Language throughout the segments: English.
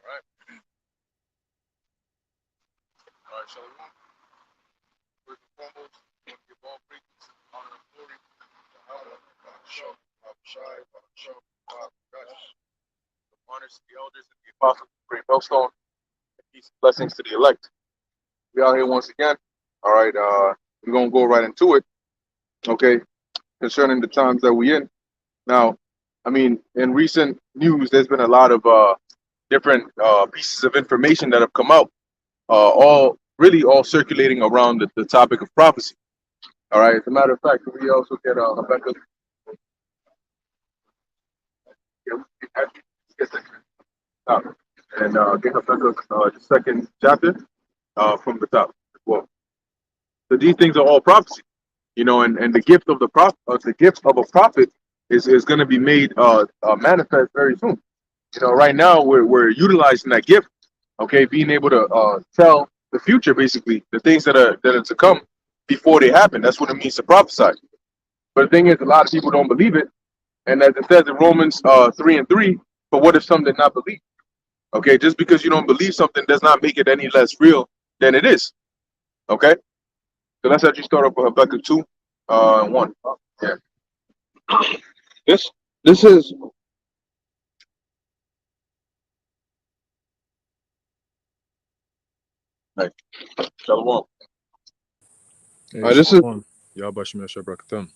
right. All right, Shalom. First and foremost, I want to give all praises, honor, and glory to Allah, Shah, Shai, Shah, honors to the elders and the apostles of the Great Millstone, and peace and blessings to the elect. We out here once again. All right, we're gonna go right into it. Okay, concerning the times that we in now. I mean, in recent news, there's been a lot of different pieces of information that have come out, all really all circulating around the topic of prophecy. All right. As a matter of fact, we also get Habakkuk. Yeah, we get the top and get Habakkuk the second chapter from the top as well. So these things are all prophecy, you know, and the gift of the prophet, the gift of a prophet is going to be made manifest very soon. You know, right now we're utilizing that gift, okay, being able to tell the future, basically the things that are to come before they happen. That's what it means to prophesy. But the thing is, a lot of people don't believe it, and as it says in Romans 3:3, but what if some did not believe? Okay, just because you don't believe something does not make it any less real than it is. Okay, so let's actually start off with Habakkuk 2, 1. Yeah, this this is like Shalom. Hey, This is Shalom. Yabashim Yashabrakatam.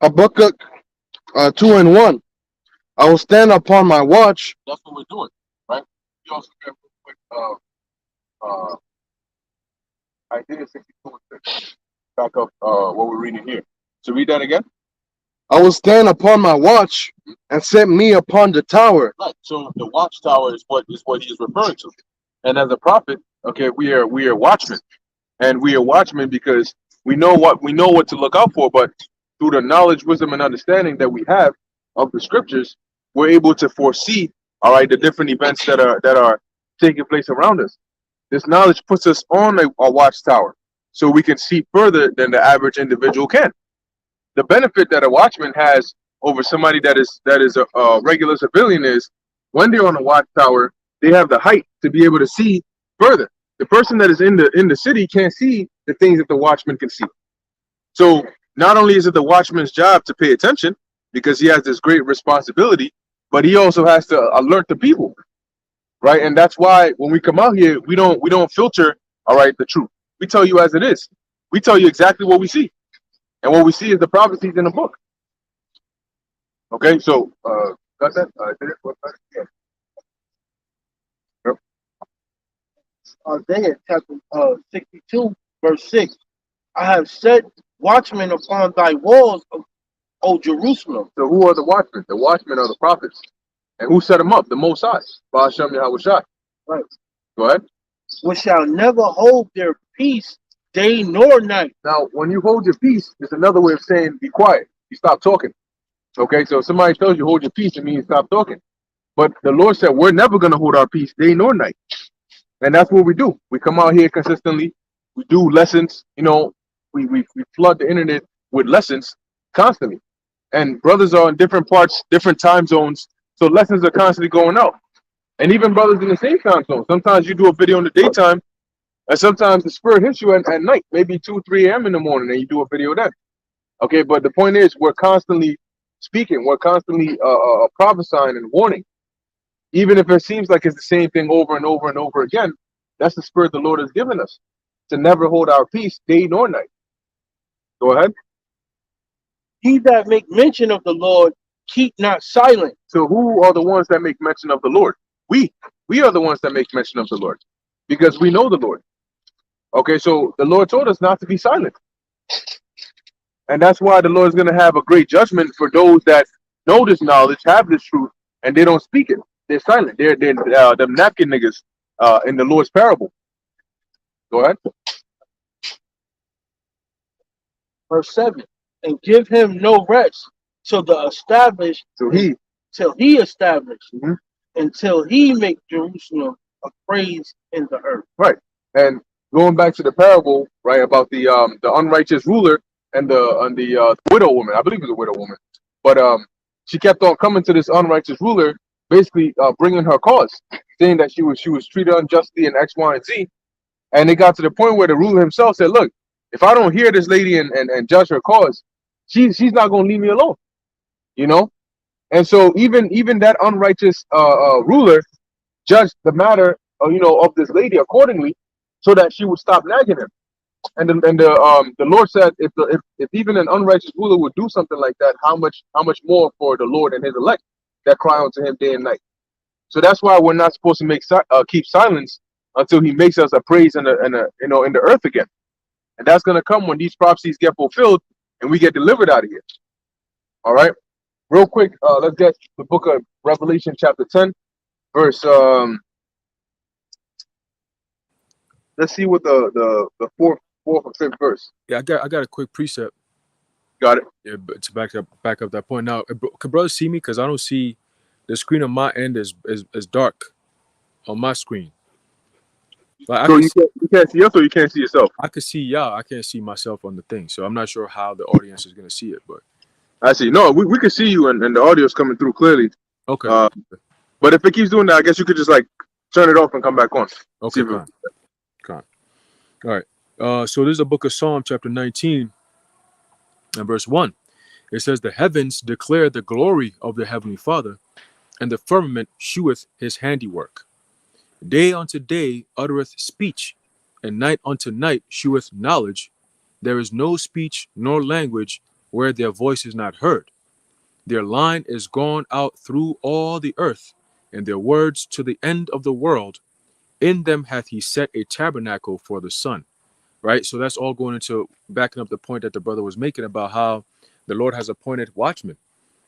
Habakkuk 2 and 1. I will stand upon my watch. That's what we're doing, right? You also get quick Isaiah 62 and 6. Back up what we're reading here. So read that again. I will stand upon my watch and set me upon the tower. Right. So the watchtower is what he is referring to. And as a prophet, okay, we are watchmen. And we are watchmen because we know what to look out for, but through the knowledge, wisdom, and understanding that we have of the scriptures, we're able to foresee, all right, the different events that are taking place around us. This knowledge puts us on a watchtower, so we can see further than the average individual can. The benefit that a watchman has over somebody that is a regular civilian is when they're on a watchtower, they have the height to be able to see further. The person that is in the city can't see the things that the watchman can see. So not only is it the watchman's job to pay attention because he has this great responsibility, but he also has to alert the people, right? And that's why when we come out here, we don't filter, all right, the truth. We tell you as it is. We tell you exactly what we see, and what we see is the prophecies in the book. Okay, so got that? Did it? Yeah. Yep. Isaiah chapter 62, verse 6. I have set watchmen upon thy walls, O Jerusalem. So who are the watchmen? The watchmen are the prophets. And who set them up? The Most High. Ba'ashem Yahushai. Right. Go ahead. Which shall never hold their peace day nor night. Now, when you hold your peace, it's another way of saying be quiet. You stop talking. Okay, so if somebody tells you hold your peace, it means stop talking. But the Lord said we're never going to hold our peace day nor night. And that's what we do. We come out here consistently. We do lessons. You know, we flood the internet with lessons constantly. And brothers are in different parts, different time zones. So lessons are constantly going out. And even brothers in the same time zone. Sometimes you do a video in the daytime, and sometimes the spirit hits you at night, maybe 2, 3 a.m. in the morning, and you do a video then. Okay, but the point is, we're constantly speaking. We're constantly prophesying and warning. Even if it seems like it's the same thing over and over and over again, that's the spirit the Lord has given us, to never hold our peace day nor night. Go ahead. He that make mention of the Lord, keep not silent. So who are the ones that make mention of the Lord? We are the ones that make mention of the Lord, because we know the Lord. Okay, so the Lord told us not to be silent. And that's why the Lord is going to have a great judgment for those that know this knowledge, have this truth, and they don't speak it. They're silent. They're them napkin niggas in the Lord's parable. Go ahead. Verse 7. And give him no rest till the established, So till he establish, Mhm. until he make Jerusalem a praise in the earth. Right. And going back to the parable, right, about the unrighteous ruler and the widow woman. I believe it was a widow woman. But she kept on coming to this unrighteous ruler, basically bringing her cause, saying that she was treated unjustly in X, Y, and Z. And it got to the point where the ruler himself said, "Look, if I don't hear this lady and judge her cause, she's not gonna leave me alone." You know. And so even that unrighteous ruler judged the matter, of this lady accordingly, so that she would stop nagging him. And the Lord said, if even an unrighteous ruler would do something like that, how much more for the Lord and His elect that cry unto Him day and night. So that's why we're not supposed to keep silence until He makes us a praise in the earth again. And that's gonna come when these prophecies get fulfilled and we get delivered out of here. All right. Real quick, let's get the book of Revelation, chapter 10, verse. Let's see what the fourth or fifth verse. Yeah, I got a quick precept. Got it. Yeah, but to back up that point. Now, can brothers see me? Because I don't see the screen on my end is dark on my screen. Like So you can't see us, or you can't see yourself. I can see y'all. I can't see myself on the thing. So I'm not sure how the audience is gonna see it, but I see. No, we can see you, and the audio is coming through clearly. okay. But if it keeps doing that, I guess you could just like turn it off and come back on. Okay, con. All right. So this is the book of Psalm, chapter 19, and verse 1. It says, "The heavens declare the glory of the heavenly Father, and the firmament sheweth his handiwork. Day unto day uttereth speech, and night unto night sheweth knowledge. There is no speech nor language where their voice is not heard. Their line is gone out through all the earth, and their words to the end of the world. In them hath he set a tabernacle for the sun." Right? So that's all going into backing up the point that the brother was making about how the Lord has appointed watchmen.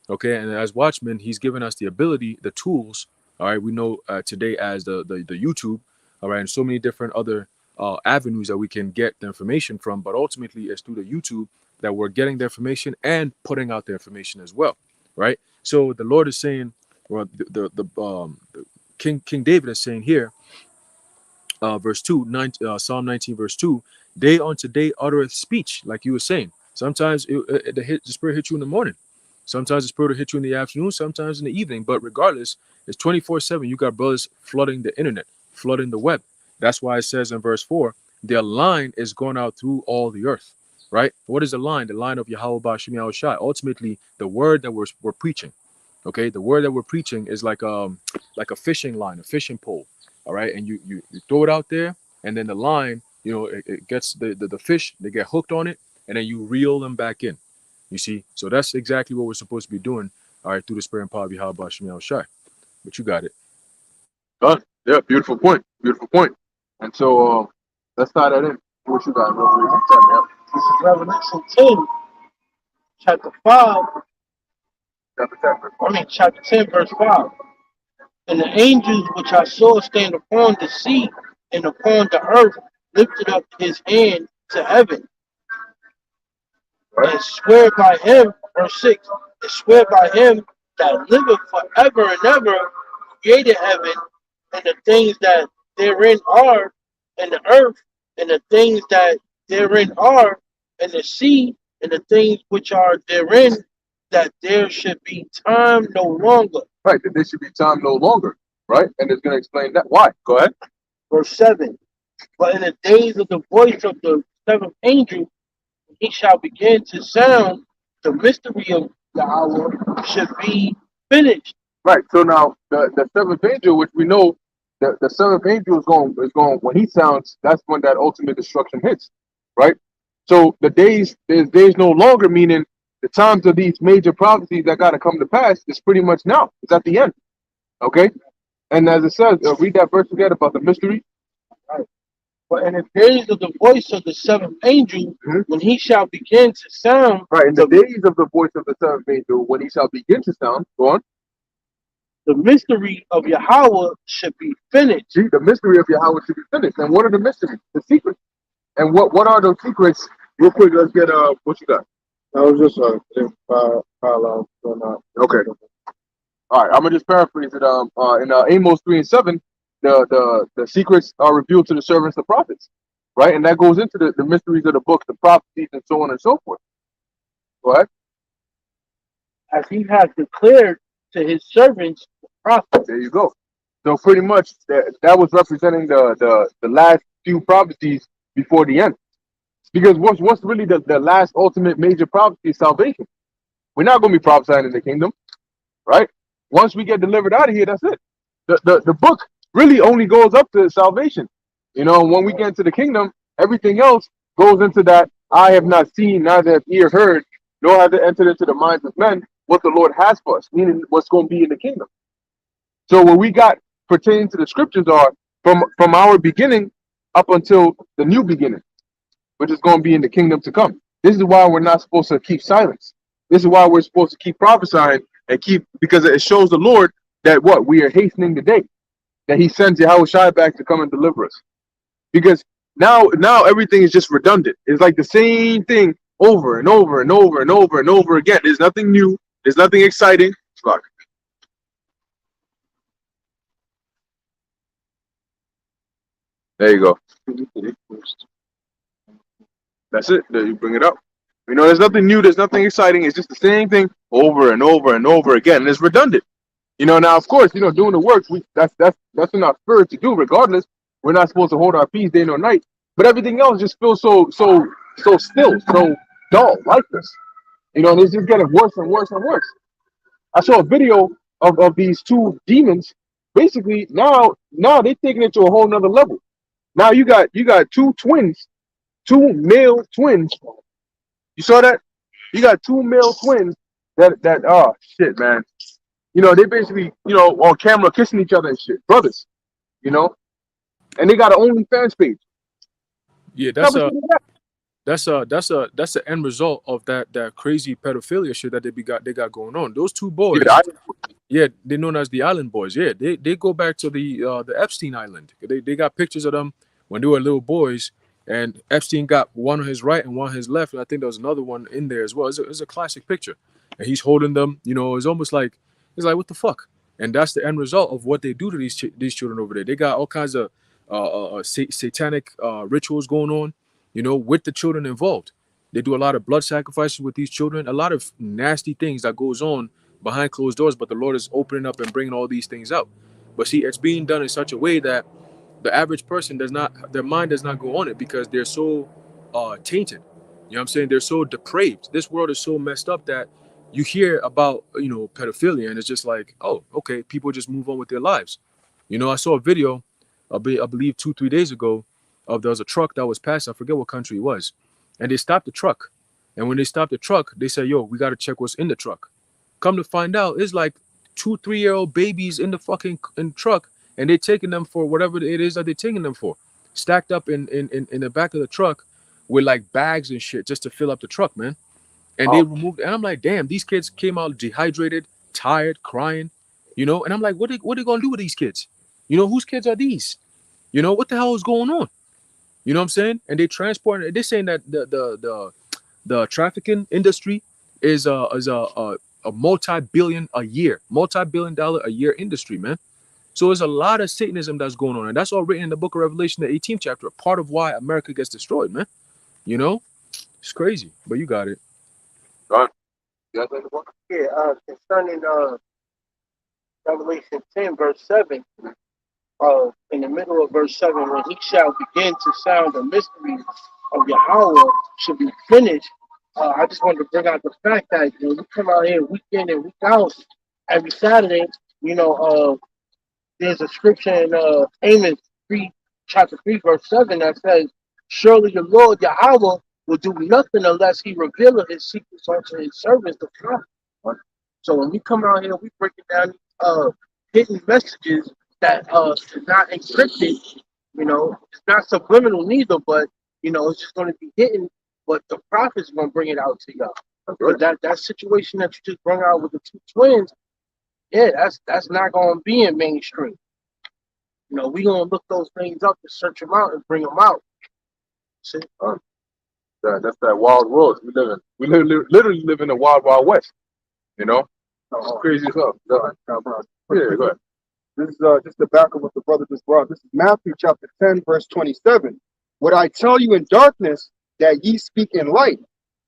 Okay, and as watchmen, He's given us the ability, the tools. All right, we know today as the YouTube. All right, and so many different other avenues that we can get the information from. But ultimately, it's through the YouTube that we're getting the information and putting out the information as well. Right. So the Lord is saying, well, the King David is saying here, verse 2, Psalm 19, verse 2, "Day unto day uttereth speech," like you were saying. Sometimes the Spirit hits you in the morning. Sometimes the Spirit will hit you in the afternoon, sometimes in the evening. But regardless, it's 24/7. You got brothers flooding the internet, flooding the web. That's why it says in verse 4, "Their line is going out through all the earth." Right? What is the line? The line of Yahweh Ba'Shem Yahweh Shai. Ultimately, the word that we're preaching. Okay, the word that we're preaching is like a fishing line, a fishing pole. All right, and you throw it out there, and then the line, it gets the fish, they get hooked on it, and then you reel them back in. You see, so that's exactly what we're supposed to be doing. All right, through the Spirit and power of Yahweh Ba'Shem Yahweh Shai. But you got it. Done. Yeah, beautiful point. Beautiful point. And so let's tie that in. What you got? Revelation 10, yeah. This is Revelation 10, chapter 5. Chapter 10, verse 5. "And the angels which I saw stand upon the sea and upon the earth lifted up his hand to heaven, and swear by him," verse 6, "and swear by him that liveth forever and ever, who created heaven and the things that therein are, and the earth and the things that therein are, and the sea and the things which are therein, that there should be time no longer." Right, that there should be time no longer. Right, and it's going to explain that. Why? Go ahead. Verse 7, "But in the days of the voice of the seventh angel, he shall begin to sound, the mystery of Yahweh should be finished." Right. So now the seventh angel, which we know the seventh angel is going when he sounds, that's when that ultimate destruction hits. Right. So there's days no longer, meaning the times of these major prophecies that got to come to pass is pretty much now. It's at the end. Okay. And as it says, read that verse again about the mystery. "But in the days of the voice of the seventh angel, when he shall begin to sound," right, in the days of the voice of the seventh angel, when he shall begin to sound, go on, "the mystery of Yahweh should be finished." See, the mystery of Yahweh should be finished. And what are the mysteries? The secrets. And what are those secrets? Real quick, let's get what you got. That was just parallel. Okay. All right, I'm gonna just paraphrase it. In Amos 3 and 7, the secrets are revealed to the servants, the prophets, right? And that goes into the mysteries of the book, the prophecies, and so on and so forth. Go ahead. "As he has declared to his servants the prophet. There you go. So pretty much that was representing the last few prophecies before the end. Because what's really the last ultimate major prophecy is salvation. We're not going to be prophesying in the kingdom, right? Once we get delivered out of here, that's it. The book really only goes up to salvation. You know, when we get into the kingdom, everything else goes into that I have not seen, neither have ear heard, nor have it entered into the minds of men what the Lord has for us, meaning what's going to be in the kingdom. So what we got pertaining to the scriptures are from our beginning up until the new beginning, which is going to be in the kingdom to come. This is why we're not supposed to keep silence. This is why we're supposed to keep prophesying and because it shows the Lord that we are hastening the day, that He sends Yahweh Shai back to come and deliver us. Because now everything is just redundant. It's like the same thing over and over and over and over and over again. There's nothing new. There's nothing exciting. Fuck. There you go. That's it. There you bring it up. You know, there's nothing new. There's nothing exciting. It's just the same thing over and over and over again. And it's redundant. You know, now of course, you know, doing the work, that's in our spirit to do. Regardless, we're not supposed to hold our peace day nor night. But everything else just feels so still, so dull, lifeless. You know, and it's just getting worse and worse and worse. I saw a video of these two demons. Basically, now they're taking it to a whole nother level. Now you got two twins, two male twins. You saw that? You got two male twins that oh shit, man. You know, they basically, you know, on camera kissing each other and shit. Brothers, you know? And they got an OnlyFans page. Yeah, Never that's seen that. that's the end result of that crazy pedophilia shit that they got going on. Those two boys, Yeah, they're known as the Island Boys. Yeah, they go back to the Epstein Island. They got pictures of them when they were little boys, and Epstein got one on his right and one on his left, and I think there was another one in there as well. It's a classic picture, and he's holding them. You know, it's almost like what the fuck, and that's the end result of what they do to these children over there. They got all kinds of satanic rituals going on, you know, with the children involved. They do a lot of blood sacrifices with these children, a lot of nasty things that goes on behind closed doors, but the Lord is opening up and bringing all these things out. But see, it's being done in such a way that the average person their mind does not go on it because they're so tainted. You know what I'm saying? They're so depraved. This world is so messed up that you hear about, you know, pedophilia and it's just like, oh, okay, people just move on with their lives. You know, I saw a video, I believe 2-3 days ago, there was a truck that was passing. I forget what country it was. And they stopped the truck. And when they stopped the truck, they said, yo, we got to check what's in the truck. Come to find out, it's like 2-3-year-old babies in the fucking truck, and they're taking them for whatever it is that they're taking them for, stacked up in the back of the truck with like bags and shit just to fill up the truck, man. And they removed, and I'm like, damn, these kids came out dehydrated, tired, crying, you know. And I'm like, what are they gonna do with these kids? You know, whose kids are these? You know, what the hell is going on? You know what I'm saying? And they transport. They're saying that the trafficking industry is a multi-billion dollar a year industry, man. So there's a lot of Satanism that's going on, and that's all written in the book of Revelation, the 18th chapter. Part of why America gets destroyed, man. You know, it's crazy, but you got it. Right. Yeah, concerning Revelation 10, verse 7, in the middle of verse 7, when he shall begin to sound the mystery of Yahweh should be finished. I just wanted to bring out the fact that, you know, we come out here week in and week out every Saturday. You know, there's a scripture in Amos 3, chapter 3, verse 7 that says, surely the Lord Yahweh will do nothing unless he reveal his secrets unto his servants, the prophet. So when we come out here, we breaking down hidden messages that is not encrypted, you know, it's not subliminal neither, but you know, it's just going to be hidden, but the prophet's going to bring it out to y'all. But that situation that you just brought out with the two twins, yeah, that's not going to be in mainstream. You know, we going to look those things up and search them out and bring them out. See? That's that wild world we live in. We literally live in the wild west. You know, it's crazy as hell. Yeah, go ahead. This is just the back of what the brother just brought. This is Matthew chapter 10, verse 27. What I tell you in darkness, that ye speak in light,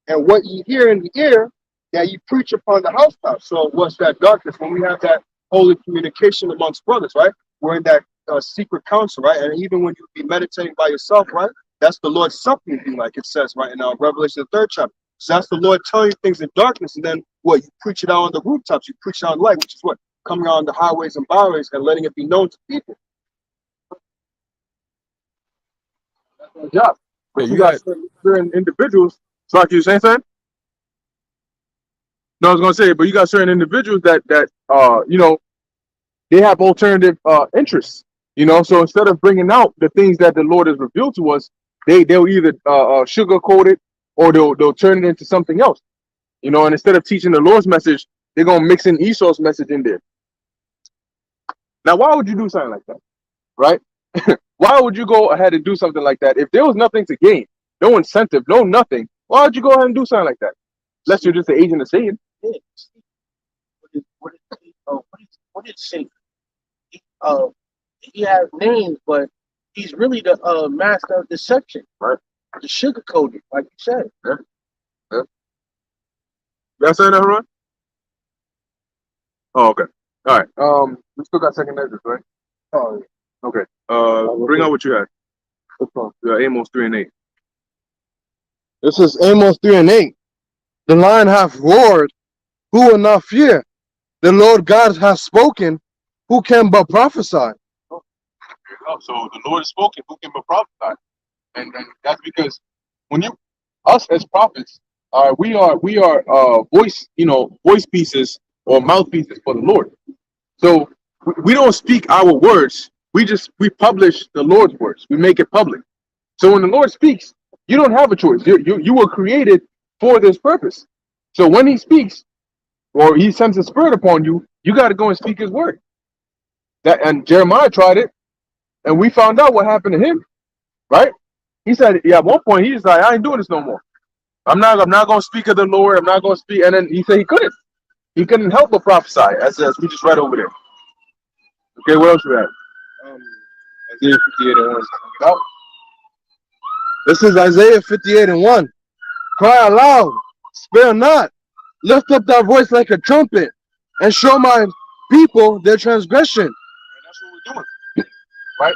and what ye hear in the ear, that ye preach upon the housetop. So what's that darkness? When we have that holy communication amongst brothers, right? We're in that secret council, right? And even when you be meditating by yourself, right? That's the Lord's something, like it says, right, in Revelation, the 3rd chapter. So that's the Lord telling you things in darkness, and then what? You preach it out on the rooftops, you preach it out in light, which is what? Coming out on the highways and byways and letting it be known to people. That's our job. But Yeah, you got certain individuals. So like you saying something? No, I was gonna say, but you got certain individuals that you know, they have alternative interests. You know, so instead of bringing out the things that the Lord has revealed to us, they'll either sugarcoat it or they'll turn it into something else. You know, and instead of teaching the Lord's message, they're gonna mix in Esau's message in there. Now, why would you do something like that, right? Why would you go ahead and do something like that if there was nothing to gain, no incentive, no nothing? Why would you go ahead and do something like that? Unless you're just an agent of Satan. Yeah. What is Satan? He has names, but he's really the master of deception, Right. the sugarcoated, like you said. You got saying that, Haran? Oh, okay. All right. We still got second Ezra, right? Oh, Okay. Bring out what you had. Amos 3 and 8. This is Amos 3 and 8. The lion hath roared, who will not fear? The Lord God hath spoken, who can but prophesy? So the Lord has spoken, who can but prophesy? And that's because when us as prophets, we are voice pieces or mouthpieces for the Lord. So we don't speak our words. We publish the Lord's words. We make it public. So when the Lord speaks, you don't have a choice. You were created for this purpose. So when He speaks, or He sends a spirit upon you, you got to go and speak His word. And Jeremiah tried it, and we found out what happened to him. Right? He said, yeah, at one point he was like, I ain't doing this no more. I'm not going to speak of the Lord. I'm not going to speak. And then he said he couldn't. He couldn't help but prophesy, as we just read over there. Okay, what else you have? Isaiah 58 and 1. Out. This is Isaiah 58 and 1. Cry aloud, spare not, lift up thy voice like a trumpet, and show my people their transgression. And that's what we're doing. Right?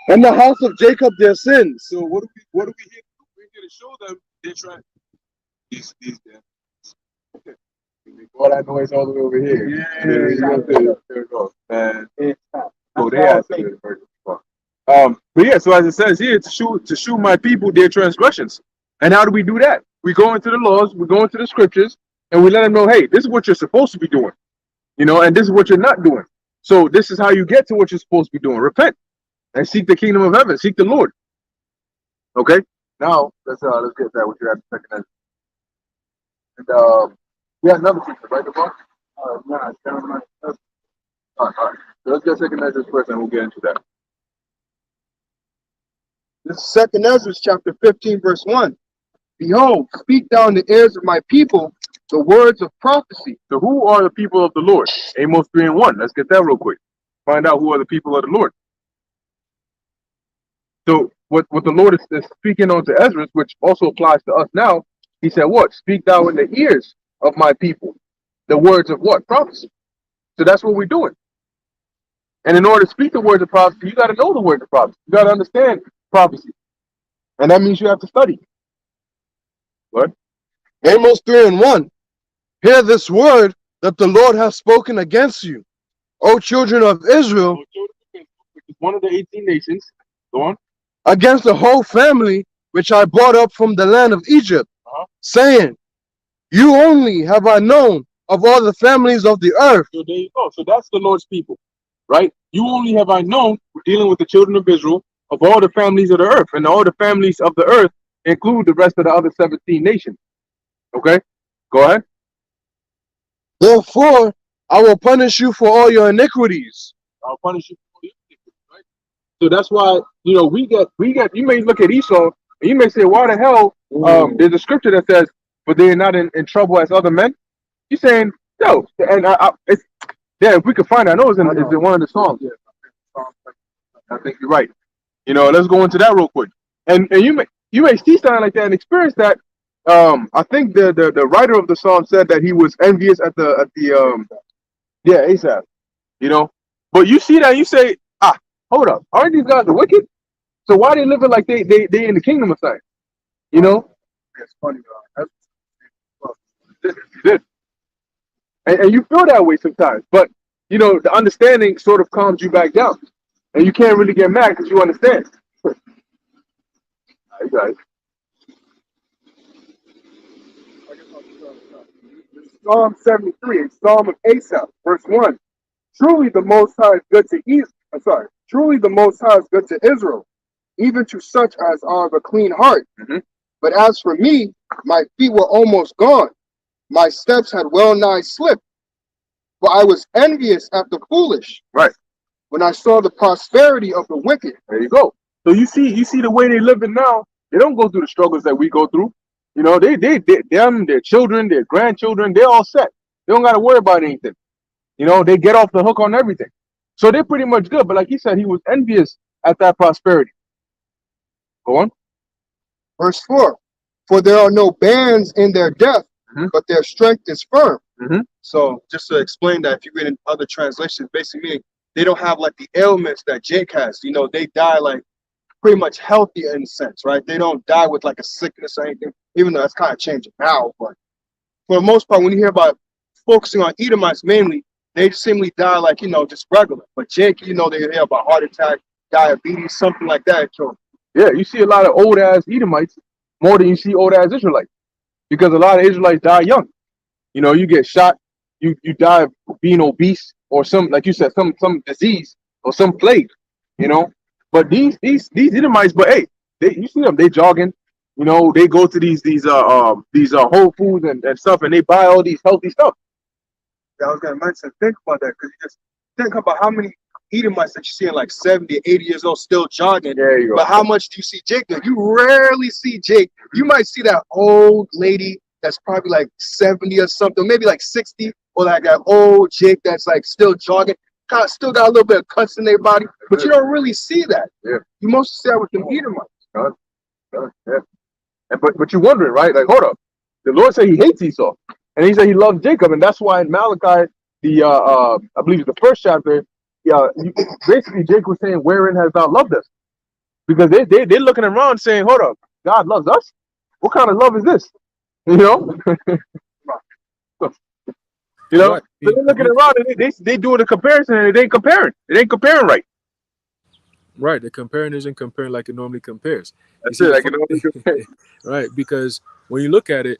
And the house of Jacob their sins. So what do we here? We're here to show them they're trying. These guys. All that noise all the way over here. Yeah, there it goes. Man. Oh, they asked me to merge the but yeah, so as it says here, to shew my people their transgressions. And how do we do that? We go into the laws, we go into the scriptures, and we let them know, hey, this is what you're supposed to be doing. You know, and this is what you're not doing. So this is how you get to what you're supposed to be doing. Repent and seek the kingdom of heaven, seek the Lord. Okay? Now let's get that what you had the second. And we had another teacher, right, the book? Nah, Jeremiah. All right. So let's get second Ezra first, and we'll get into that. this is 2nd Ezra chapter 15, verse 1. Behold, speak thou in the ears of my people the words of prophecy. So who are the people of the Lord? Amos 3 and 1. Let's get that real quick. Find out who are the people of the Lord. So what the Lord is speaking on to Ezra, which also applies to us now, he said, what? Speak thou in the ears of my people the words of what? Prophecy. So that's what we're doing. And in order to speak the words of prophecy, you got to know the words of prophecy. You got to understand prophecy. And that means you have to study. What? Amos 3 and 1. Hear this word that the Lord hath spoken against you, O children of Israel, Which is one of the 18 nations. Go on. against the whole family which I brought up from the land of Egypt, saying, you only have I known of all the families of the earth. So there you go. So that's the Lord's people, right? You only have I known, we're dealing with the children of Israel, of all the families of the earth. And all the families of the earth include the rest of the other 17 nations. Okay? Go ahead. Therefore, I will punish you for all your iniquities. I'll punish you for your iniquities, right? So that's why, we get, you may look at Esau, and you may say, why the hell, there's a scripture that says, but they're not in trouble as other men. He's saying, yo, and if we could find it, I know it's in one of the songs. I think you're right. You know, let's go into that real quick. And you may see something like that and experience that. I think the writer of the psalm said that he was envious at the yeah, Asaph. You know, but you see that and you say, ah, hold up, aren't these guys the wicked? So why they living like they in the kingdom of things? You know, It's funny. this, this. And you feel that way sometimes. But you know, the understanding sort of calms you back down, and you can't really get mad because you understand. All right, Psalm 73, a Psalm of Asaph, verse 1. Truly the Most High is good to Truly the Most High is good to Israel, even to such as are of a clean heart. Mhm. But as for me, my feet were almost gone. My steps had well nigh slipped. For I was envious at the foolish. Right. When I saw the prosperity of the wicked. There you go. So you see the way they living now. They don't go through the struggles that we go through. You know, they them, their children, their grandchildren, they're all set. They don't got to worry about anything. You know, they get off the hook on everything. So they're pretty much good. But like he said, he was envious at that prosperity. Go on. Verse 4. For there are no bands in their death, Mhm. but their strength is firm. Mhm. So just to explain that, if you read in other translations, basically meaning they don't have like the ailments that Jake has. You know, they die like pretty much healthy in a sense, right? They don't die with like a sickness or anything, even though that's kind of changing now. But for the most part, when you hear about focusing on Edomites mainly, they seemingly die like, you know, just regular. But Jake, you know, they hear about heart attack, diabetes, something like that. So Yeah, you see a lot of old ass Edomites more than you see old ass Israelites, because a lot of Israelites die young. You know, you get shot, you die of being obese or some, like you said, some disease or some plague. You know, but these Edomites, but hey, you see them, they jogging. You know, they go to these Whole Foods and stuff, and they buy all these healthy stuff. I was gonna mention, think about that, because you just think about how many Edomites that you see in like 70, 80 years old still jogging. There you go. But how much do you see Jake do? You rarely see Jake. You might see that old lady that's probably like 70 or something, maybe like 60, or like that old Jake that's like still jogging, still got a little bit of cuts in their body, but you don't really see that. Yeah. You mostly see that with them Edomites. Yeah. But you're wondering, right? Like, hold up. The Lord said he hates Esau, and he said he loves Jacob, and that's why in Malachi, I believe it's the first chapter, basically Jacob was saying, "Wherein has thou loved us?" Because they're looking around saying, "Hold up, God loves us? What kind of love is this?" You know, you know. Right. So they're looking around and they doing a comparison, and it ain't comparing. It ain't comparing right. Right. The comparing isn't comparing like it normally compares. That's You it. see, Like it only compares. right, because when you look at it,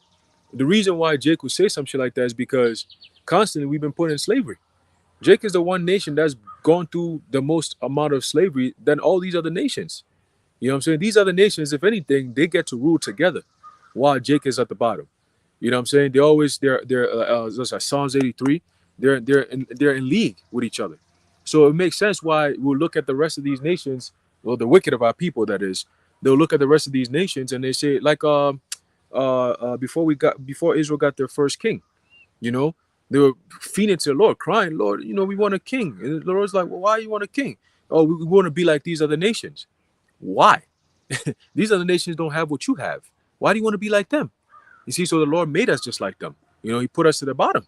the reason why Jake would say some shit like that is because constantly we've been put in slavery. Jake is the one nation that's gone through the most amount of slavery than all these other nations. You know what I'm saying? These other nations, if anything, they get to rule together, while Jake is at the bottom. You know what I'm saying? Just like Psalms 83. They're in league with each other. So it makes sense why we'll look at the rest of these nations, well, the wicked of our people, that is. They'll look at the rest of these nations and they say, like, before Israel got their first king, you know, they were feeding to the Lord, crying, "Lord, you know, we want a king." And the Lord's like, "Well, why you want a king?" "Oh, we want to be like these other nations." Why? These other nations don't have what you have. Why do you want to be like them? You see, so the Lord made us just like them. You know, he put us to the bottom,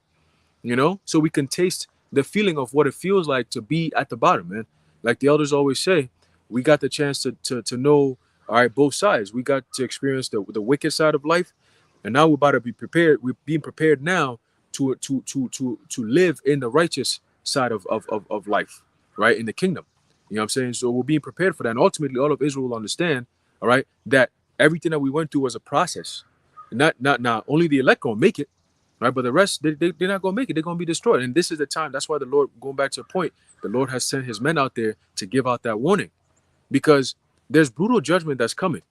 you know, so we can taste the feeling of what it feels like to be at the bottom, man. Like the elders always say, we got the chance to know, all right, both sides. We got to experience the wicked side of life, and now we're about to be prepared. We're being prepared now to live in the righteous side of life, right, in the kingdom. You know what I'm saying? So we're being prepared for that. And ultimately, all of Israel will understand, all right, that everything that we went through was a process. Not only the elect gonna make it, right, but the rest, they're not gonna make it. They're gonna be destroyed. And this is the time. That's why the Lord, going back to the point, the Lord has sent his men out there to give out that warning, because there's brutal judgment that's coming.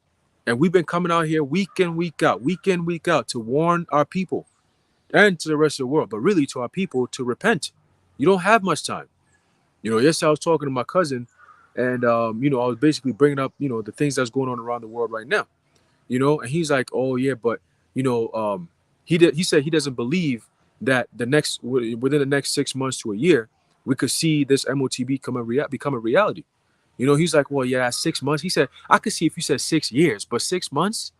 And we've been coming out here week in, week out to warn our people and to the rest of the world, but really to our people to repent. You don't have much time. You know, yesterday I was talking to my cousin, and you know, I was basically bringing up, you know, the things that's going on around the world right now. You know, and he's like, "Oh yeah, but you know, he said he doesn't believe that within the next 6 months to a year we could see this MOTB become a reality." You know, he's like, well, yeah, that's 6 months. He said, I could see if you said 6 years, but 6 months?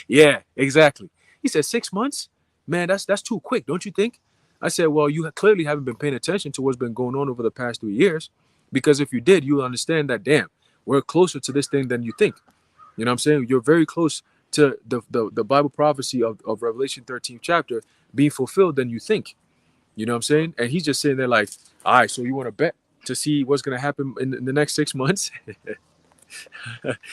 Yeah, exactly. He said 6 months? Man, that's too quick, don't you think? I said, well, you clearly haven't been paying attention to what's been going on over the past 3 years. Because if you did, you'll understand that, damn, we're closer to this thing than you think. You know what I'm saying? You're very close to the Bible prophecy of Revelation 13th chapter being fulfilled than you think. You know what I'm saying? And he's just sitting there like, all right, so you want to bet to see what's going to happen in the next 6 months?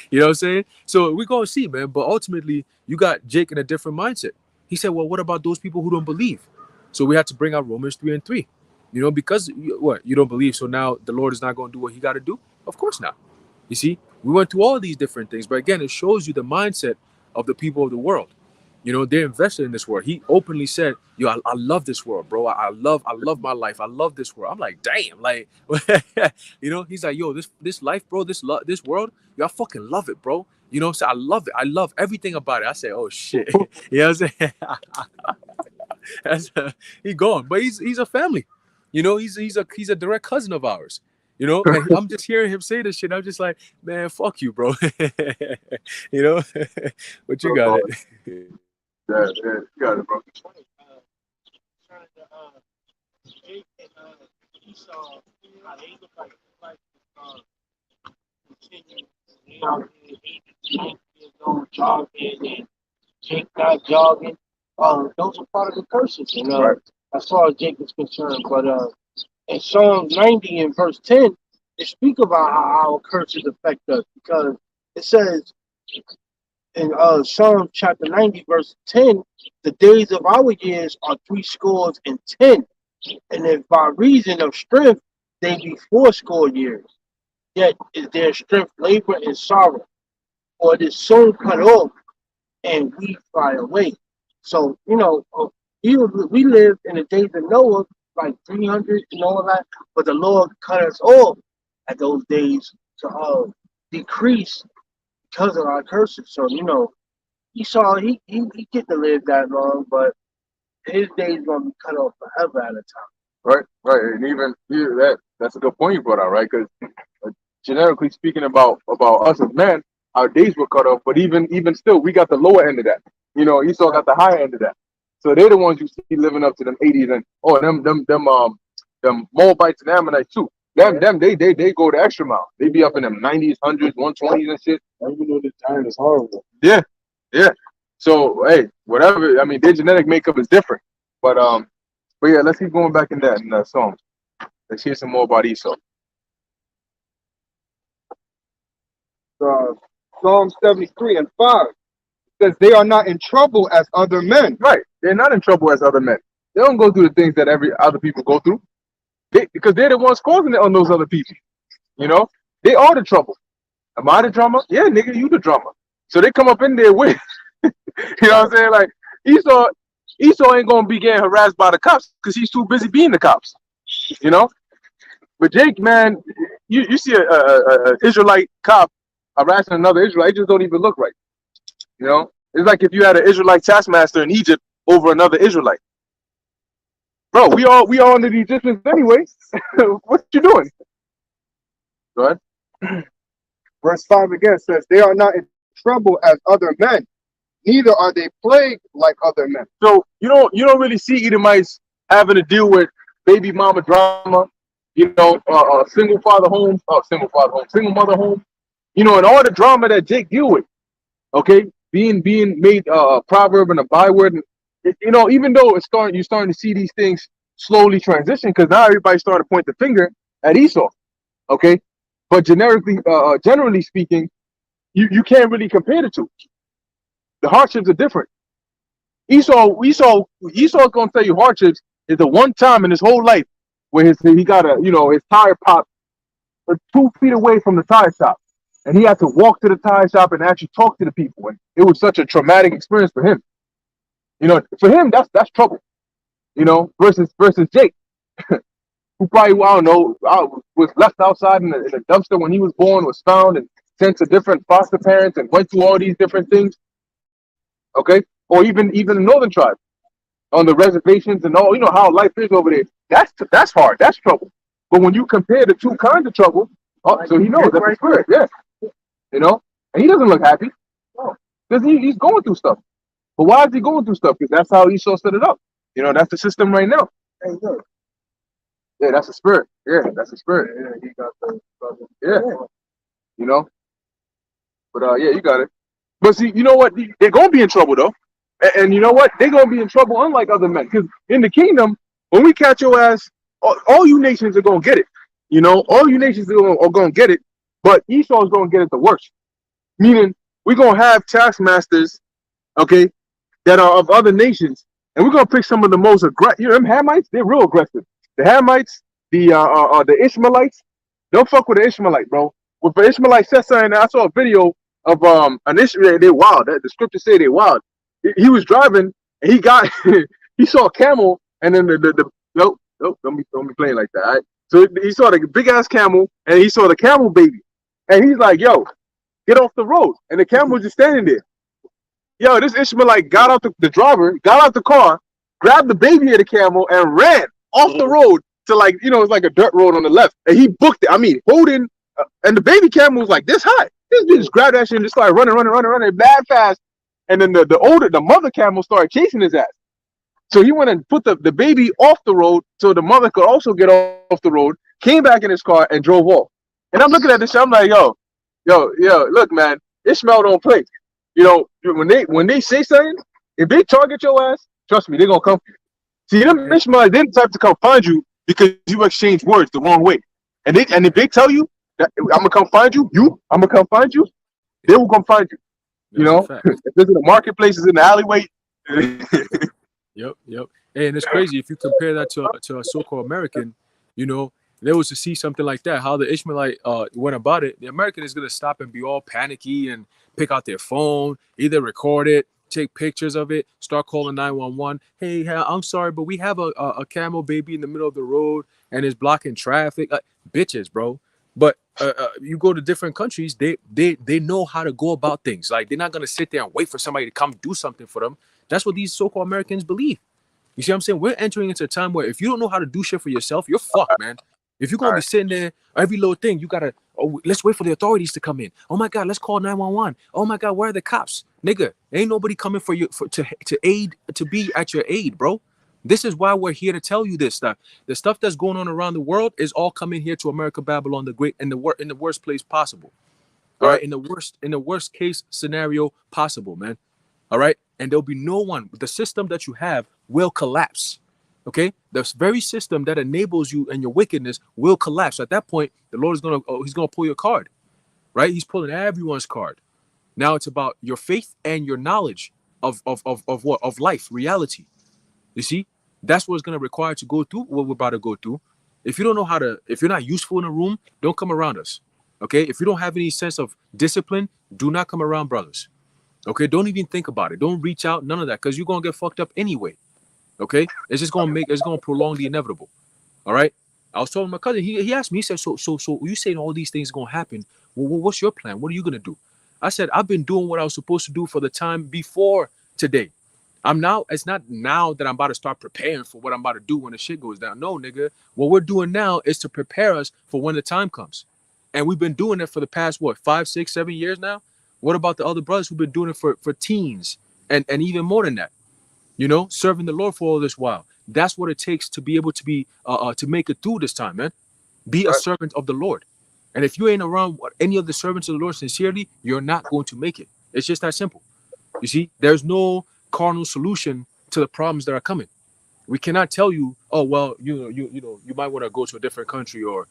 You know what I'm saying? So we're going to see, man. But ultimately, you got Jake in a different mindset. He said, well, what about those people who don't believe? So we have to bring out Romans 3 and 3. You know, because what? You don't believe, so now the Lord is not going to do what he got to do? Of course not. You see, we went through all these different things. But again, it shows you the mindset of the people of the world. You know, they're invested in this world. He openly said, yo, I love this world, bro. I love my life. I love this world. I'm like, damn, like, you know, he's like, yo, this life, bro, this world, yo, I fucking love it, bro. You know, so I love it. I love everything about it. I say, oh shit. You know what I'm saying? He gone, but he's a family. You know, he's a direct cousin of ours. You know, and I'm just hearing him say this shit. I'm just like, man, fuck you, bro. You know, but you got it. Yeah, you got it, bro. Jake and Esau, how they look like continue. They out here 80, 90 years old jogging, and Jake not jogging. Those are part of the curses, you know, Right. as far as Jake is concerned. But in Psalm 90 and verse 10, it speak about how our curses affect us, because it says in Psalm chapter 90, verse 10, the days of our years are 70, and if by reason of strength they be 80 years, yet is their strength labor and sorrow, or it is soon cut off, and we fly away. So, you know, we live in the days of Noah, like 300 and all that, but the Lord cut us off at those days to decrease because of our curses. So, you know, Esau, he get to live that long, but his days gonna be cut off forever at a time. Right. And even that's a good point you brought out, right? Because generically speaking about us as men, our days were cut off, but even still, we got the lower end of that. You know, Esau got the higher end of that. So they're the ones you see living up to them 80s and them Moabites and Ammonites too. Them they go the extra mile. They be up in them 90s, 100s, 120s and shit. Even though this giant is horrible. Yeah. So hey, whatever. I mean, their genetic makeup is different. But yeah, let's keep going back in that song. Let's hear some more about Esau. Psalm 73 and 5 says they are not in trouble as other men. Right. They're not in trouble as other men. They don't go through the things that every other people go through. Because they're the ones causing it on those other people. You know? They are the trouble. Am I the drama? Yeah, nigga, you the drama. So they come up in there with, you know what I'm saying? Like, Esau ain't gonna be getting harassed by the cops because he's too busy being the cops. You know? But Jake, man, you see a Israelite cop harassing another Israelite, it just don't even look right. You know? It's like if you had an Israelite taskmaster in Egypt over another Israelite. Bro, we all under the Egyptians anyway. What you doing? Go ahead. Verse 5 again says they are not in trouble as other men, neither are they plagued like other men. So you don't really see Edomites having to deal with baby mama drama, you know, single mother home, you know, and all the drama that Jake deal with. Okay, being made a proverb and a byword, and you know, even though you're starting to see these things slowly transition, because now everybody's starting to point the finger at Esau. Okay, but generally speaking, you can't really compare the two. The hardships are different. Esau's gonna tell you hardships is the one time in his whole life where he got his tire popped 2 feet away from the tire shop, and he had to walk to the tire shop and actually talk to the people, and it was such a traumatic experience for him. You know, for him that's trouble. You know, versus Jake, who probably, I don't know, was left outside in a dumpster when he was born, was found and sent to different foster parents and went through all these different things. Okay, or even the northern tribe on the reservations and all, you know how life is over there. That's hard. That's trouble. But when you compare the two kinds of trouble, Oh, so he knows that's the spirit. Yeah, you know, and he doesn't look happy because he's going through stuff. But why is he going through stuff? Because that's how Esau set it up. You know, that's the system right now. Yeah, that's the spirit. Yeah, that's the spirit. Yeah, he got the brother. Yeah, you know. But yeah, you got it. But see, you know what? They're gonna be in trouble though, and you know what? They're gonna be in trouble unlike other men. Because in the kingdom, when we catch your ass, all you nations are gonna get it. You know, all you nations are gonna get it. But Esau is gonna get it the worst. Meaning, we're gonna have taskmasters, okay, that are of other nations, and we're gonna pick some of the most aggressive. You know, them Hamites, they're real aggressive. The Hamites, the Ishmaelites, don't fuck with the Ishmaelite, bro. If an Ishmaelite said something, I saw a video of an Ishmaelite. They're wild. The scriptures say they're wild. He was driving and he got he saw a camel, and then the nope, don't be playing like that. All right? So he saw the big ass camel and he saw the camel baby, and he's like, "Yo, get off the road!" And the camel was just standing there. Yo, this Ishmaelite got out the driver, got out the car, grabbed the baby of the camel, and ran off the road to, like, you know, it's like a dirt road on the left, and he booked it. I mean, holding, and the baby camel was like this high. This bitch just grabbed that shit and just started running bad fast. And then the mother camel started chasing his ass. So he went and put the baby off the road so the mother could also get off the road. Came back in his car and drove off. And I'm looking at this shit. I'm like, yo, look, man, Ishmael don't play. You know, when they say something, if they target your ass, trust me, they're gonna come. See, them Ishmael, they the type to come find you because you exchange words the wrong way. And if they tell you that I'm gonna come find you, I'm gonna come find you, they will come find you. You know, if this is the marketplace, is in the alleyway. Yep. And it's crazy if you compare that to a so-called American. You know, there was to see something like that, how the Ishmaelite went about it. The American is gonna stop and be all panicky and pick out their phone, either record it, take pictures of it, start calling 911. Hey, I'm sorry, but we have a camel baby in the middle of the road and it's blocking traffic. Bitches, bro. But you go to different countries, they know how to go about things. Like, they're not gonna sit there and wait for somebody to come do something for them. That's what these so-called Americans believe. You see what I'm saying? We're entering into a time where if you don't know how to do shit for yourself, you're fucked, man. If you're gonna be sitting there, every little thing, you gotta, let's wait for the authorities to come in. Oh my God, let's call 911. Oh my God, where are the cops? Nigga, ain't nobody coming for you to aid, to be at your aid, bro. This is why we're here to tell you this stuff. The stuff that's going on around the world is all coming here to America, Babylon, the Great, in the worst place possible. All right, in the worst case scenario possible, man. All right, and there'll be no one. The system that you have will collapse. Okay, the very system that enables you and your wickedness will collapse. At that point, the Lord is he's gonna pull your card, right? He's pulling everyone's card. Now it's about your faith and your knowledge of what, of life, reality. You see, that's what it's gonna require to go through what we're about to go through. If you don't know how to, if you're not useful in a room, don't come around us. Okay, if you don't have any sense of discipline, do not come around brothers. Okay, don't even think about it. Don't reach out, none of that, because you're gonna get fucked up anyway. Okay, it's gonna prolong the inevitable. All right. I was telling my cousin, he asked me, he said, so you saying all these things gonna happen? Well, what's your plan? What are you gonna do? I said, I've been doing what I was supposed to do for the time before today. It's not now that I'm about to start preparing for what I'm about to do when the shit goes down. No, nigga. What we're doing now is to prepare us for when the time comes. And we've been doing it for the past, 5, 6, 7 years now? What about the other brothers who've been doing it for teens and even more than that? You know, serving the Lord for all this while. That's what it takes to be able to be to make it through this time, man. Be a servant of the Lord. And if you ain't around any of the servants of the Lord sincerely, you're not going to make it. It's just that simple. You see, there's no carnal solution to the problems that are coming. We cannot tell you, oh well, you might want to go to a different country or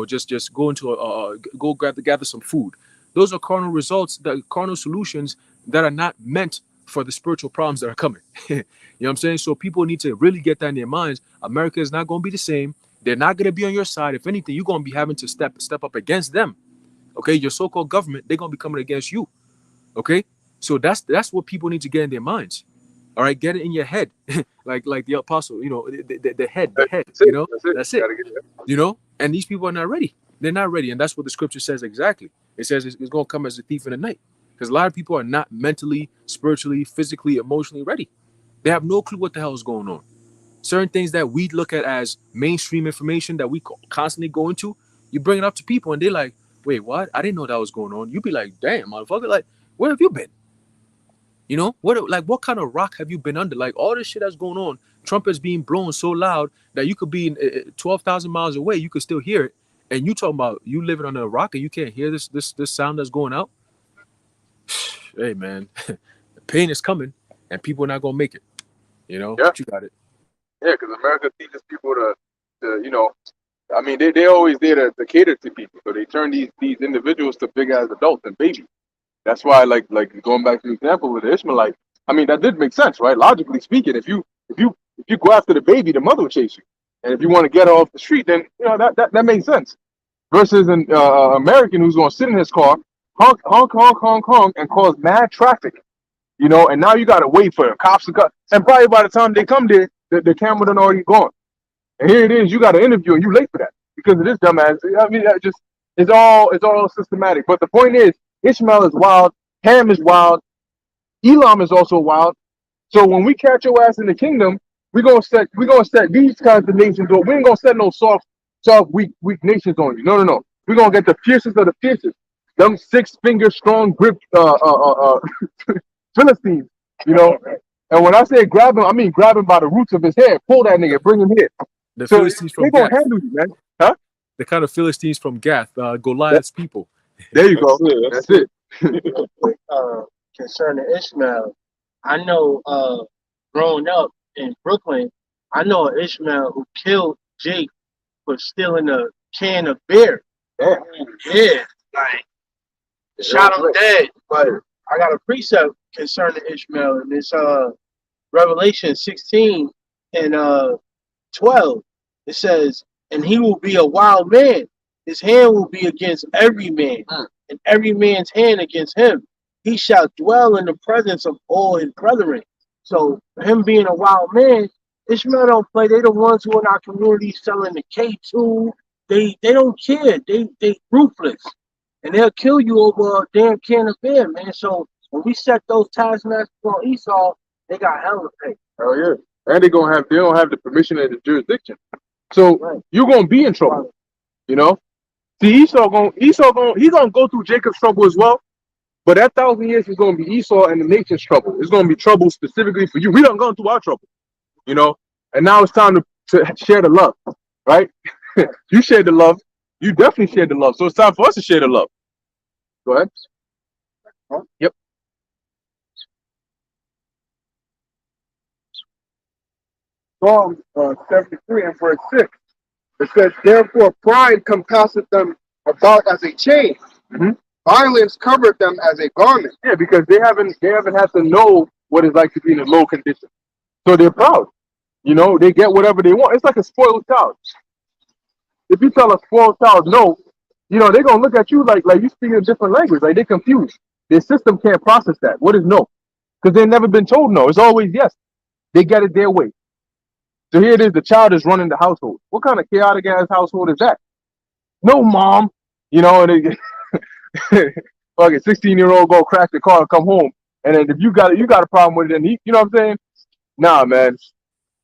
just go into go gather some food. Those are carnal results, the carnal solutions that are not meant for the spiritual problems that are coming. You know what I'm saying? So people need to really get that in their minds. America is not going to be the same. They're not going to be on your side. If anything, you're going to be having to step up against them. Okay, your so-called government, they're going to be coming against you. Okay, so that's what people need to get in their minds. All right, get it in your head, like the apostle. The head. That's it. You know, and these people are not ready. They're not ready, and that's what the scripture says exactly. It says it's going to come as a thief in the night. Because a lot of people are not mentally, spiritually, physically, emotionally ready. They have no clue what the hell is going on. Certain things that we look at as mainstream information that we constantly go into, You bring it up to people and they're like, wait, what? I didn't know that was going on. You be like, damn, motherfucker, like, where have you been? You know, what kind of rock have you been under? Like all this shit that's going on, trumpets being blown so loud that you could be in 12,000 miles away, you could still hear it. And you talking about you living under a rock and you can't hear this sound that's going out? Hey man, pain is coming and people are not gonna make it. You know, Yeah. but you got it. Yeah, because America teaches people to you know, I mean, they always there to cater to people, so they turn these individuals to big ass adults and babies. That's why, like going back to the example with the Ishmaelite, I mean, that did make sense, right? Logically speaking, if you go after the baby, the mother will chase you, and if you want to get her off the street, then you know that makes sense. Versus an American who's going to sit in his car, honk honk honk honk honk, and cause mad traffic, you know, and now you got to wait for the cops to come, and probably by the time they come there, the camera done already gone. And here it is, you got an interview and you late for that because of this dumbass. I mean, that just it's all systematic. But the point is, Ishmael is wild, Ham is wild, Elam is also wild. So when we catch your ass in the kingdom, we're gonna set these kinds of nations on. We ain't gonna set no soft, weak nations on you. No. We're gonna get the fiercest of the fiercest. Them 6 finger strong grip Philistines, you know. And when I say grab him, I mean grab him by the roots of his hair, pull that nigga, bring him here. The So Philistines they from gonna Gath, handle you, man. Huh? the kind of Philistines from Gath, Goliath's people. There you go. That's it. Concerning Ishmael, I know growing up in Brooklyn, I know an Ishmael who killed Jake for stealing a can of beer. Yeah. Yeah, like shot him dead. But I got a precept concerning Ishmael, and it's Revelation 16 and 12. It says, and he will be a wild man. His hand will be against every man, and every man's hand against him. He shall dwell in the presence of all his brethren. So him being a wild man, Ishmael don't play. They the ones who in our community selling the K2. They don't care. They ruthless. And they'll kill you over a damn can of beer, man. So when we set those taskmasters on Esau, they got hell to pay. Oh yeah. And they don't have the permission of the jurisdiction. So Right. you're gonna be in trouble. You know? See, he's gonna go through Jacob's trouble as well. But that 1,000 years is gonna be Esau and the nation's trouble. It's gonna be trouble specifically for you. We done gone through our trouble, you know. And now it's time to share the love, right? You shared the love. You definitely shared the love. So it's time for us to share the love. Go ahead. Yep. Psalm 73 and verse 6. It says, therefore pride compasseth them about as a chain. Mhm. Violence covered them as a garment. Yeah, because they haven't had to know what it's like to be in a low condition. So they're proud. You know, they get whatever they want. It's like a spoiled child. If you tell a spoiled child no, you know, they're gonna look at you like you speak a different language, like they're confused. Their system can't process that. What is no? Because they've never been told no. It's always yes. They get it their way. So here it is, the child is running the household. What kind of chaotic ass household is that? No, mom. You know, and they fucking 16-year-old go crash the car and come home. And then if you got a problem with it, then you know what I'm saying? Nah, man.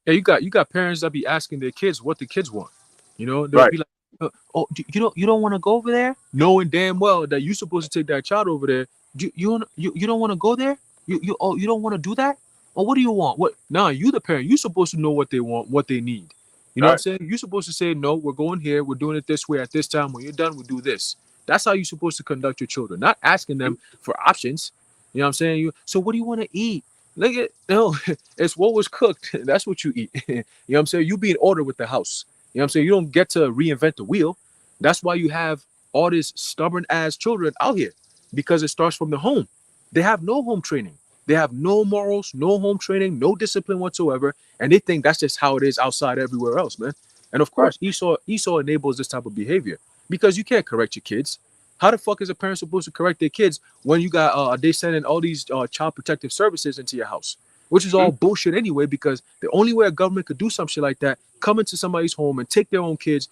Yeah, you got parents that be asking their kids what the kids want. You know, they'll Right. be like, "Oh, you don't want to go over there?" Knowing damn well that you're supposed to take that child over there. You don't want to go there? You don't want to do that? Or what do you want? What? Nah, you the parent. You're supposed to know what they want, what they need. You know what I'm saying? You're supposed to say, no, we're going here. We're doing it this way at this time. When you're done, we do this. That's how you're supposed to conduct your children. Not asking them for options. You know what I'm saying? So what do you want to eat? Look at no, it's what was cooked. That's what you eat. You know what I'm saying? You be in order with the house. You know what I'm saying? You don't get to reinvent the wheel. That's why you have all these stubborn ass children out here, because it starts from the home. They have no home training. They have no morals, no home training, no discipline whatsoever, and they think that's just how it is outside everywhere else, man. And of course, Esau enables this type of behavior because you can't correct your kids. How the fuck is a parent supposed to correct their kids when you got they sending all these child protective services into your house, which is all bullshit anyway? Because the only way a government could do some shit like that, come into somebody's home and take their own kids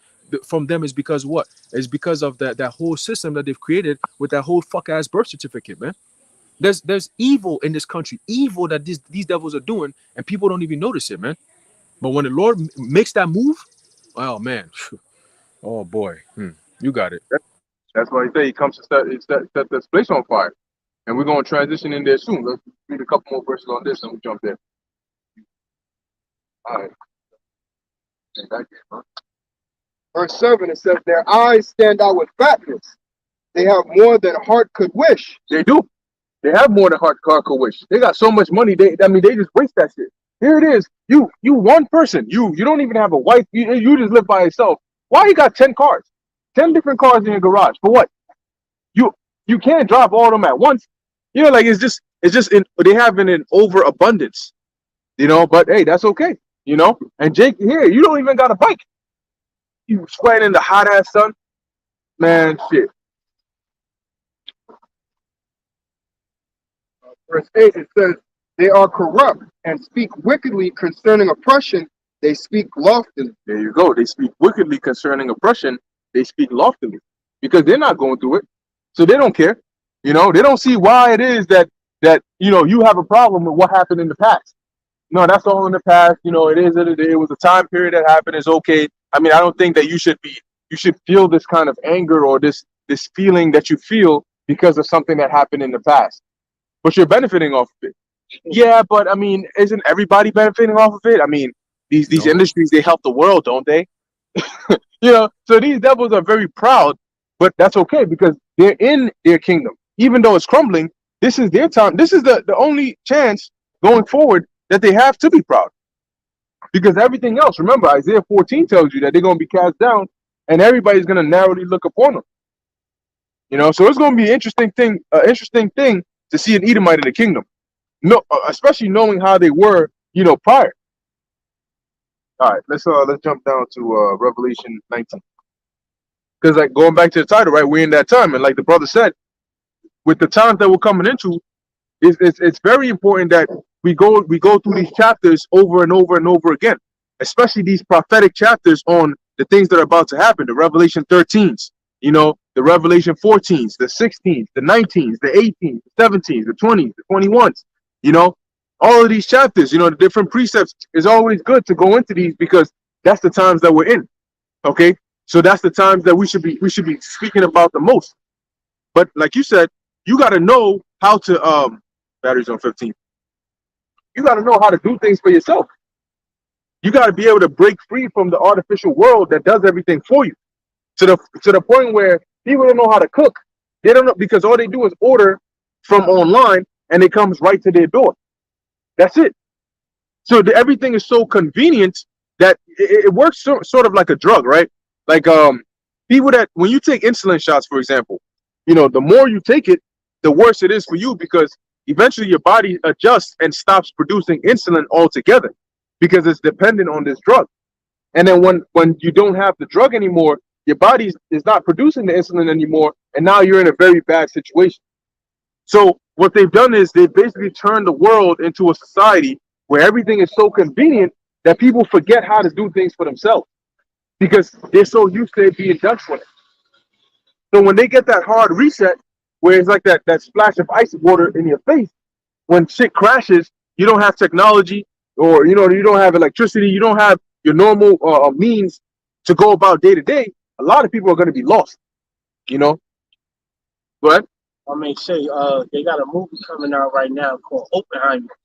from them, is because what? Is because of that whole system that they've created with that whole fuck ass birth certificate, man. There's evil in this country, evil that these devils are doing, and people don't even notice it, man. But when the Lord makes that move, oh man, oh boy. You got it. That's why he said he comes to set this place on fire. And we're going to transition in there soon. Let's read a couple more verses on this and we jump there. All right. Verse 7, it says, their eyes stand out with fatness. They have more than heart could wish. They do. They have more than heart could wish. They got so much money. They just waste that shit. Here it is. You one person. You don't even have a wife. You just live by yourself. Why you got 10 cars? 10 different cars in your garage. For what? You can't drive all of them at once. You know, like it's just they have an overabundance. You know, but hey, that's okay. You know, and Jake, here, you don't even got a bike. You sweating in the hot ass sun. Man, shit. Verse 8, it says, they are corrupt and speak wickedly concerning oppression. They speak loftily. There you go. They speak wickedly concerning oppression. They speak loftily because they're not going through it. So they don't care. You know, they don't see why it is that you know, you have a problem with what happened in the past. No, that's all in the past. You know, it was a time period that happened. It's okay. I mean, I don't think that you should feel this kind of anger or this feeling that you feel because of something that happened in the past. But you're benefiting off of it. Yeah, but I mean, isn't everybody benefiting off of it? I mean, these No. industries, they help the world, don't they? You know, so these devils are very proud, but that's okay because they're in their kingdom. Even though it's crumbling, this is their time. This is the only chance going forward that they have to be proud. Because everything else, remember, Isaiah 14 tells you that they're going to be cast down and everybody's going to narrowly look upon them. You know, so it's going to be an interesting thing to see an Edomite in the kingdom. No, especially knowing how they were, you know, prior. All right, let's jump down to Revelation 19. Because like going back to the title, right? We're in that time, and like the brother said, with the times that we're coming into, it's very important that we go through these chapters over and over and over again, especially these prophetic chapters on the things that are about to happen. The Revelation 13s, you know, the Revelation 14s, the 16s, the 19s, the 18s, the 17s, the 20s, the 21s. You know, all of these chapters, you know, the different precepts, is always good to go into these because that's the times that we're in. Okay, so that's the times that we should be speaking about the most. But like you said, you got to know how to batteries on 15. You got to know how to do things for yourself. You got to be able to break free from the artificial world that does everything for you. To the point where people don't know how to cook. They don't know because all they do is order from online and it comes right to their door. That's it. So everything is so convenient that it works sort of like a drug, right? Like people that when you take insulin shots, for example, you know, the more you take it, the worse it is for you because eventually your body adjusts and stops producing insulin altogether because it's dependent on this drug. And then when you don't have the drug anymore, your body is not producing the insulin anymore, and now you're in a very bad situation. So what they've done is they've basically turned the world into a society where everything is so convenient that people forget how to do things for themselves because they're so used to it being done for them. So when they get that hard reset, where it's like that splash of ice water in your face, when shit crashes, you don't have technology or, you know, you don't have electricity, you don't have your normal means to go about day to day, a lot of people are going to be lost, you know? Go ahead. I mean, they got a movie coming out right now called Oppenheimer,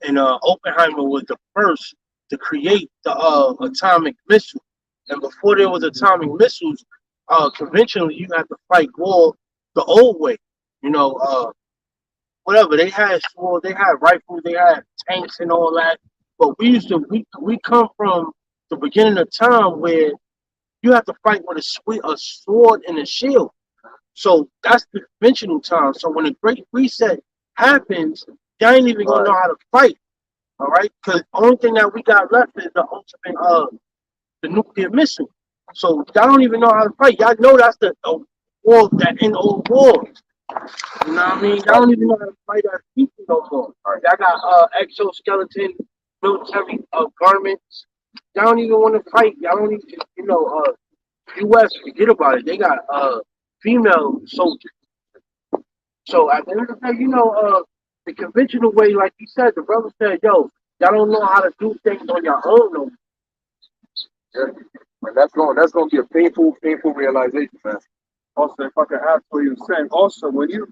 and Oppenheimer was the first to create the atomic missile. And before there was atomic missiles, conventionally you had to fight war the old way. You know, whatever they had rifles, they had tanks and all that. But we come from the beginning of time where you have to fight with a sword and a shield. So that's the conventional time. So when the Great Reset happens, y'all ain't even gonna know how to fight. All right, because the only thing that we got left is the ultimate the nuclear missile. So y'all don't even know how to fight. Y'all know that's the war that in old wars. You know what I mean? Y'all don't even know how to fight as people no more. Y'all got exoskeleton military garments. Y'all don't even want to fight. Y'all don't even, you know, U.S. forget about it. They got female soldiers. So at the end of the day, you know, the conventional way, like you said, the brother said, yo, y'all don't know how to do things on your own no more. And that's going to be a painful realization, man. Also, if I could add what you were saying, also when you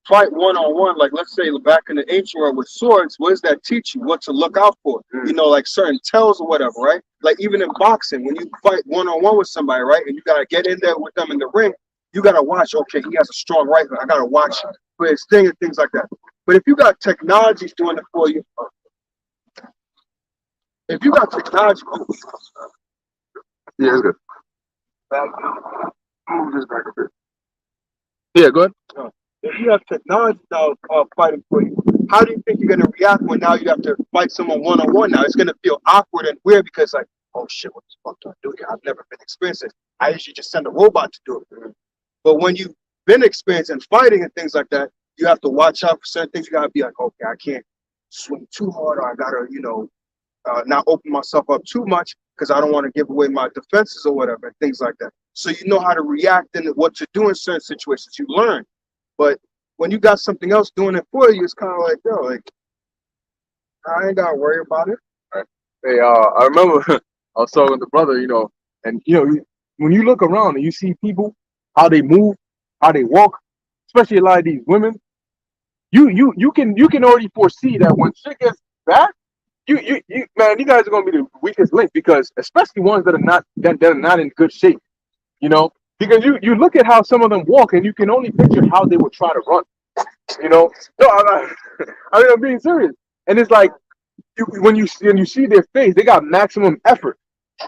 fight one-on-one, like let's say back in the ancient world with swords, what does that teach you? What to look out for? You know, like certain tells or whatever, right? Like even in boxing, when you fight one-on-one with somebody, right, and you gotta get in there with them in the ring, you gotta watch. Okay, he has a strong right hook. I gotta watch for his thing and things like that. But if you got technology doing it for you, if you got technology, Yeah, it's good. Move this back a bit. Yeah, go ahead. if you have technology now fighting for you, how do you think you're gonna react when now you have to fight someone one-on-one? Now it's gonna feel awkward and weird because like, oh shit, what the fuck do I do here? I've never been experienced this. I usually just send a robot to do it. But when you've been experiencing fighting and things like that, you have to watch out for certain things. You gotta be like, okay, I can't swing too hard, or I gotta, not open myself up too much because I don't want to give away my defenses or whatever, and things like that. So you know how to react and what to do in certain situations. You learn. But when you got something else doing it for you, it's kind of like, yo, like, I ain't gotta worry about it. Hey, I remember I was talking to the brother, and when you look around and you see people, how they move, how they walk, especially a lot of these women, you can already foresee that when shit gets bad, you man, you guys are gonna be the weakest link, because especially ones that are not in good shape, because you look at how some of them walk and you can only picture how they would try to run, No, I'm being serious, and it's like when you see their face, they got maximum effort,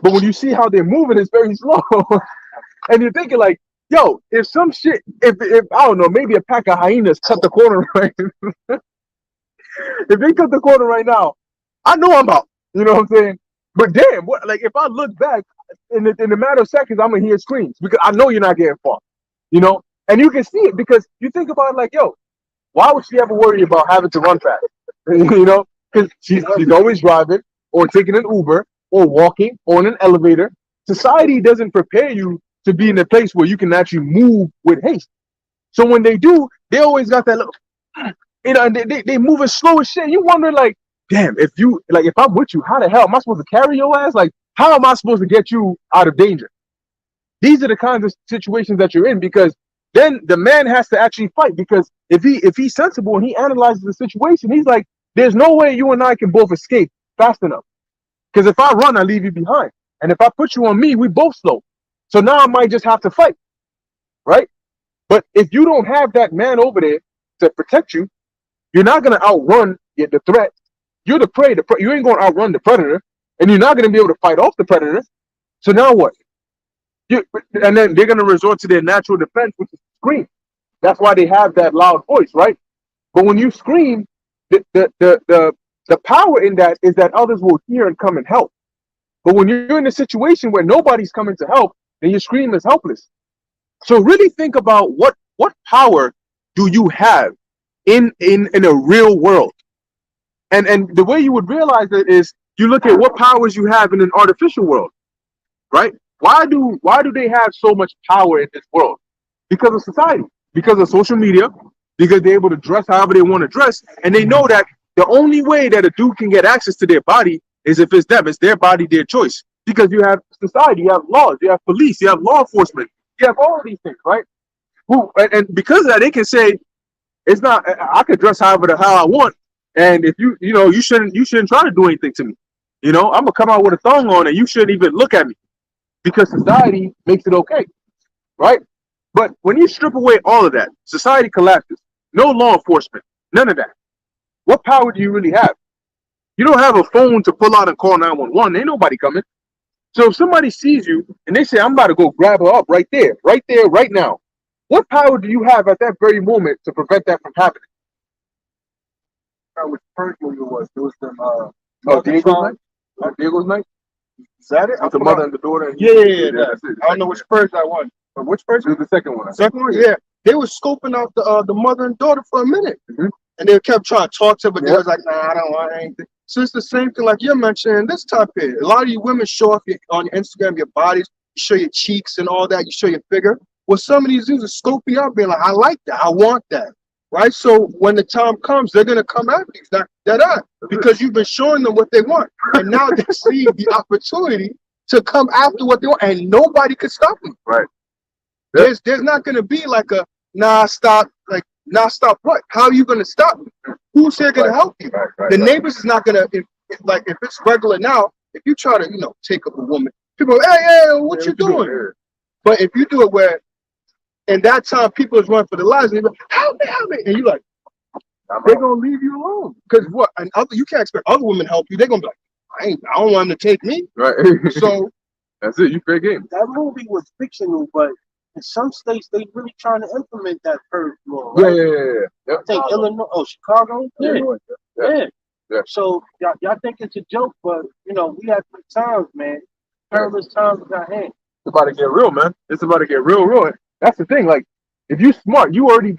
but when you see how they're moving, it's very slow, and you're thinking like, yo, if some shit, if I don't know, maybe a pack of hyenas cut the corner right, if they cut the corner right now, I know I'm out. You know what I'm saying? But damn, what? Like if I look back in the matter of seconds, I'm gonna hear screams because I know you're not getting far. And you can see it because you think about it like, yo, why would she ever worry about having to run fast? Because she's always driving or taking an Uber or walking or in an elevator. Society doesn't prepare you to be in a place where you can actually move with haste. So when they do, they always got that little, and they move as slow as shit. You wonder like, damn, if I'm with you, how the hell am I supposed to carry your ass? Like, how am I supposed to get you out of danger? These are the kinds of situations that you're in, because then the man has to actually fight, because if he's sensible and he analyzes the situation, he's like, there's no way you and I can both escape fast enough. Because if I run, I leave you behind. And if I put you on me, we both slow. So now I might just have to fight. Right? But if you don't have that man over there to protect you, you're not going to outrun the threat. You're the prey. You ain't going to outrun the predator, and you're not going to be able to fight off the predator. So now what? And then they're going to resort to their natural defense, which is scream. That's why they have that loud voice, right? But when you scream, the power in that is that others will hear and come and help. But when you're in a situation where nobody's coming to help, then your scream is helpless. So really think about what power do you have in a real world? And the way you would realize it is you look at what powers you have in an artificial world, right? Why do they have so much power in this world? Because of society, because of social media, because they're able to dress however they want to dress, and they know that the only way that a dude can get access to their body is if it's them. It's their body, their choice. Because you have society, you have laws, you have police, you have law enforcement, you have all of these things, right? And because of that, they can say, it's not, I could dress however the hell I want, and if you shouldn't try to do anything to me. I'm gonna come out with a thong on, and you shouldn't even look at me, because society makes it okay, right? But when you strip away all of that, society collapses. No law enforcement, none of that. What power do you really have? You don't have a phone to pull out and call 911. Ain't nobody coming. So if somebody sees you and they say, I'm about to go grab her up right there, right now, what power do you have at that very moment to prevent that from happening? Which first movie it was? There was some Diego's night? Diego's night? Is that it? With the mother and the daughter? And Yeah. That's it. I don't know which first I won. But which first? It was the second one. Second one? Yeah. They were scoping out the mother and daughter for a minute. Mhm. And they kept trying to talk to her, but they Yep. was like, nah, I don't want anything. So it's the same thing like you're mentioning this type here. A lot of you women show off on your Instagram, your bodies, you show your cheeks and all that, you show your figure. Well, some of these dudes are scoping out, being like, I like that, I want that. Right? So when the time comes, they're gonna come after you. That because you've been showing them what they want. And now they see the opportunity to come after what they want, and nobody could stop them. Right. There's not gonna be like a stop what? How are you gonna stop me? Who's here gonna help you? The neighbors is not gonna if it's regular now, if you try to, take up a woman, people go, hey, what you doing? But if you do it where in that time people is running for their lives and they're like, help me, and you're like, they're gonna leave you alone. Because what? And you can't expect other women to help you. They're gonna be like, I don't want them to take me. Right. So that's it. You fair game. That movie was fictional, but in some states they really trying to implement that purge law. Right? Yeah. I think Illinois, Chicago. Yeah. So y'all think it's a joke, but we have the times, man. Perilous times is at hand. It's about to get real, man. It's about to get real. That's the thing. Like, if you smart, you already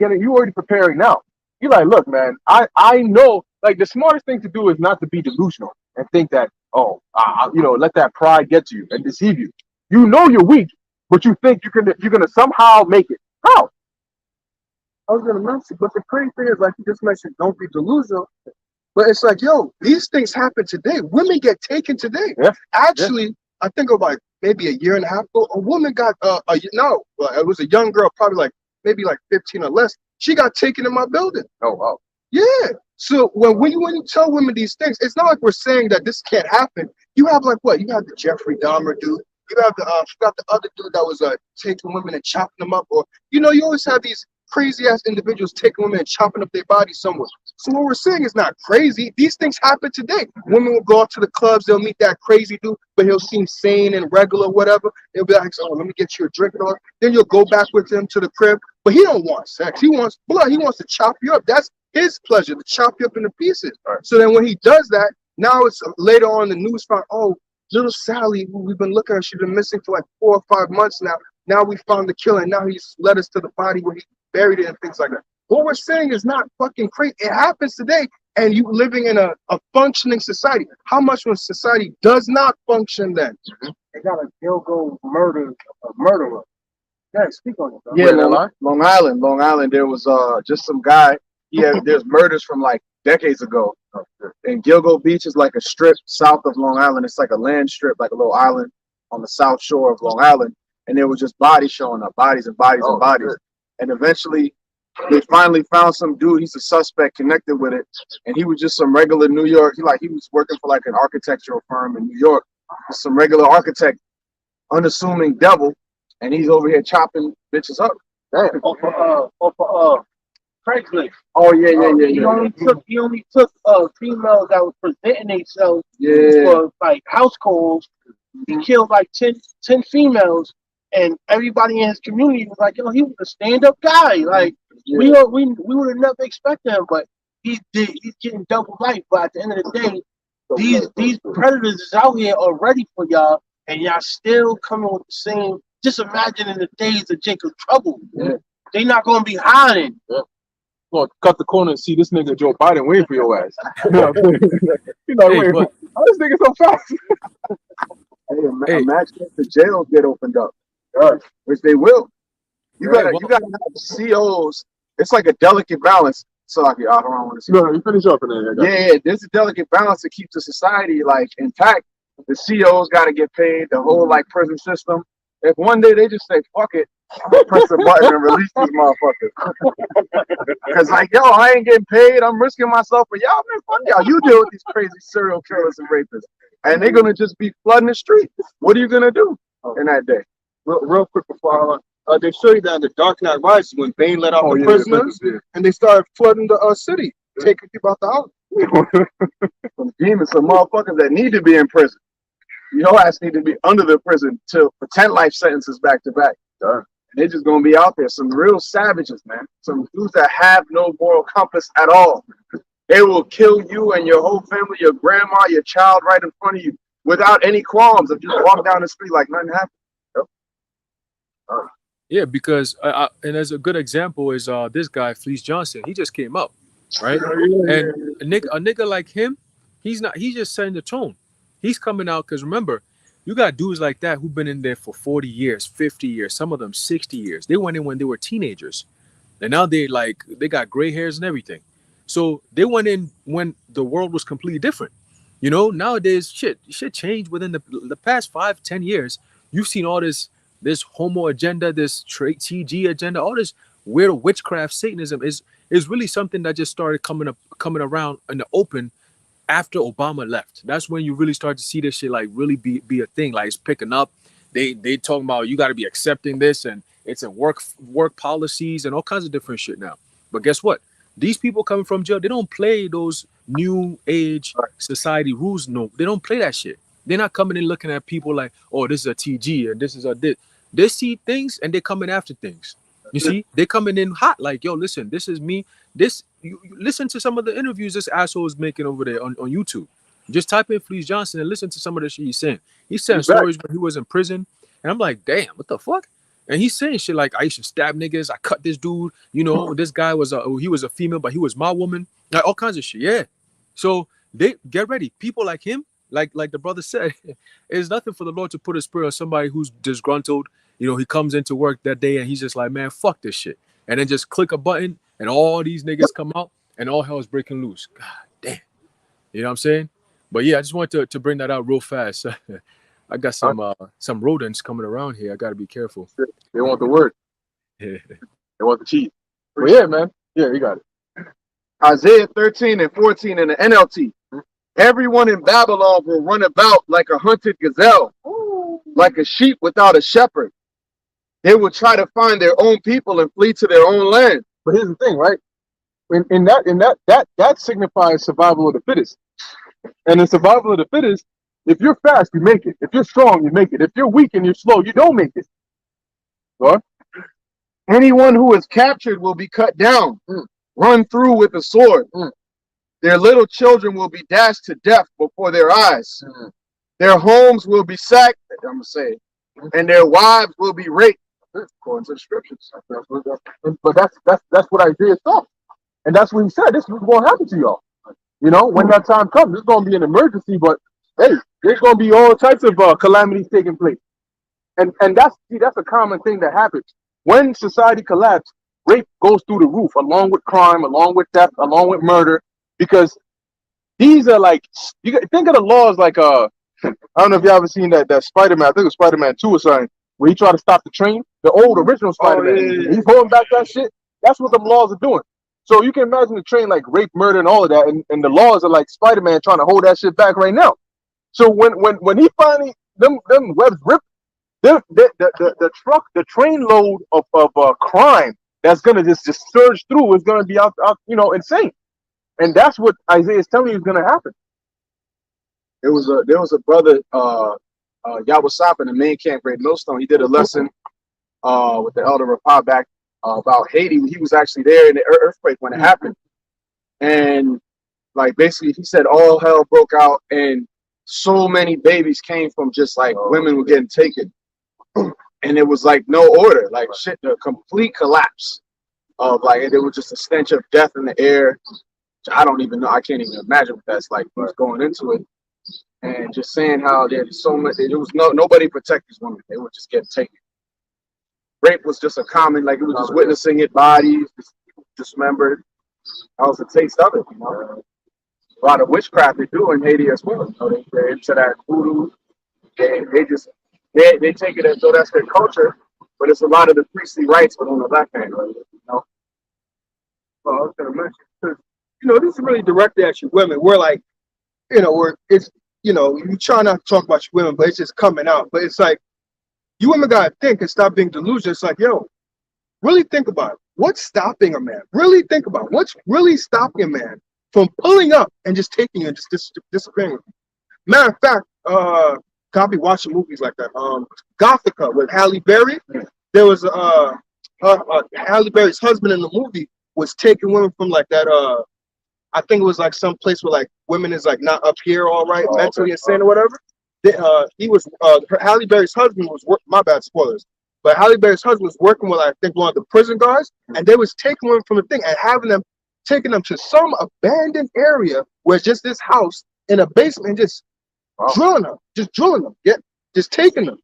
preparing now. You're like, look, man, I know. Like, the smartest thing to do is not to be delusional and think that, let that pride get to you and deceive you. You know you're weak, but you think you're gonna somehow make it. How? I was gonna mention, but the crazy thing is, like you just mentioned, don't be delusional. But it's like, these things happen today. Women get taken today. Yeah. Actually, I think about maybe a year and a half ago, a woman got it was a young girl, probably maybe 15 or less. She got taken in my building. Oh wow. Yeah. So when you tell women these things, it's not like we're saying that this can't happen. You have you have the Jeffrey Dahmer dude. You have the other dude that was taking women and chopping them up, or you always have these crazy ass individuals taking women and chopping up their bodies somewhere. So what we're saying is not crazy. These things happen today. Women will go out to the clubs, they'll meet that crazy dude, but he'll seem sane and regular, whatever. They'll be like, oh, let me get you a drink and all. Then you'll go back with him to the crib, but he don't want sex. He wants blood. He wants to chop you up. That's his pleasure, to chop you up into pieces. Right. So then when he does that, now it's later on the news found, oh, little Sally, who we've been looking at, she's been missing for 4 or 5 months now. Now we found the killer, and now he's led us to the body where he buried it and things like that. What we're saying is not fucking crazy. It happens today, and you living in a functioning society. How much when society does not function then? They got a Gilgo murderer. Yeah, speak on it, bro. Yeah, Long Island. There was just some guy. There's murders from decades ago. And Gilgo Beach is like a strip south of Long Island. It's like a land strip, like a little island on the south shore of Long Island. And there was just bodies showing up, bodies and bodies and bodies. Good. And eventually, they finally found some dude. He's a suspect connected with it, and he was just some regular New York. He was working for an architectural firm in New York. Some regular architect, unassuming devil, and he's over here chopping bitches up. Damn. Craigslist. Oh yeah. He only took females that was presenting themselves for house calls. He killed 10 females. And everybody in his community was like, he was a stand-up guy. We would have never expected him, but he's getting double life. But at the end of the day, these predators is out here already for y'all, and y'all still coming with the same. Just imagine in the days of Jacob Trouble, they not gonna be hiding. Yeah. Well, cut the corner and see this nigga Joe Biden waiting for your ass. How this nigga so fast? Imagine if the jails get opened up. Which they will. You gotta have COs. It's like a delicate balance. So I don't want to see. No, you finish up in there. Yeah, there's a delicate balance to keep the society intact. The COs gotta get paid. The whole prison system. If one day they just say fuck it, press the button and release these motherfuckers. Because I ain't getting paid. I'm risking myself for y'all. Man, fuck y'all. You deal with these crazy serial killers and rapists, and they're gonna just be flooding the street. What are you gonna do in that day? Real quick before they show you that in the Dark Knight Rises when Bane let out the prisoners and they started flooding the city, taking people out the house. Some demons, some motherfuckers that need to be in prison. Your ass need to be under the prison for 10 life sentences back to back. And they're just gonna be out there. Some real savages, man. Some dudes that have no moral compass at all. They will kill you and your whole family, your grandma, your child right in front of you without any qualms. If you walk down the street like nothing happened. Yeah, because and as a good example is this guy Fleece Johnson. He just came up, right? And a nigga like him, he's just setting the tone. He's coming out because remember, you got dudes like that who've been in there for 40 years, 50 years, some of them 60 years. They went in when they were teenagers, and now they got gray hairs and everything. So they went in when the world was completely different. You know, nowadays shit changed within the past 5-10 years. You've seen all this homo agenda, this TG agenda, all this weird witchcraft Satanism is really something that just started coming around in the open after Obama left. That's when you really start to see this shit like really be a thing. Like it's picking up. They talking about you got to be accepting this, and it's in work policies and all kinds of different shit now. But guess what? These people coming from jail, they don't play those new age society rules. No, they don't play that shit. They're not coming in looking at people like, oh, this is a TG and this is a this. They see things and they coming after things. You see, they coming in hot, like, yo, listen, this is me. You listen to some of the interviews this asshole is making over there on YouTube. Just type in Fleece Johnson and listen to some of the shit he's saying. He's saying stories when he was in prison, and I'm like, damn, what the fuck? And he's saying shit like, I used to stab niggas, I cut this dude, you know, this guy was he was a female, but he was my woman, like all kinds of shit. Yeah. So they get ready. People like him, like the brother said, it's nothing for the Lord to put a spirit on somebody who's disgruntled. You know, he comes into work that day and he's just like, man, fuck this shit. And then just click a button and all these niggas come out and all hell is breaking loose. God damn. You know what I'm saying? But yeah, I just wanted to bring that out real fast. I got some rodents coming around here. I got to be careful. They want the word. Yeah. They want the cheese. But yeah, man. Yeah, you got it. Isaiah 13 and 14 in the NLT. Everyone in Babylon will run about like a hunted gazelle, like a sheep without a shepherd. They will try to find their own people and flee to their own land. But here's the thing, right? In that signifies survival of the fittest. And in survival of the fittest, if you're fast, you make it. If you're strong, you make it. If you're weak and you're slow, you don't make it. What? Anyone who is captured will be cut down, run through with a sword. Their little children will be dashed to death before their eyes. Their homes will be sacked, I'm going to say, and their wives will be raped, according to the scriptures. But that's what Isaiah saw. And that's what he said. This is what's going to happen to y'all. You know, when that time comes, it's going to be an emergency, but hey, there's going to be all types of calamities taking place. And that's a common thing that happens. When society collapses, rape goes through the roof, along with crime, along with theft, along with murder, because these are like, you think of the laws like, I don't know if you ever seen that Spider-Man, I think it was Spider-Man 2 or something, where he tried to stop the train, the old original Spider-Man. Yeah. He's holding back that shit. That's what the laws are doing. So you can imagine the train like rape, murder, and all of that, and the laws are like Spider-Man trying to hold that shit back right now. So when he finally them webs rip, the train load of crime that's gonna just surge through is gonna be out insane, and that's what Isaiah is telling you is gonna happen. There was a brother, Yawasop in the main camp, Great Millstone. He did a lesson with the elder Rapah back about Haiti. He was actually there in the earthquake when it happened, and like basically he said all hell broke out, and so many babies came from just like women were getting taken, and it was like no order, like shit, the complete collapse of like there was just a stench of death in the air. I don't even know. I can't even imagine what that's like. But going into it and just saying how there's so much, there was nobody protect these women. They would just get taken. Rape was just a common, like it was just witnessing it, bodies dismembered. That was a taste of it, you know. A lot of witchcraft they do in Haiti as well. You know, they're into that voodoo. They take it as though that's their culture, but it's a lot of the priestly rites, but on the left hand, right? You know. Well, I was gonna mention, because this is really directed at you women. We're like, you try not to talk about you women, but it's just coming out. But it's like, you women gotta think and stop being delusional. It's like, yo, really think about it. What's stopping a man? Really think about it. What's really stopping a man from pulling up and just taking you and just disappearing with you? Matter of fact, I'll be watching movies like that. Gothica with Halle Berry. There was Halle Berry's husband in the movie was taking women from like that. I think it was like some place where like women is like not up here, all right, mentally insane or whatever. Halle Berry's husband was my bad spoilers, but Halle Berry's husband was working with I think one of the prison guards, and they was taking women from the thing and taking them to some abandoned area where it's just this house in a basement and just drilling them, just taking them.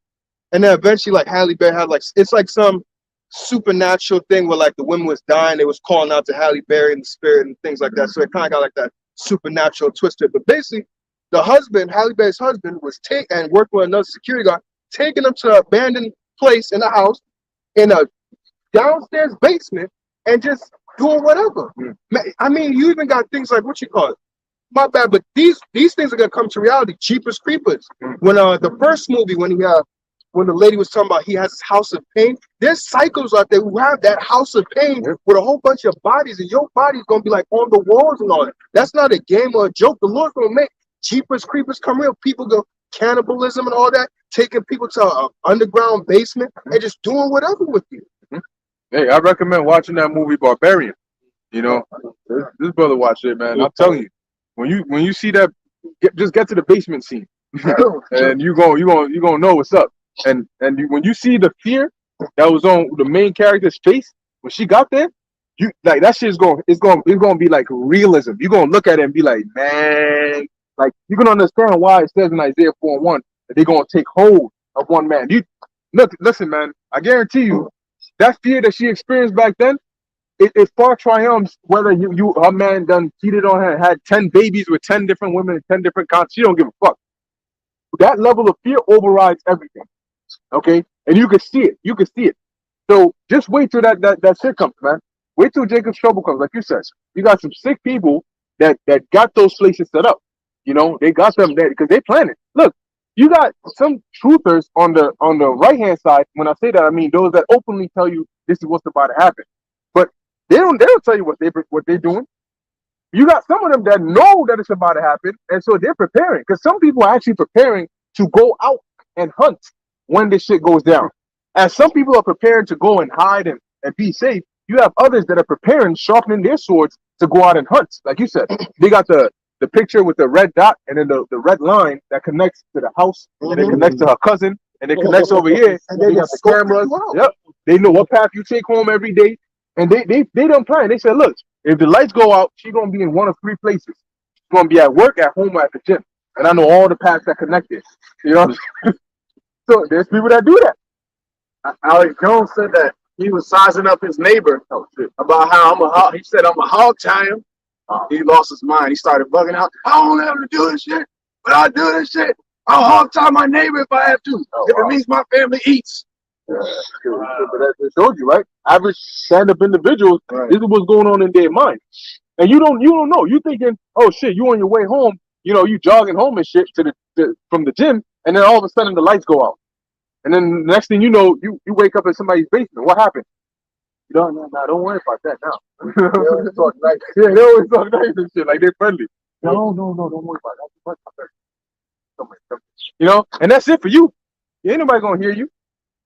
And then eventually like Halle Berry had like, it's like some supernatural thing where like the women was dying, they was calling out to Halle Berry in the spirit and things like that. So it kind of got like that supernatural twist to it. But basically the husband, Halle Berry's husband, was and working with another security guard, taking them to an abandoned place in the house, in a downstairs basement, and just doing whatever. I mean, you even got things like, what you call it? My bad, but these things are gonna come to reality. Jeepers Creepers. When the first movie, when the lady was talking about he has his house of pain, there's psychos out there who have that house of pain with a whole bunch of bodies, and your body's gonna be like on the walls and all that. That's not a game or a joke. The Lord's gonna make Jeepers Creepers come real. People go cannibalism and all that, taking people to an underground basement and just doing whatever with you. Hey, I recommend watching that movie Barbarian. You know, this brother watched it, man. I'm telling you, when you see that, just get to the basement scene, and you gonna know what's up. And when you see the fear that was on the main character's face when she got there, you like that shit's it's gonna be like realism. You're gonna look at it and be like, man, like you can understand why it says in Isaiah 4:1 that they're gonna take hold of one man. Listen, man, I guarantee you that fear that she experienced back then, it far triumphs whether her man done cheated on her, had 10 babies with 10 different women and 10 different continents. She don't give a fuck. That level of fear overrides everything. Okay, and you can see it. You can see it. So just wait till that shit comes, man. Wait till Jacob's trouble comes. Like you said, you got some sick people that got those places set up. You know, they got them there because they planned it. Look, you got some truthers on the right hand side. When I say that, I mean those that openly tell you this is what's about to happen. But they don't tell you what they're doing. You got some of them that know that it's about to happen, and so they're preparing. Because some people are actually preparing to go out and hunt when this shit goes down. As some people are prepared to go and hide and be safe, you have others that are preparing, sharpening their swords to go out and hunt. Like you said, they got the picture with the red dot and then the red line that connects to the house, and it connects to her cousin, and it connects over here. And they got the cameras. Yep. They know what path you take home every day. And they don't plan. They said, look, if the lights go out, she's gonna be in one of three places. She's gonna be at work, at home, or at the gym. And I know all the paths that connect it. You know? So there's people that do that. Alex Jones said that he was sizing up his neighbor about how he said, I'm a hog tie him. He lost his mind. He started bugging out. I don't have to do this shit, but I'll do this shit. I'll hog tie my neighbor if I have to. If it means my family eats. But that showed you, right? Average stand-up individuals, this is what's going on in their mind. And you don't know. You thinking, oh shit, you on your way home, you jogging home and shit from the gym, and then all of a sudden the lights go out. And then the next thing you know, you wake up in somebody's basement. What happened? No, don't worry about that now. They always talk nice. Yeah, they always talk nice and shit, like they're friendly. No, don't worry about that. And that's it for you. Ain't nobody gonna hear you.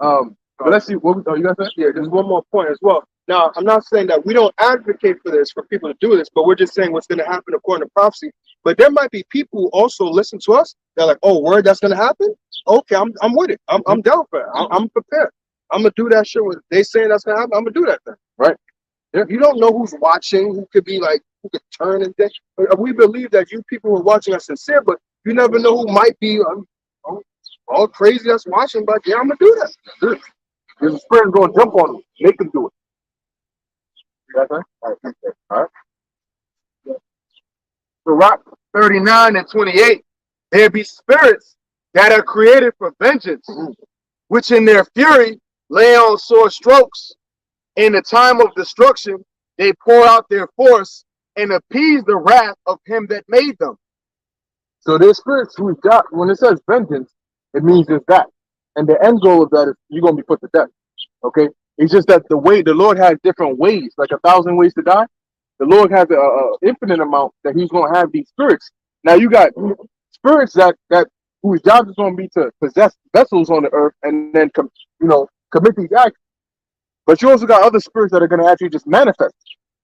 But let's see what you got that? Yeah, there's one more point as well. Now, I'm not saying that we don't advocate for this, for people to do this, but we're just saying what's going to happen according to prophecy. But there might be people who also listen to us. They're like, oh, word, that's going to happen? Okay, I'm with it. I'm down for it. I'm prepared. I'm going to do that shit. When they saying that's going to happen, I'm going to do that thing. Right. Yeah. You don't know who's watching, who could be like, who could turn and things. We believe that you people who are watching are sincere, but you never know who might be all crazy that's watching. But yeah, I'm going to do that. There's a spirit going to jump on them. Make them do it. You got that? All right. Sirach 39 and 28. There be spirits that are created for vengeance, which in their fury lay on sore strokes. In the time of destruction, they pour out their force and appease the wrath of him that made them. So there's spirits who got, when it says vengeance, it means just that. And the end goal of that is you're going to be put to death. Okay? It's just that the Lord has different ways, like 1,000 ways to die. The Lord has an infinite amount that he's going to have these spirits. Now you got spirits that whose job is going to be to possess vessels on the earth and then commit these acts. But you also got other spirits that are going to actually just manifest.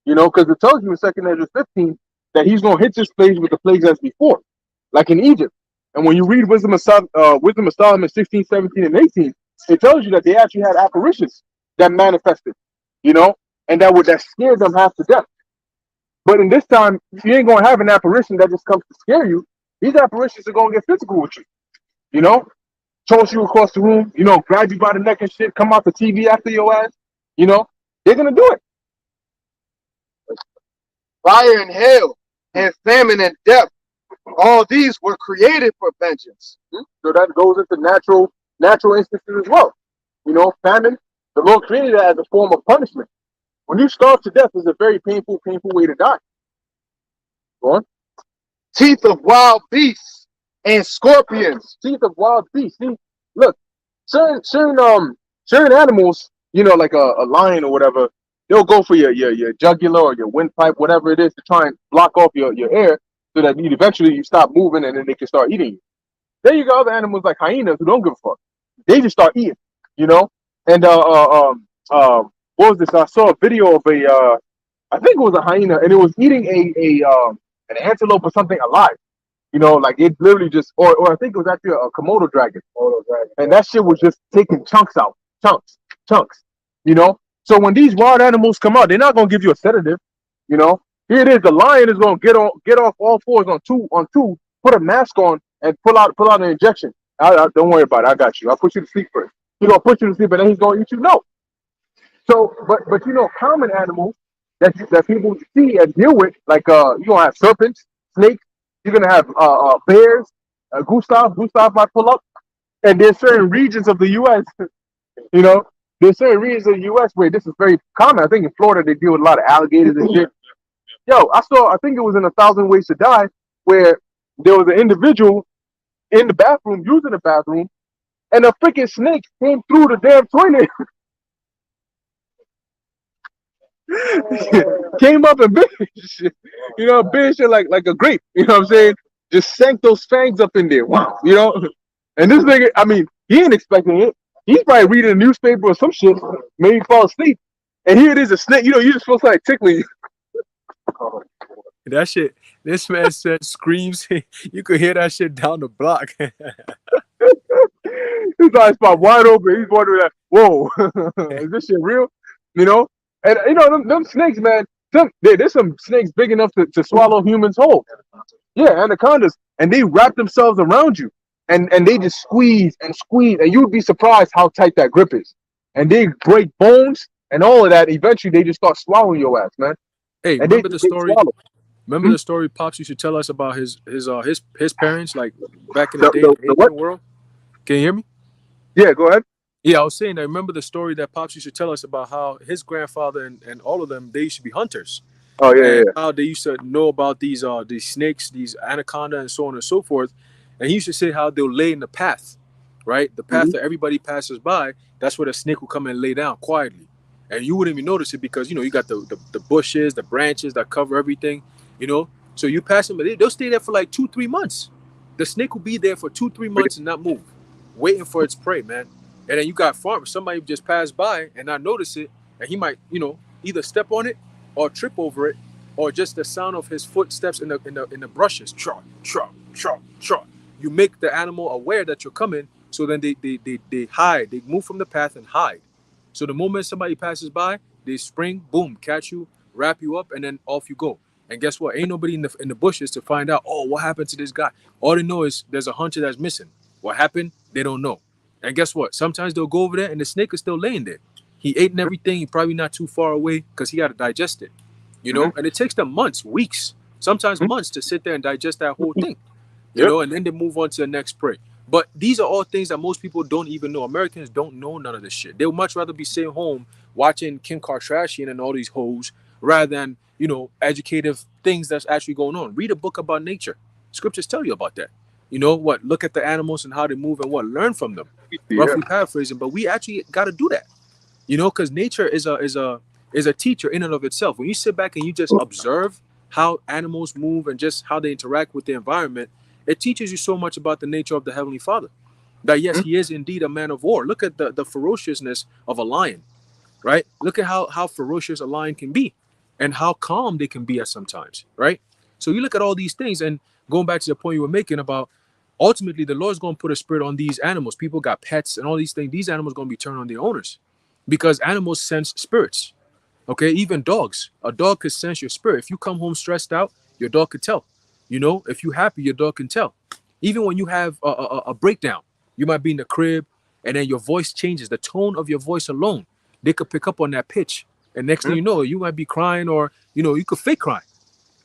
Because it tells you in 2 Ezra 15 that he's going to hit this place with the plagues as before, like in Egypt. And when you read Wisdom of Solomon 16, 17, and 18, it tells you that they actually had apparitions that manifested, and that scared them half to death. But in this time, you ain't gonna have an apparition that just comes to scare you. These apparitions are gonna get physical with you, toss you across the room, grab you by the neck and shit, come out the TV after your ass, they're gonna do it. Fire and hail and famine and death All these were created for vengeance. So that goes into natural instances as well. You know, famine. The Lord created it as a form of punishment. When you starve to death, it's a very painful way to die. Go on. Teeth of wild beasts and scorpions. Teeth of wild beasts. See, look, certain animals, you know, like a lion or whatever, they'll go for your jugular or your windpipe, whatever it is, to try and block off your air so that eventually you stop moving and then they can start eating you. Then you got other animals like hyenas who don't give a fuck. They just start eating, you know. And what was this? I saw a video of I think it was a hyena, and it was eating an antelope or something alive. You know, like it literally just, or I think it was actually a Komodo dragon. And that shit was just taking chunks out, chunks. You know. So when these wild animals come out, they're not gonna give you a sedative. You know. Here it is. The lion is gonna get off all fours on two, put a mask on, and pull out an injection. Don't worry about it. I got you. I'll put you to sleep first. He's gonna put you to sleep, and then he's gonna eat you. No. So, but you know, common animals that people see and deal with, like you're gonna have serpents, snakes. You're gonna have bears. Gustav might pull up, and there's certain regions of the U.S. You know, there's certain regions of the U.S. where this is very common. I think in Florida they deal with a lot of alligators and shit. Yo, I think it was in 1,000 Ways to Die, where there was an individual in the bathroom, using the bathroom, and a freaking snake came through the damn toilet. Came up and bit shit, you know, bit shit like a grape, you know what I'm saying? Just sank those fangs up in there. Wow, you know? And this nigga, I mean, he ain't expecting it. He's probably reading a newspaper or some shit, maybe fall asleep. And here it is, a snake, you know, you just feel like tickling you. That shit, this man said screams. You could hear that shit down the block. His eyes pop wide open. He's wondering, like, whoa, is this shit real? You know? And you know, them snakes, man, there's some snakes big enough to swallow humans whole. Yeah, anacondas. And they wrap themselves around you. And they just squeeze, and you would be surprised how tight that grip is. And they break bones and all of that. Eventually they just start swallowing your ass, man. Hey, And remember the story? swallow. Remember the story Pops used to tell us about his parents, like back in the day The in the what? Asian world? Can you hear me? Yeah, go ahead. Yeah, I was saying, I remember the story that Pops used to tell us about how his grandfather and all of them, they used to be hunters. Oh, yeah, And yeah. how they used to know about these snakes, these anaconda, and so on and so forth. And he used to say how they'll lay in the path, right? The path that everybody passes by, that's where the snake will come and lay down quietly. And you wouldn't even notice it because, you know, you got the bushes, the branches that cover everything, you know. So you pass them, but they'll stay there for like 2-3 months. The snake will be there for 2-3 months and not move, waiting for its prey, man. And then you got farmers, somebody just passed by and not notice it, and he might, you know, either step on it or trip over it, or just the sound of his footsteps in the brushes, trot, trot, trot, trot. You make the animal aware that you're coming, so then they hide, they move from the path and hide. So the moment somebody passes by, they spring, boom, catch you, wrap you up, and then off you go. And guess what? Ain't nobody in the bushes to find out, oh, what happened to this guy? All they know is there's a hunter that's missing. What happened? They don't know. And guess what? Sometimes they'll go over there and the snake is still laying there. He ate and everything. He probably not too far away because he got to digest it. You know, and it takes them months, weeks, sometimes months to sit there and digest that whole thing. You know, and then they move on to the next prey. But these are all things that most people don't even know. Americans don't know none of this shit. They would much rather be sitting home watching Kim Kardashian and all these hoes rather than, you know, educative things that's actually going on. Read a book about nature. Scriptures tell you about that. You know what? Look at the animals and how they move and what? Learn from them. Roughly paraphrasing, but we actually got to do that. You know, because nature is a teacher in and of itself. When you sit back and you just observe how animals move and just how they interact with the environment, it teaches you so much about the nature of the Heavenly Father. That yes, he is indeed a man of war. Look at the ferociousness of a lion, right? Look at how ferocious a lion can be and how calm they can be at sometimes, right? So you look at all these things, and going back to the point you were making about ultimately the Lord's going to put a spirit on these animals. People got pets and all these things. These animals going to be turned on their owners because animals sense spirits. Okay, even dogs. A dog could sense your spirit. If you come home stressed out, your dog could tell. You know, if you're happy, your dog can tell. Even when you have a breakdown, you might be in the crib and then your voice changes. The tone of your voice alone, they could pick up on that pitch. And next thing you know, you might be crying, or, you know, you could fake cry.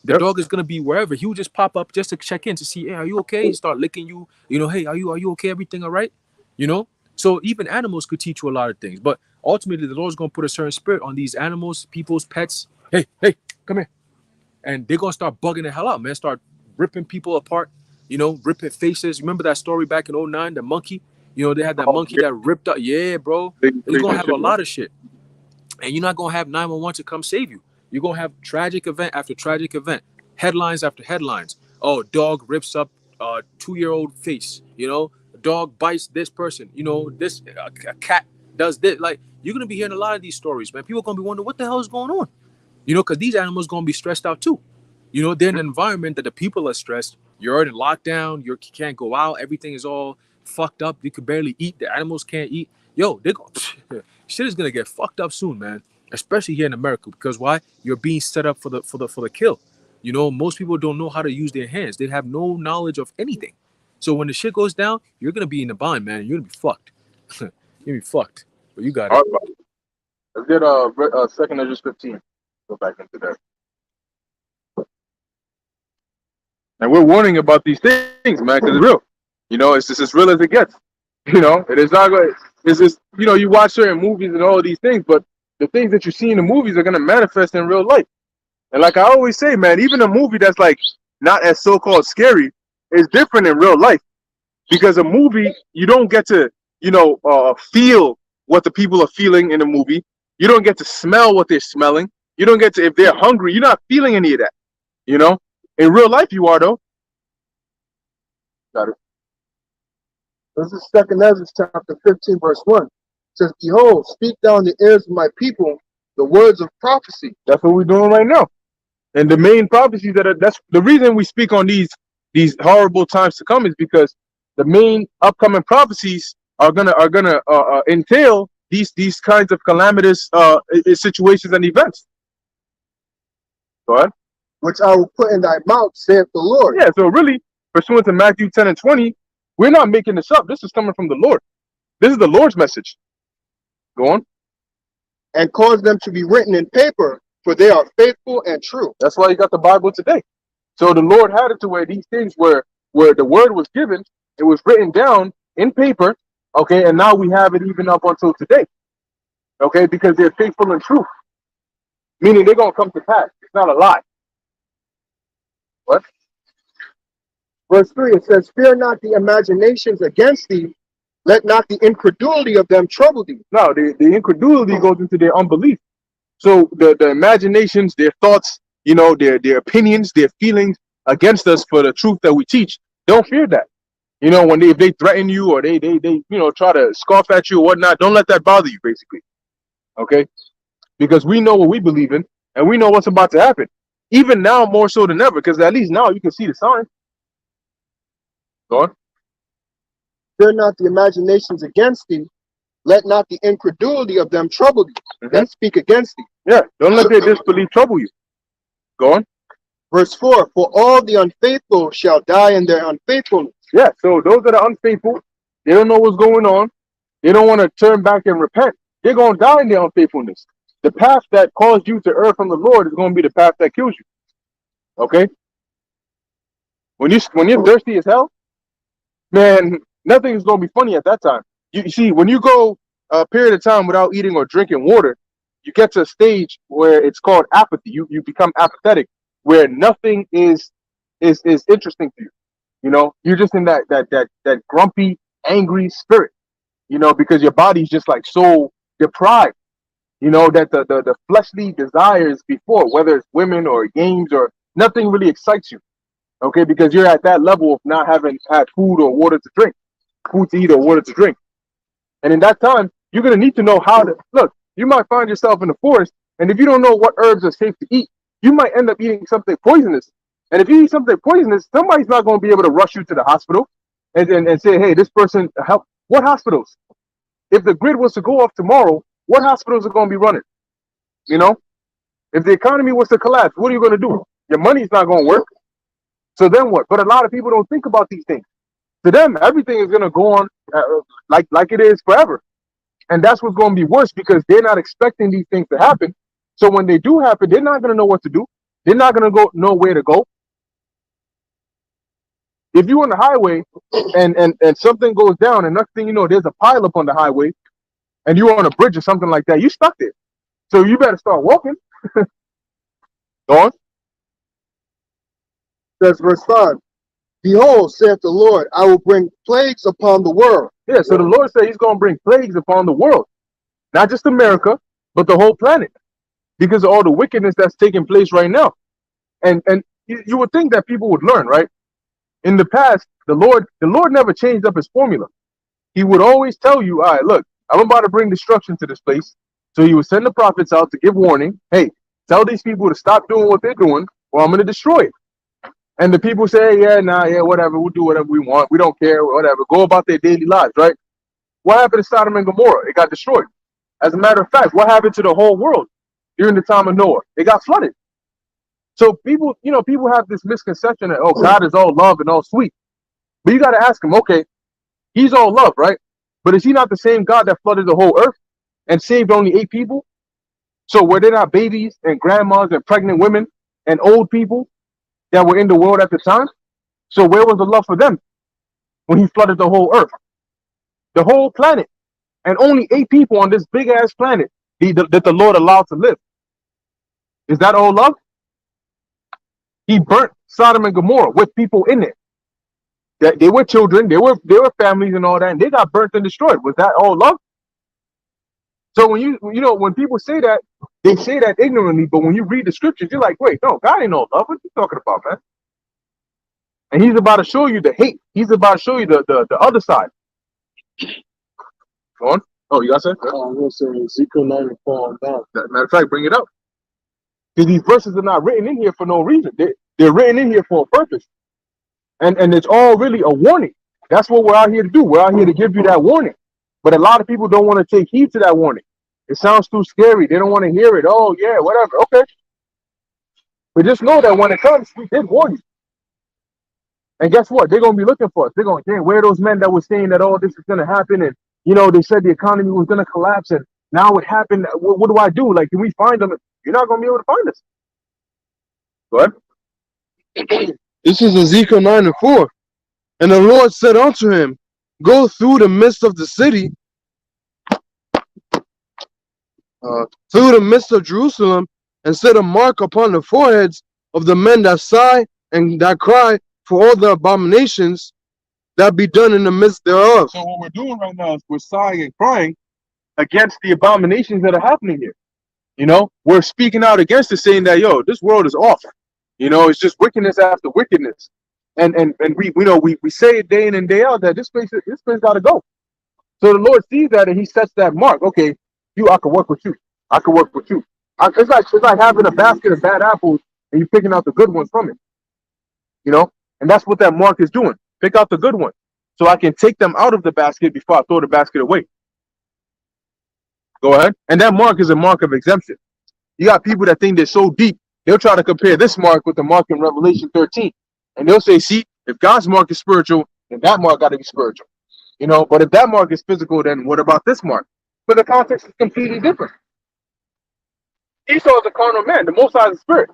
The Yep. dog is gonna be wherever. He will just pop up just to check in to see, hey, are you okay? He start licking you. You know, hey, are you okay? Everything all right? You know. So even animals could teach you a lot of things, but ultimately the Lord's gonna put a certain spirit on these animals, people's pets. Hey, come here, and they're gonna start bugging the hell out, man. Start ripping people apart. You know, ripping faces. Remember that story back in '09, the monkey? You know, they had that Oh, monkey that ripped up. Yeah, bro. big, It's big gonna have a shit, man. lot of shit, and you're not gonna have 911 to come save you. You're gonna have tragic event after tragic event, headlines after headlines. Oh, dog rips up 2-year-old face. You know, dog bites this person. You know, this a cat does this. Like you're gonna be hearing a lot of these stories, man. People are gonna be wondering what the hell is going on. You know, because these animals gonna be stressed out too. You know, they're in an environment that the people are stressed. You're in lockdown. You can't go out. Everything is all fucked up. You can barely eat. The animals can't eat. Yo, they go. Shit is gonna get fucked up soon, man. Especially here in America, because why? You're being set up for the kill. You know, most people don't know how to use their hands. They have no knowledge of anything. So when the shit goes down, you're gonna be in the bind, man. You're gonna be fucked. You're gonna be fucked. But you got it. All right, let's get second Ezra 15. Go back into that. And we're warning about these things, man, because it's real. You know, it's just as real as it gets. You know, it is not going. It's just, you know, you watch certain movies and all of these things, but the things that you see in the movies are gonna manifest in real life. And like I always say, man, even a movie that's like not as so-called scary is different in real life, because a movie you don't get to, you know, feel what the people are feeling in a movie. You don't get to smell what they're smelling. You don't get to, if they're hungry, you're not feeling any of that. You know, in real life you are though. Got it. This is Second Ezra chapter 15, verse 1. It says, Behold, speak down the ears of my people the words of prophecy. That's what we're doing right now. And the main prophecies that's the reason we speak on these horrible times to come, is because the main upcoming prophecies are gonna entail these kinds of calamitous situations and events. Go ahead. Which I will put in thy mouth, saith the Lord. Yeah, so really, pursuant to Matthew 10 and 20, we're not making this up. This is coming from the Lord. This is the Lord's message. Go on. And cause them to be written in paper, for they are faithful and true. That's why you got the Bible today. So the Lord had it to where these things were, where the word was given, it was written down in paper, okay, and now we have it even up until today, okay, because they're faithful and true, meaning they're going to come to pass. It's not a lie. What? Verse 3, it says, Fear not the imaginations against thee, let not the incredulity of them trouble thee. No, the incredulity goes into their unbelief. So the imaginations, their thoughts, you know, their opinions, their feelings against us for the truth that we teach, don't fear that. You know, when if they threaten you or they you know, try to scoff at you or whatnot, don't let that bother you, basically. Okay? Because we know what we believe in and we know what's about to happen. Even now, more so than ever, because at least now you can see the signs. Go on. Fear not the imaginations against thee, let not the incredulity of them trouble thee, that speak against thee. Yeah, don't let their disbelief trouble you. Go on. Verse 4, For all the unfaithful shall die in their unfaithfulness. Yeah, so those that are unfaithful, they don't know what's going on. They don't want to turn back and repent. They're going to die in their unfaithfulness. The path that caused you to err from the Lord is going to be the path that kills you. Okay? When you're thirsty as hell, man, nothing is going to be funny at that time. You see, when you go a period of time without eating or drinking water, you get to a stage where it's called apathy. You become apathetic, where nothing is interesting to you. You know, you're just in that grumpy, angry spirit, you know, because your body's just like so deprived, you know, that the fleshly desires before, whether it's women or games or nothing really excites you. Okay, because you're at that level of not having had food or water to drink, food to eat or water to drink. And in that time, you're going to need to know how to look. You might find yourself in the forest, and if you don't know what herbs are safe to eat, you might end up eating something poisonous. And if you eat something poisonous, somebody's not going to be able to rush you to the hospital and say, hey, this person help. What hospitals? If the grid was to go off tomorrow, what hospitals are going to be running? You know, if the economy was to collapse, what are you going to do? Your money's not going to work. So then what? But a lot of people don't think about these things. To them, everything is going to go on like it is forever. And that's what's going to be worse, because they're not expecting these things to happen. So when they do happen, they're not going to know what to do. They're not gonna go know where to go. If you're on the highway and something goes down, and next thing you know, there's a pileup on the highway, and you're on a bridge or something like that, you stuck there. So you better start walking. Go on. Says verse 5. Behold, saith the Lord, I will bring plagues upon the world. Yeah, so the Lord said he's going to bring plagues upon the world. Not just America, but the whole planet. Because of all the wickedness that's taking place right now. And you would think that people would learn, right? In the past, the Lord never changed up his formula. He would always tell you, all right, look, I'm about to bring destruction to this place. So he would send the prophets out to give warning. Hey, tell these people to stop doing what they're doing, or I'm going to destroy it. And the people say, yeah, nah, yeah, whatever. We'll do whatever we want. We don't care, whatever. Go about their daily lives, right? What happened to Sodom and Gomorrah? It got destroyed. As a matter of fact, what happened to the whole world during the time of Noah? It got flooded. So people have this misconception that, oh, God is all love and all sweet. But you got to ask him, okay, he's all love, right? But is he not the same God that flooded the whole earth and saved only 8 people? So were there not babies and grandmas and pregnant women and old people that were in the world at the time? So where was the love for them when he flooded the whole earth? The whole planet. And only 8 people on this big ass planet that the Lord allowed to live. Is that all love? He burnt Sodom and Gomorrah with people in it. That they were children, they were families and all that, and they got burnt and destroyed. Was that all love? So when people say that, they say that ignorantly, but when you read the scriptures, you're like, wait, no, God ain't no love. What are you talking about, man? And he's about to show you the hate. He's about to show you the other side. Go on. Oh, you got that? I'm going to say Ezekiel 9 and 4 down. Matter of fact, bring it up. Because these verses are not written in here for no reason. They're written in here for a purpose. And it's all really a warning. That's what we're out here to do. We're out here to give you that warning. But a lot of people don't want to take heed to that warning. It sounds too scary. They don't want to hear it. Oh, yeah, whatever. Okay. But just know that when it comes, we did warn you. And guess what? They're going to be looking for us. They're going, damn, where are those men that were saying that all this is going to happen? And, they said the economy was going to collapse. And now it happened. What do I do? Like, can we find them? You're not going to be able to find us. Go ahead. This is Ezekiel 9 and 4. And the Lord said unto him, go through the midst of the city, through the midst of Jerusalem, and set a mark upon the foreheads of the men that sigh and that cry for all the abominations that be done in the midst thereof. So what we're doing right now is we're sighing and crying against the abominations that are happening here. We're speaking out against it, saying that, yo, this world is off. It's just wickedness after wickedness. And we say it day in and day out that this place got to go. So the Lord sees that and he sets that mark. Okay, I can work with you. I can work with you. It's like having a basket of bad apples and you're picking out the good ones from it. And that's what that mark is doing. Pick out the good ones so I can take them out of the basket before I throw the basket away. Go ahead. And that mark is a mark of exemption. You got people that think they're so deep. They'll try to compare this mark with the mark in Revelation 13. And they'll say, see, if God's mark is spiritual, then that mark got to be spiritual. But if that mark is physical, then what about this mark? But the context is completely different. Esau is a carnal man. The Most High is a spirit.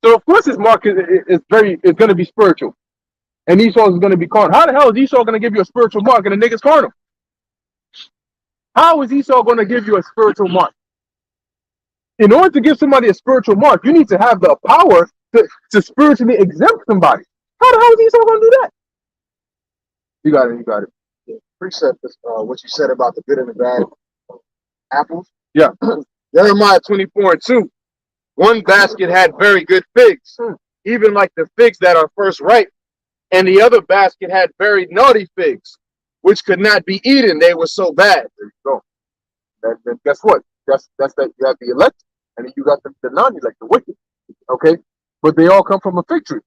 So of course his mark is going to be spiritual. And Esau is going to be carnal. How the hell is Esau going to give you a spiritual mark and the nigga's carnal? How is Esau going to give you a spiritual mark? In order to give somebody a spiritual mark, you need to have the power to spiritually exempt somebody. How the hell is Esau going to do that? You got it. Yeah. Precept is what you said about the good and the bad apples. Yeah. Jeremiah 24 and 2. One basket had very good figs, even like the figs that are first ripe. And the other basket had very naughty figs, which could not be eaten. They were so bad. There you go. Then guess what? That's that you have the elect, and then you got the non-elect, the wicked. Okay? But they all come from a fig tree.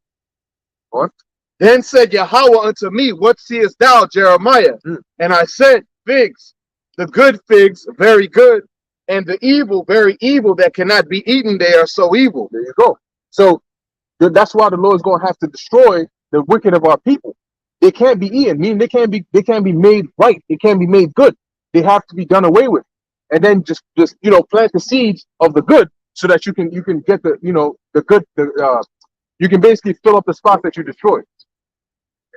What? Then said Yahweh unto me, what seest thou, Jeremiah? And I said, figs, the good figs, very good, and the evil, very evil, that cannot be eaten. They are so evil. There you go. So that's why the Lord's going to have to destroy the wicked of our people. They can't be eaten, meaning they can't be made right. They can't be made good. They have to be done away with. And then just plant the seeds of the good so that you can get the the good you can basically fill up the spots that you destroyed.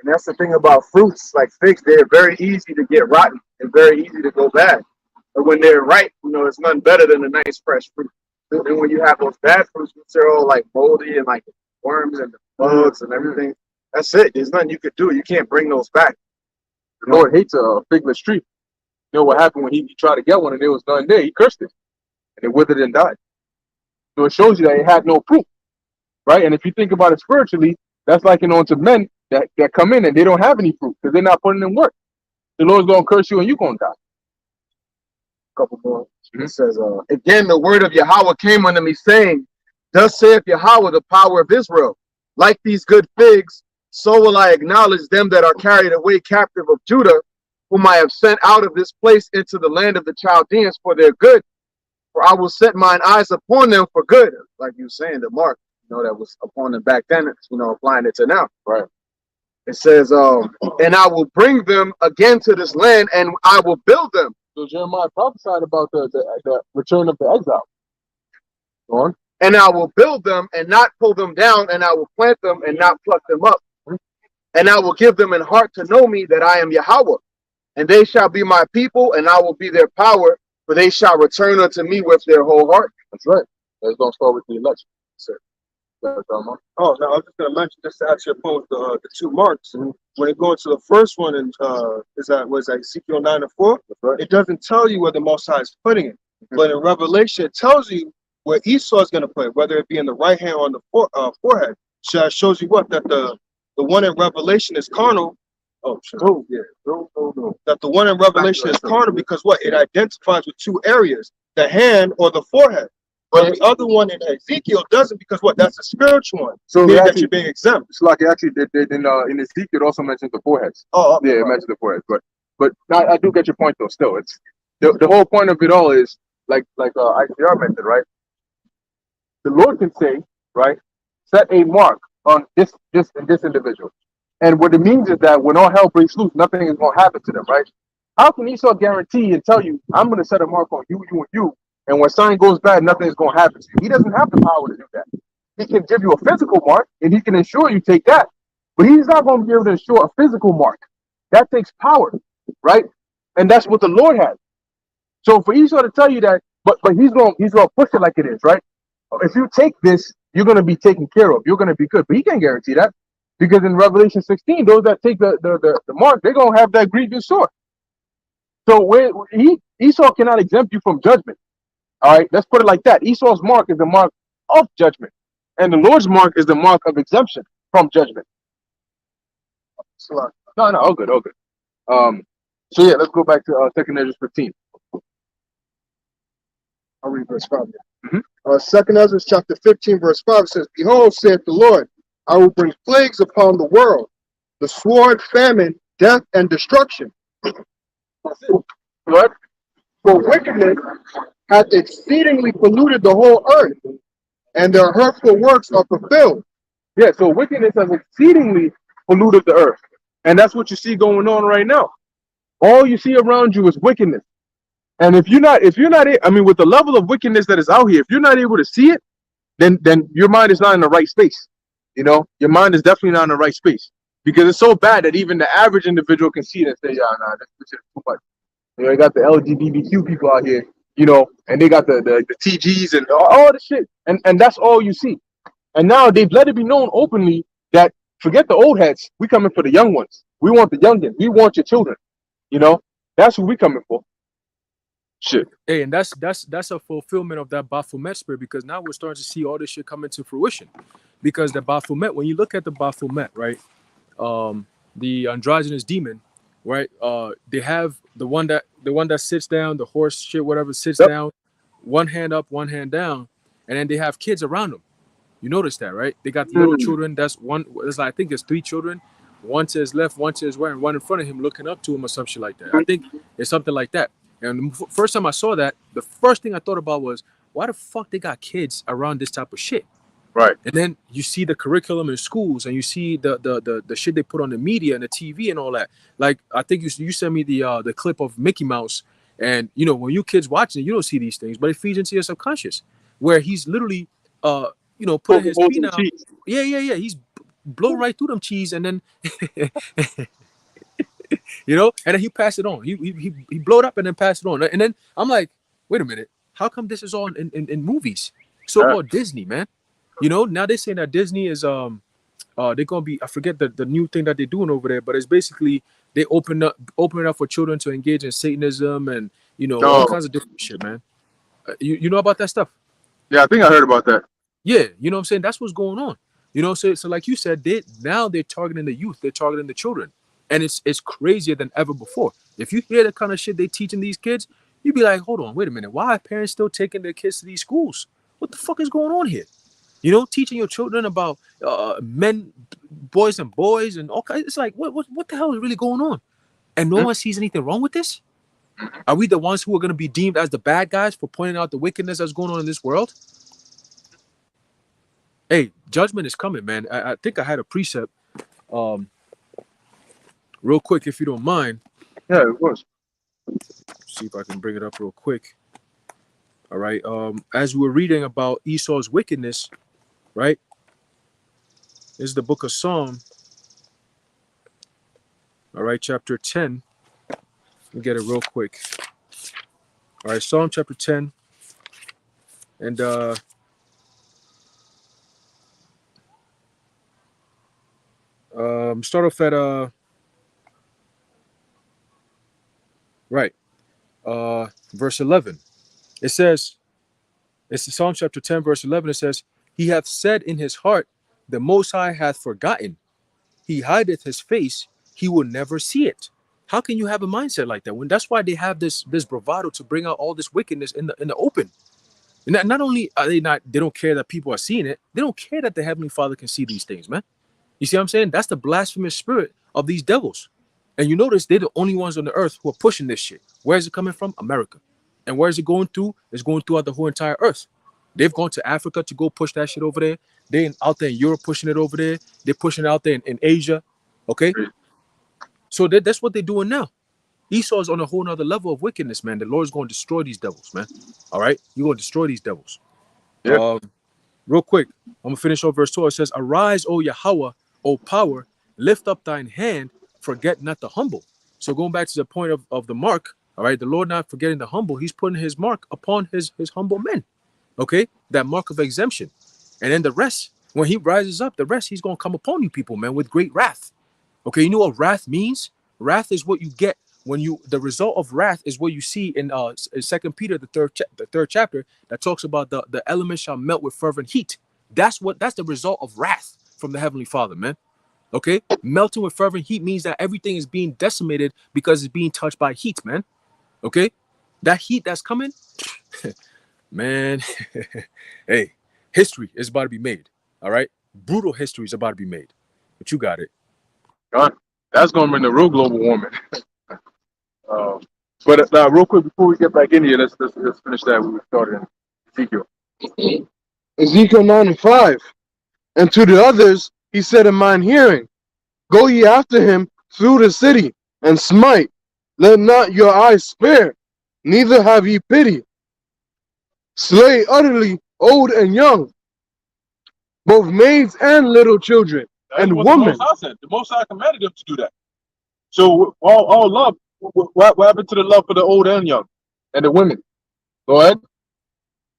And that's the thing about fruits like figs. They're very easy to get rotten and very easy to go bad. But when they're ripe, it's nothing better than a nice fresh fruit. And when you have those bad fruits, which are all like moldy and like worms and bugs and everything, that's it. There's nothing you could do. You can't bring those back. The Lord hates a figless tree. You know what happened when he tried to get one and there was none there? He cursed it, and it withered and died. So it shows you that it had no fruit, right? And if you think about it spiritually, that's like to men that come in and they don't have any fruit because they're not putting in work. The Lord's gonna curse you and you're gonna die. Couple more. It says, again, the word of Yahweh came unto me, saying, thus saith Yahweh, the power of Israel, like these good figs, so will I acknowledge them that are carried away captive of Judah, whom I have sent out of this place into the land of the Chaldeans for their good. For I will set mine eyes upon them for good. Like you were saying, the mark, that was upon them back then, applying it to now. Right. It says, and I will bring them again to this land, and I will build them. So Jeremiah prophesied about the return of the exile. Go on. And I will build them and not pull them down, and I will plant them and not pluck them up. And I will give them an heart to know me, that I am Yahweh. And they shall be my people, and I will be their power, for they shall return unto me with their whole heart. That's right. Let's don't start with the election. Oh, no, I was just going to mention, just to actually oppose the two marks. When it goes to the first one, and was Ezekiel 9:4? Right. It doesn't tell you where the Most High is putting it, but in Revelation it tells you where Esau is going to put it, whether it be in the right hand or on the forehead. So it shows you that the one in Revelation is carnal. Oh, sure. Oh yeah. No. That the one in Revelation is carnal because it identifies with two areas, the hand or the forehead. But the other one in Ezekiel doesn't, because that's a spiritual one. So meaning actually, that you're being exempt. it's like actually in Ezekiel it also mentions the foreheads. Oh, Yeah, it mentions the foreheads. But I do get your point though. Still, it's the whole point of it all is like ICR mentioned, right? The Lord can say, right, set a mark on this individual, and what it means is that when all hell breaks loose, nothing is going to happen to them, right? How can Esau guarantee and tell you, I'm going to set a mark on you, you, and you, and when something goes bad, nothing is going to happen to you? He doesn't have the power to do that. He can give you a physical mark, and he can ensure you take that, but he's not going to be able to ensure a physical mark. That takes power, right? And that's what the Lord has. So for Esau to tell you that, but he's going to push it like it is, right? If you take this, you're going to be taken care of. You're going to be good, but he can't guarantee that, because in Revelation 16, those that take the mark, they're going to have that grievous sword. So Esau cannot exempt you from judgment. All right, let's put it like that. Esau's mark is the mark of judgment, and the Lord's mark is the mark of exemption from judgment. No, all good. So yeah, let's go back to 2 Ezra 15. I'll read verse 5. 2 Ezra chapter 15, verse 5 says, Behold, saith the Lord, I will bring plagues upon the world, the sword, famine, death, and destruction. What? For wickedness hath exceedingly polluted the whole earth, and their hurtful works are fulfilled. Yeah, so wickedness has exceedingly polluted the earth. And that's what you see going on right now. All you see around you is wickedness. And if you're not, with the level of wickedness that is out here, if you're not able to see it, then your mind is not in the right space. Your mind is definitely not in the right space, because it's so bad that even the average individual can see it and say, yeah, nah, this is too much. You got the LGBTQ people out here, and they got the TGs and all the shit. And that's all you see. And now they've let it be known openly that forget the old heads, we coming for the young ones. We want the youngins. We want your children. That's who we coming for. Shit. Hey, and that's a fulfillment of that Baphomet spirit, because now we're starting to see all this shit come into fruition. Because the Baphomet, when you look at the Baphomet, right, the androgynous demon, right, they have the one that sits down, the horse shit, whatever, sits down, one hand up, one hand down, and then they have kids around them. You notice that, right? They got the little children. That's one. I think there's 3 children. One to his left, one to his right, and one in front of him looking up to him or some shit like that. I think it's something like that. And the first time I saw that, the first thing I thought about was, why the fuck they got kids around this type of shit? Right. And then you see the curriculum in schools, and you see the shit they put on the media and the TV and all that. Like, I think you sent me the clip of Mickey Mouse, and when you kids watching it, you don't see these things, but it feeds into your subconscious. where he's literally putting his Holding feet the out. cheese. Yeah. He's blowing right through them cheese, and then and then he passed it on. He blowed up and then passed it on. And then I'm like, wait a minute, how come this is all in movies? So-called Disney, man. Now they're saying that Disney is they're gonna be, I forget the new thing that they're doing over there, but it's basically they open it up for children to engage in Satanism and all kinds of different shit, man. You know about that stuff? Yeah, I think I heard about that. Yeah, you know what I'm saying? That's what's going on. So like you said, they're targeting the youth, they're targeting the children. And it's crazier than ever before. If you hear the kind of shit they teaching these kids, you'd be like, hold on, wait a minute. Why are parents still taking their kids to these schools? What the fuck is going on here? Teaching your children about men, boys and boys and all kinds. It's like, what the hell is really going on? And no one sees anything wrong with this? Are we the ones who are going to be deemed as the bad guys for pointing out the wickedness that's going on in this world? Hey, judgment is coming, man. I think I had a precept. Real quick, if you don't mind. Yeah, it was. See if I can bring it up real quick. All right. As we were reading about Esau's wickedness, right? This is the book of Psalm. All right, chapter 10. Let me get it real quick. All right, Psalm chapter 10. And start off at verse 11. It says, it's Psalm chapter 10, verse 11. It says, he hath said in his heart, the Most High hath forgotten. He hideth his face, he will never see it. How can you have a mindset like that? When that's why they have this bravado to bring out all this wickedness in the open. And not only are they don't care that people are seeing it, they don't care that the Heavenly Father can see these things, man. You see what I'm saying? That's the blasphemous spirit of these devils. And you notice they're the only ones on the earth who are pushing this shit. Where is it coming from? America. And where is it going through? It's going throughout the whole entire earth. They've gone to Africa to go push that shit over there. They're out there in Europe pushing it over there. They're pushing it out there in Asia. Okay? So that's what they're doing now. Esau is on a whole nother level of wickedness, man. The Lord's going to destroy these devils, man. All right? You're going to destroy these devils. Yeah. Real quick, I'm going to finish off verse 2. It says, arise, O Yahweh, O power, lift up thine hand, forget not the humble. So going back to the point of the mark, all right, the Lord not forgetting the humble, he's putting his mark upon his humble men. Okay? That mark of exemption. And then the rest, when he rises up, the rest, he's going to come upon you people, man, with great wrath. Okay, you know what wrath means? Wrath is what you get when the result of wrath is what you see in 2 Peter, the third chapter, that talks about the elements shall melt with fervent heat. That's the result of wrath from the Heavenly Father, man. Okay, melting with fervent heat means that everything is being decimated because it's being touched by heat, man. Okay, that heat that's coming, man. Hey, history is about to be made. All right, brutal history is about to be made. But you got it. God, that's going to bring the real global warming. But real quick, before we get back in here, let's finish that. We started in Ezekiel. Ezekiel 9:5. And to the others he said in mine hearing, go ye after him through the city, and smite. Let not your eyes spare, neither have ye pity. Slay utterly old and young, both maids and little children, and women. The Most High commanded them to do that. So all love. What happened to the love for the old and young and the women? Go ahead.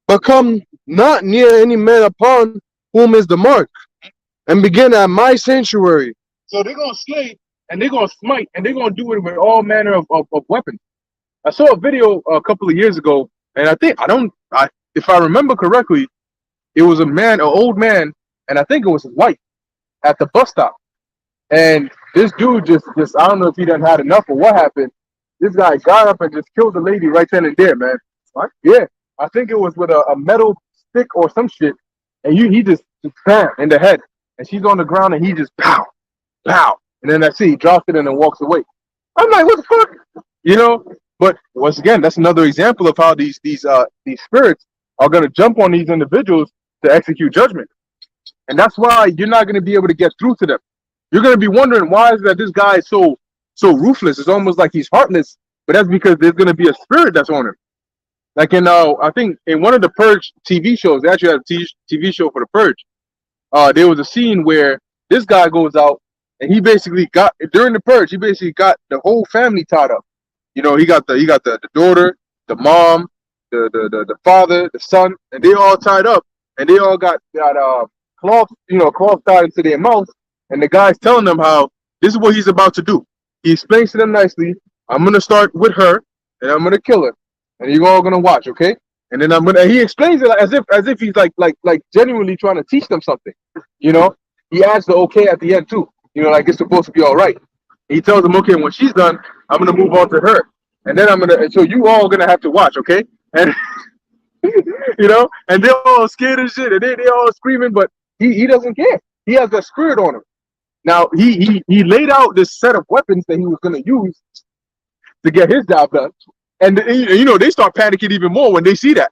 But come not near any man upon whom is the mark, and begin at my sanctuary. So they're going to slay and they're going to smite and they're going to do it with all manner of weapons. I saw a video a couple of years ago, and if I remember correctly, it was an old man, and I think it was his wife at the bus stop. And this dude just I don't know if he done had enough or what happened. This guy got up and just killed the lady right then and there, man. What? Yeah, I think it was with a metal stick or some shit, and he just bam in the head, and she's on the ground, and he just pow, pow, and then that's it. He drops it and then walks away. I'm like, what the fuck, you know? But once again, that's another example of how these spirits are gonna jump on these individuals to execute judgment, and that's why you're not gonna be able to get through to them. You're gonna be wondering why is that this guy is so ruthless. It's almost like he's heartless, but that's because there's gonna be a spirit that's on him. Like in I think in one of the Purge TV shows, they actually had a TV show for the Purge. There was a scene where this guy goes out and he basically got during the Purge, he basically got the whole family tied up. You know, he got the daughter, the mom, the father, the son, and they all tied up, and they all got cloth tied into their mouth, and the guy's telling them how this is what he's about to do. He explains to them nicely, I'm gonna start with her, and I'm gonna kill her, and you're all gonna watch, okay? And then he explains it as if he's like genuinely trying to teach them something, you know. He adds the okay at the end too, you know, like it's supposed to be all right. He tells them, okay, when she's done, I'm gonna move on to her, and then so you all gonna have to watch, okay? And you know, and they're all scared and shit, and they're all screaming, but he doesn't care. He has that spirit on him. Now he laid out this set of weapons that he was gonna use to get his job done, and you know they start panicking even more when they see that.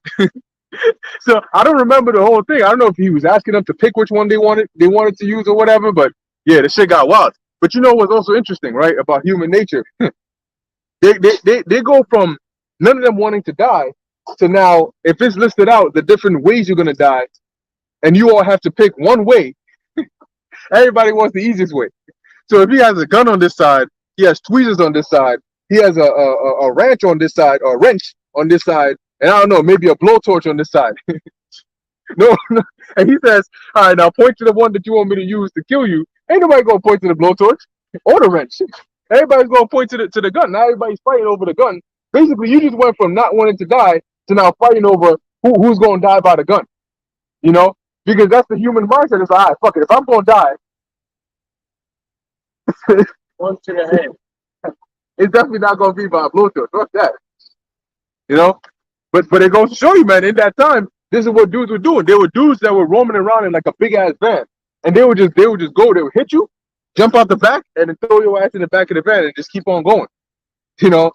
So I don't remember the whole thing. I don't know if he was asking them to pick which one they wanted to use or whatever, but yeah, the shit got wild. But you know what's also interesting, right, about human nature? they go from none of them wanting to die to now, if it's listed out the different ways you're gonna die, and you all have to pick one way, everybody wants the easiest way. So if he has a gun on this side, he has tweezers on this side, he has a wrench on this side, or a wrench on this side, and I don't know, maybe a blowtorch on this side. No, and he says, all right, now point to the one that you want me to use to kill you. Ain't nobody gonna point to the blowtorch or the wrench. Everybody's gonna point to the gun. Now everybody's fighting over the gun. Basically, you just went from not wanting to die to now fighting over who's gonna die by the gun. You know, because that's the human mindset. It's like, all right, fuck it. If I'm gonna die, One to the head. it's definitely not gonna be by a blowtorch. Fuck that. You know, but it goes to show you, man. In that time, this is what dudes were doing. There were dudes that were roaming around in like a big ass van, and they would just go. They would hit you, jump out the back, and then throw your ass in the back of the van and just keep on going. You know.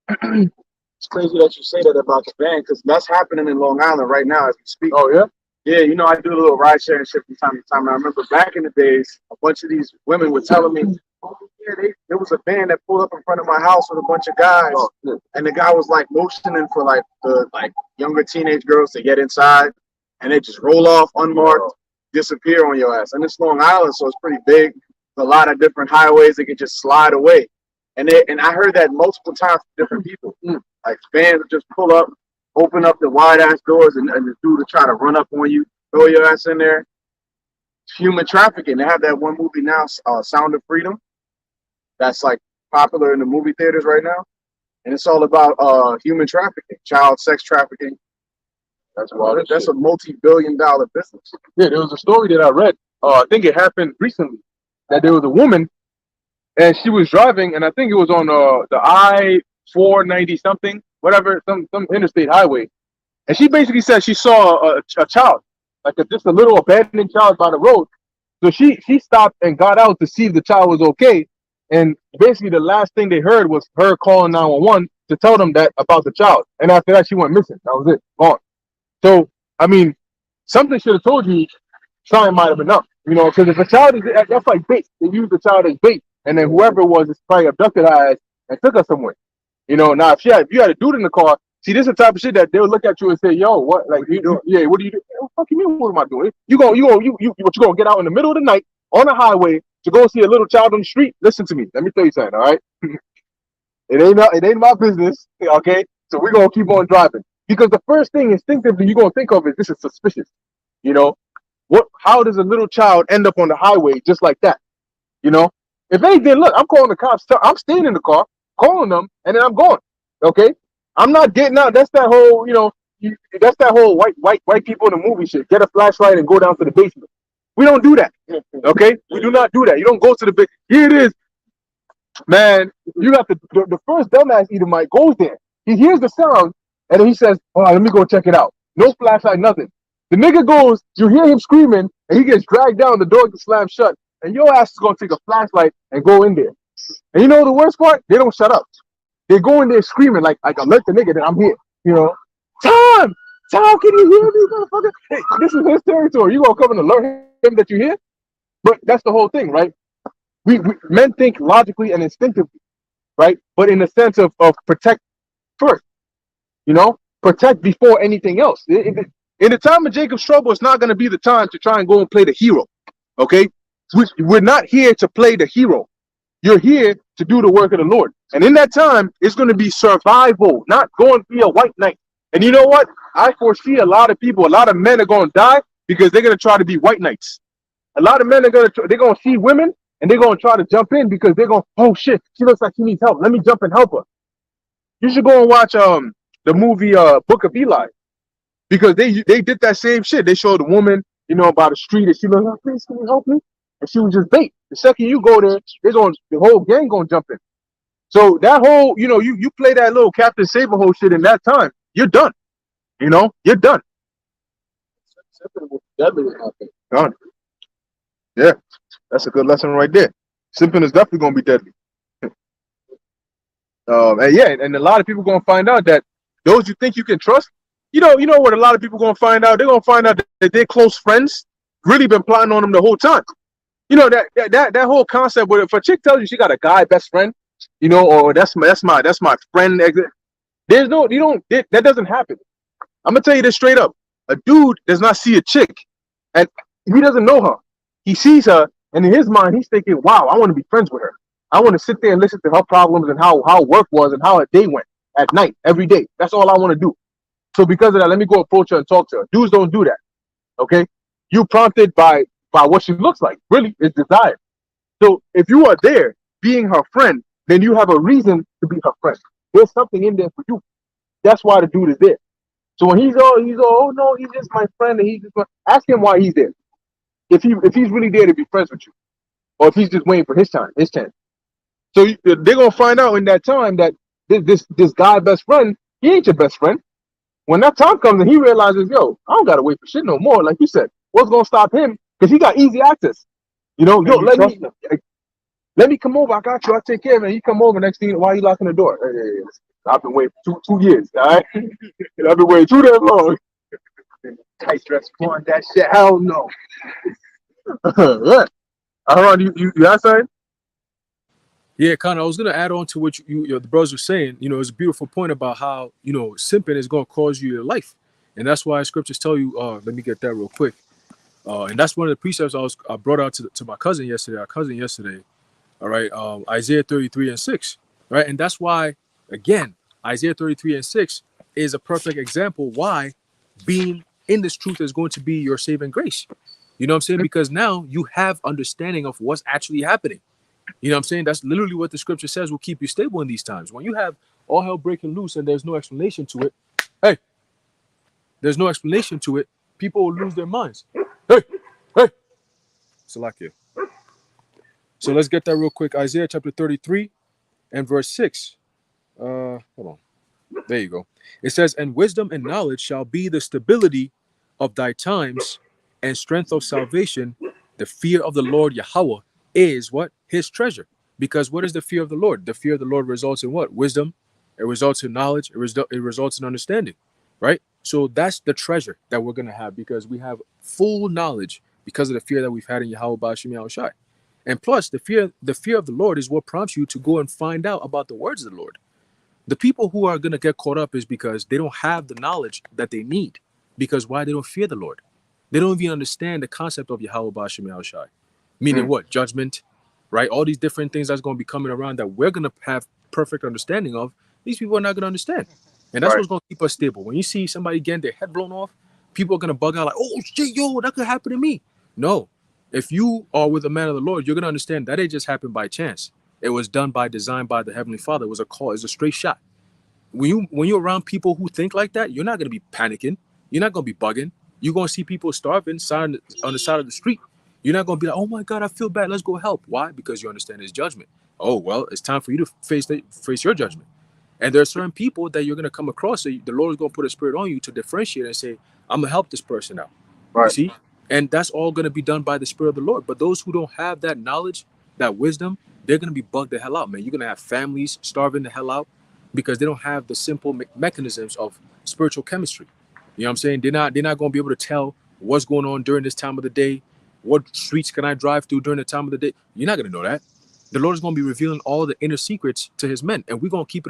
It's crazy that you say that about the van, because that's happening in Long Island right now as we speak. Oh yeah. Yeah, you know, I do a little ride sharing shit from time to time. And I remember back in the days, a bunch of these women were telling me, oh, yeah, there was a van that pulled up in front of my house with a bunch of guys. Oh, yeah. And the guy was like motioning for like the younger teenage girls to get inside. And they just roll off unmarked, disappear on your ass. And it's Long Island, so it's pretty big. There's a lot of different highways that can just slide away. And I heard that multiple times from different people. Like vans would just pull up, open up the wide ass doors, and the dude to try to run up on you, throw your ass in there. It's human trafficking. They have that one movie now, Sound of Freedom, that's like popular in the movie theaters right now, and it's all about human trafficking, child sex trafficking. That's wild. That's a multi-billion-dollar business. Yeah, there was a story that I read. I think it happened recently that there was a woman, and she was driving, and I think it was on the I-490 something, whatever, some interstate highway, and she basically said she saw a child, like just a little abandoned child by the road. So she stopped and got out to see if the child was okay, and basically the last thing they heard was her calling 911 to tell them that about the child, and after that she went missing. That was it, gone. So I mean, something should have told you something might have been up, you know, because if a child is, that's like bait. They use the child as bait, and then whoever it was is probably abducted her ass and took her somewhere. You know, now if you had a dude in the car, see, this is the type of shit that they'll look at you and say, "Yo, what? Like, you doing? Yeah, what do you do? What the fuck you mean? What am I doing? You gonna get out in the middle of the night on the highway to go see a little child on the street? Listen to me. Let me tell you something. All right, it ain't my business. Okay, so we're gonna keep on driving because the first thing instinctively you're gonna think of is this is suspicious. You know, how does a little child end up on the highway just like that? You know, if anything, look, I'm calling the cops. I'm staying in the car, calling them, and then I'm going. Okay, I'm not getting out. That's that whole, you know, that's that whole white people in the movie shit. Get a flashlight and go down to the basement. We don't do that. Okay, we do not do that. You don't go to the big. Here it is, man. You got the first dumbass Edomite goes there. He hears the sound and then he says, "Oh, let me go check it out." No flashlight, nothing. The nigga goes. You hear him screaming, and he gets dragged down. The door gets slammed shut, and your ass is gonna take a flashlight and go in there. And you know the worst part? They don't shut up. They go in there screaming like alert the nigga that I'm here. You know, Tom, can you hear me, motherfucker? Hey, this is his territory. You gonna come and alert him that you're here? But that's the whole thing, right? We men think logically and instinctively, right? But in the sense of protect first, you know. protect before anything else. In the time of Jacob's trouble, it's not going to be the time to try and go and play the hero. Okay, we're not here to play the hero. You're here to do the work of the Lord. And in that time, it's going to be survival, not going to be a white knight. And you know what? I foresee a lot of people, a lot of men are going to die because they're going to try to be white knights. A lot of men are going to see women and they're going to try to jump in because they're going, oh shit, she looks like she needs help. Let me jump and help her. You should go and watch the movie Book of Eli, because they did that same shit. They showed a woman, you know, by the street and she was like, please, can you help me? And she was just bait. The second you go there, the whole gang gonna jump in. So that whole, you know, you play that little Captain Saberhole shit in that time, you're done. You know, you're done. Done. Yeah, that's a good lesson right there. Simping is definitely gonna be deadly. And yeah, and a lot of people gonna find out that those you think you can trust, you know what a lot of people gonna find out? They're gonna find out that their close friends really been plotting on them the whole time. You know, that whole concept where if a chick tells you she got a guy best friend, you know, or that's my friend, there's no, that doesn't happen. I'm gonna tell you this straight up. A dude does not see a chick and he doesn't know her. He sees her and in his mind he's thinking, wow, I want to be friends with her. I want to sit there and listen to her problems and how work was and how her day went at night, every day. That's all I want to do. So because of that, let me go approach her and talk to her. Dudes don't do that. Okay? You prompted by what she looks like. Really, it's desire. So if you are there being her friend, then you have a reason to be her friend. There's something in there for you. That's why the dude is there. So when he's all, oh no, he's just my friend, and ask him why he's there. If he's really there to be friends with you, or if he's just waiting for his chance. So they're gonna find out in that time that this guy best friend, he ain't your best friend. When that time comes and he realizes, yo, I don't gotta wait for shit no more. Like you said, what's gonna stop him? Because he got easy access. You know, yo, let me come over. I got you. I'll take care of it. He come over. Next thing, why are you locking the door? Hey, I've been waiting two years. All right, I've been waiting too damn long. Tight dress porn, that shit. Hell no. Hold on, you got something? Yeah, kind of. I was gonna add on to what the brothers were saying. You know, it's a beautiful point about how, you know, simping is gonna cause you your life, and that's why scriptures tell you. Let me get that real quick. And that's one of the precepts I brought out to my cousin yesterday. All right, Isaiah 33:6. Right, and that's why, again, Isaiah 33:6 is a perfect example why being in this truth is going to be your saving grace. You know what I'm saying? Because now you have understanding of what's actually happening. You know what I'm saying? That's literally what the scripture says will keep you stable in these times. When you have all hell breaking loose and there's no explanation to it, there's no explanation to it, people will lose their minds. Hey, Salakia. So let's get that real quick. Isaiah chapter 33 and verse 6. Hold on. There you go. It says, and wisdom and knowledge shall be the stability of thy times and strength of salvation. The fear of the Lord Yahweh is what? His treasure. Because what is the fear of the Lord? The fear of the Lord results in what? Wisdom. It results in knowledge. It results in understanding. Right? So that's the treasure that we're going to have, because we have full knowledge because of the fear that we've had in Yahweh Ba'ashim Yahushai. And plus, the fear of the Lord is what prompts you to go and find out about the words of the Lord. The people who are going to get caught up is because they don't have the knowledge that they need. Because why? They don't fear the Lord. They don't even understand the concept of Yahweh Ba'ashim Yahushai. Meaning what? Judgment, right? All these different things that's going to be coming around that we're going to have perfect understanding of. These people are not going to understand. And that's what's going to keep us stable. When you see somebody getting their head blown off, people are going to bug out like, oh, shit, yo, that could happen to me. No. If you are with a man of the Lord, you're going to understand that it just happened by chance. It was done by design by the Heavenly Father. It was a call. It's a straight shot. When you're around people who think like that, you're not going to be panicking. You're not going to be bugging. You're going to see people starving on the side of the street. You're not going to be like, oh, my God, I feel bad. Let's go help. Why? Because you understand his judgment. Oh, well, it's time for you to face your judgment. And there are certain people that you're going to come across. So the Lord is going to put a spirit on you to differentiate and say, I'm going to help this person out. Right. You see? And that's all going to be done by the Spirit of the Lord. But those who don't have that knowledge, that wisdom, they're going to be bugged the hell out, man. You're going to have families starving the hell out because they don't have the simple mechanisms of spiritual chemistry. You know what I'm saying? They're not going to be able to tell what's going on during this time of the day. What streets can I drive through during the time of the day? You're not going to know that. The Lord is going to be revealing all the inner secrets to his men, and we're going to keep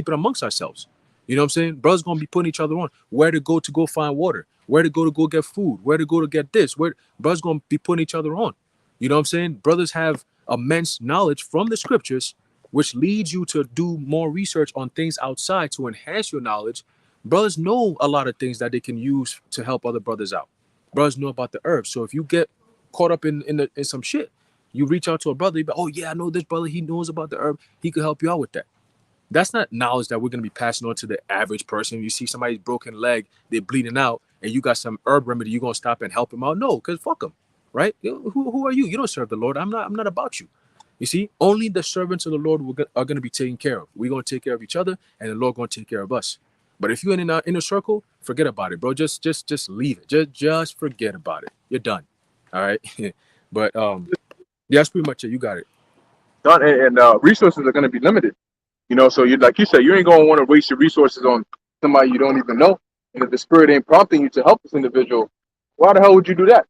it amongst ourselves. You know what I'm saying? Brothers gonna be putting each other on where to go find water, where to go get food, where to go to get this. Where brothers gonna be putting each other on. You know what I'm saying? Brothers have immense knowledge from the scriptures, which leads you to do more research on things outside to enhance your knowledge. Brothers know a lot of things that they can use to help other brothers out. Brothers know about the herbs. So if you get caught up in some shit, you reach out to a brother, you be, oh yeah, I know this brother, he knows about the herb, he could help you out with that. That's not knowledge that we're going to be passing on to the average person. You see somebody's broken leg, they're bleeding out, and you got some herb remedy, you're going to stop and help him out? No, because fuck him, right? Who are you? You don't serve the Lord. I'm not about you. You see, only the servants of the Lord are going to be taken care of. We're going to take care of each other, and the Lord going to take care of us. But if you're in an inner circle, forget about it, bro. Just leave it. Just forget about it. You're done. All right. But yeah, that's pretty much it. You got it. Done. And resources are going to be limited. You know, so you, like you said, you ain't going to want to waste your resources on somebody you don't even know. And if the spirit ain't prompting you to help this individual, why the hell would you do that?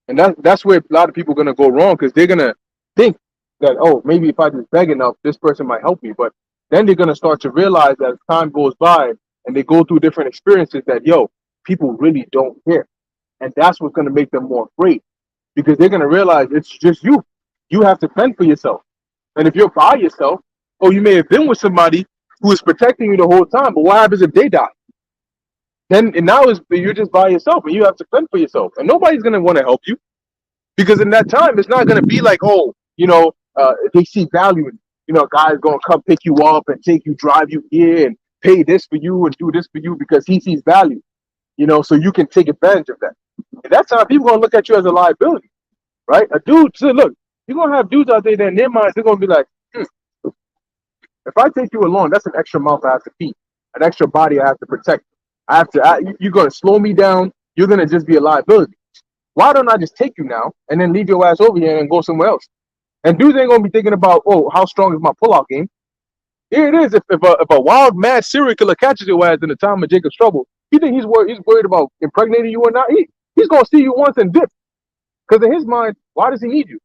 And that's where a lot of people are going to go wrong, because they're going to think that, oh, maybe if I just beg enough, this person might help me. But then they're going to start to realize that as time goes by and they go through different experiences that, yo, people really don't care. And that's what's going to make them more afraid, because they're going to realize it's just you. You have to fend for yourself. And if you're by yourself, oh, you may have been with somebody who is protecting you the whole time, but what happens if they die? Then and now you're just by yourself and you have to fend for yourself. And nobody's going to want to help you, because in that time, it's not going to be like, oh, they see value in, guy's going to come pick you up and take you, drive you here and pay this for you and do this for you because he sees value, so you can take advantage of that. At that time, people are going to look at you as a liability, right? A dude, so look, you're going to have dudes out there that in their minds, they're going to be like, if I take you along, that's an extra mouth I have to feed, an extra body I have to protect. You're going to slow me down. You're going to just be a liability. Why don't I just take you now and then leave your ass over here and go somewhere else? And dudes ain't going to be thinking about, oh, how strong is my pullout game? Here it is. If a wild, mad serial killer catches your ass in the time of Jacob's trouble, you think he's worried about impregnating you or not? He's going to see you once and dip. Because in his mind, why does he need you?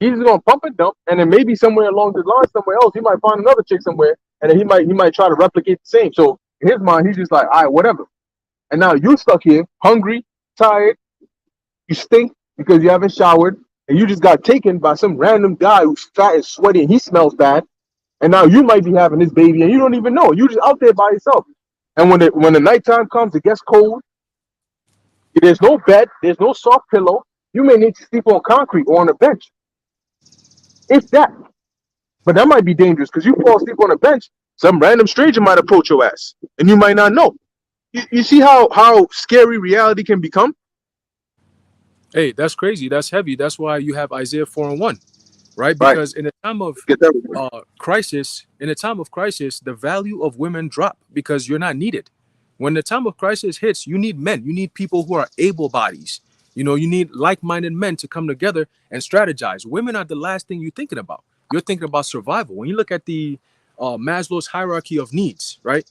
He's just gonna pump and dump, and then maybe somewhere along the line, somewhere else, he might find another chick somewhere, and then he might try to replicate the same. So in his mind, he's just like, all right, whatever. And now you're stuck here, hungry, tired, you stink because you haven't showered, and you just got taken by some random guy who's fat and sweaty, and he smells bad. And now you might be having this baby, and you don't even know. You're just out there by yourself. And when the nighttime comes, it gets cold. There's no bed, there's no soft pillow. You may need to sleep on concrete or on a bench. If that. But that might be dangerous, because you fall asleep on a bench, some random stranger might approach your ass, and you might not know. You see how scary reality can become? Hey, that's crazy. That's heavy. That's why you have Isaiah 4:1, right? Because in the time of crisis, the value of women drop because you're not needed. When the time of crisis hits, you need men. You need people who are able bodies. You need like-minded men to come together and strategize. Women are the last thing you're thinking about. You're thinking about survival. When you look at the Maslow's hierarchy of needs, right?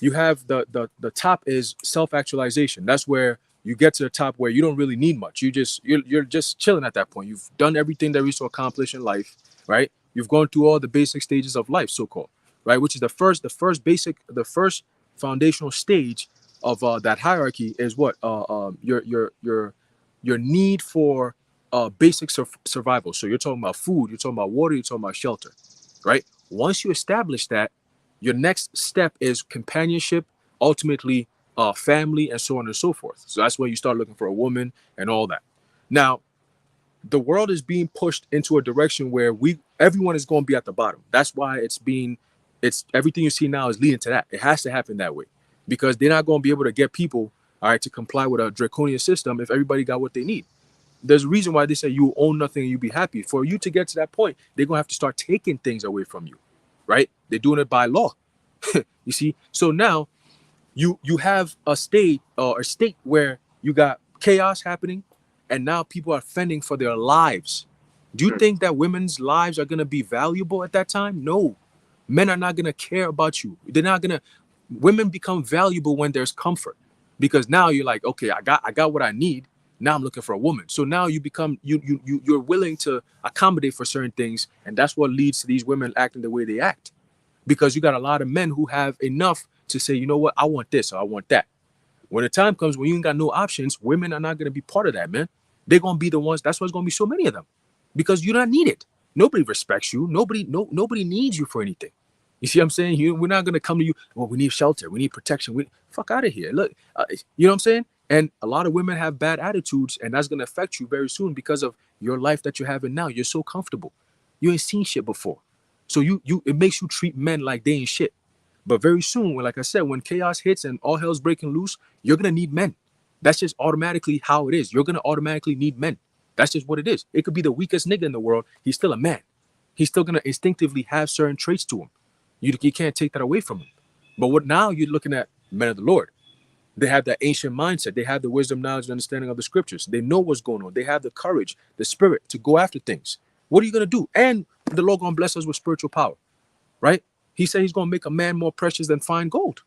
You have the top is self-actualization. That's where you get to the top where you don't really need much. You're just chilling at that point. You've done everything there is to accomplish in life, right? You've gone through all the basic stages of life, so-called, right? Which is the first foundational stage of that hierarchy is what your need for basic survival. So you're talking about food, you're talking about water, you're talking about shelter, right? Once you establish that, your next step is companionship, ultimately family, and so on and so forth. So that's where you start looking for a woman and all that. Now, the world is being pushed into a direction where everyone is going to be at the bottom. That's why it's everything you see now is leading to that. It has to happen that way, because they're not going to be able to get people, all right, to comply with a draconian system if everybody got what they need. There's a reason why they say you own nothing and you be happy. For you to get to that point, they're going to have to start taking things away from you, right? They're doing it by law. You see? So now you have a state where you got chaos happening, and now people are fending for their lives. Do you think that women's lives are going to be valuable at that time? No. Men are not going to care about you. Women become valuable when there's comfort. Because now you're like, okay, I got what I need. Now I'm looking for a woman. So now you're willing to accommodate for certain things, and that's what leads to these women acting the way they act. Because you got a lot of men who have enough to say, you know what, I want this or I want that. When the time comes when you ain't got no options, women are not going to be part of that, man. They're going to be the ones. That's why it's going to be so many of them, because you're not needed. Nobody respects you. Nobody needs you for anything. You see what I'm saying? We're not going to come to you. Well, we need shelter. We need protection. Fuck out of here. Look, you know what I'm saying? And a lot of women have bad attitudes, and that's going to affect you very soon because of your life that you're having now. You're so comfortable. You ain't seen shit before. So it makes you treat men like they ain't shit. But very soon, like I said, when chaos hits and all hell's breaking loose, you're going to need men. That's just automatically how it is. You're going to automatically need men. That's just what it is. It could be the weakest nigga in the world. He's still a man. He's still going to instinctively have certain traits to him. You can't take that away from him. But what now you're looking at men of the Lord. They have that ancient mindset. They have the wisdom, knowledge, and understanding of the scriptures. They know what's going on. They have the courage, the spirit to go after things. What are you going to do? And the Lord going to bless us with spiritual power, right? He said he's going to make a man more precious than fine gold.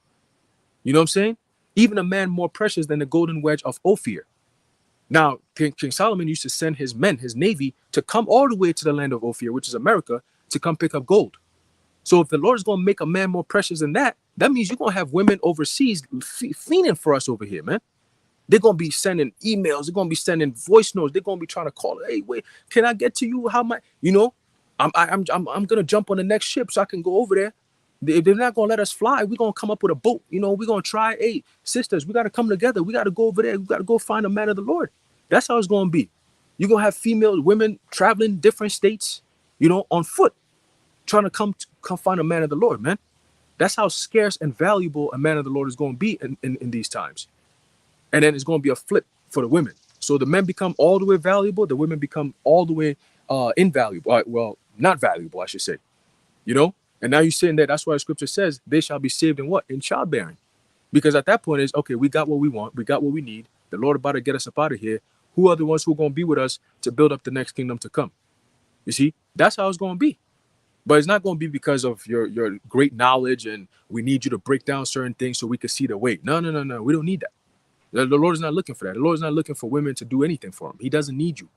You know what I'm saying? Even a man more precious than the golden wedge of Ophir. Now, King Solomon used to send his men, his navy, to come all the way to the land of Ophir, which is America, to come pick up gold. So if the Lord is going to make a man more precious than that, that means you're going to have women overseas fiending for us over here, man. They're going to be sending emails. They're going to be sending voice notes. They're going to be trying to call, hey, wait, can I get to you? How much? You know, I'm going to jump on the next ship so I can go over there. If they're not going to let us fly, we're going to come up with a boat. You know, we're going to try, hey, sisters, we got to come together. We got to go over there. We got to go find a man of the Lord. That's how it's going to be. You're going to have female women traveling different states, you know, on foot, trying to come find a man of the Lord, man. That's how scarce and valuable a man of the Lord is going to be in these times. And then it's going to be a flip for the women. So the men become all the way valuable. The women become all the way invaluable. Well, not valuable, I should say. You know? And now you're sitting there. That's why the scripture says they shall be saved in what? In childbearing. Because at that point is, okay, we got what we want. We got what we need. The Lord about to get us up out of here. Who are the ones who are going to be with us to build up the next kingdom to come? You see? That's how it's going to be. But it's not going to be because of your great knowledge and we need you to break down certain things so we can see the way. No. We don't need that. The Lord is not looking for that. The Lord is not looking for women to do anything for him. He doesn't need you.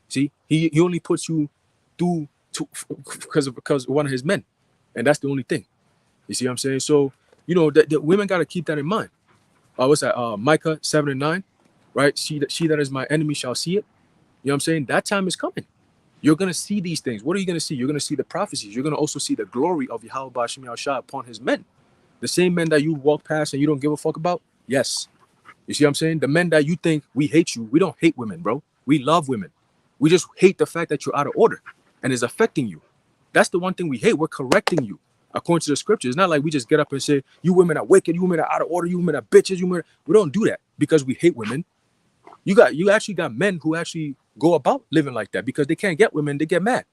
See, he only puts you through because of one of his men. And that's the only thing. You see what I'm saying? So, you know, the women got to keep that in mind. What's that? Micah 7:9, right? She that is my enemy shall see it. You know what I'm saying? That time is coming. You're going to see these things. What are you going to see? You're going to see the prophecies. You're going to also see the glory of Yahweh Ba'ashem Yahushua upon his men. The same men that you walk past and you don't give a fuck about? Yes. You see what I'm saying? The men that you think we hate you, we don't hate women, bro. We love women. We just hate the fact that you're out of order and it's affecting you. That's the one thing we hate. We're correcting you according to the scriptures. It's not like we just get up and say, you women are wicked, you women are out of order, you women are bitches, you women. We don't do that because we hate women. You actually got men who actually go about living like that because they can't get women, they get mad.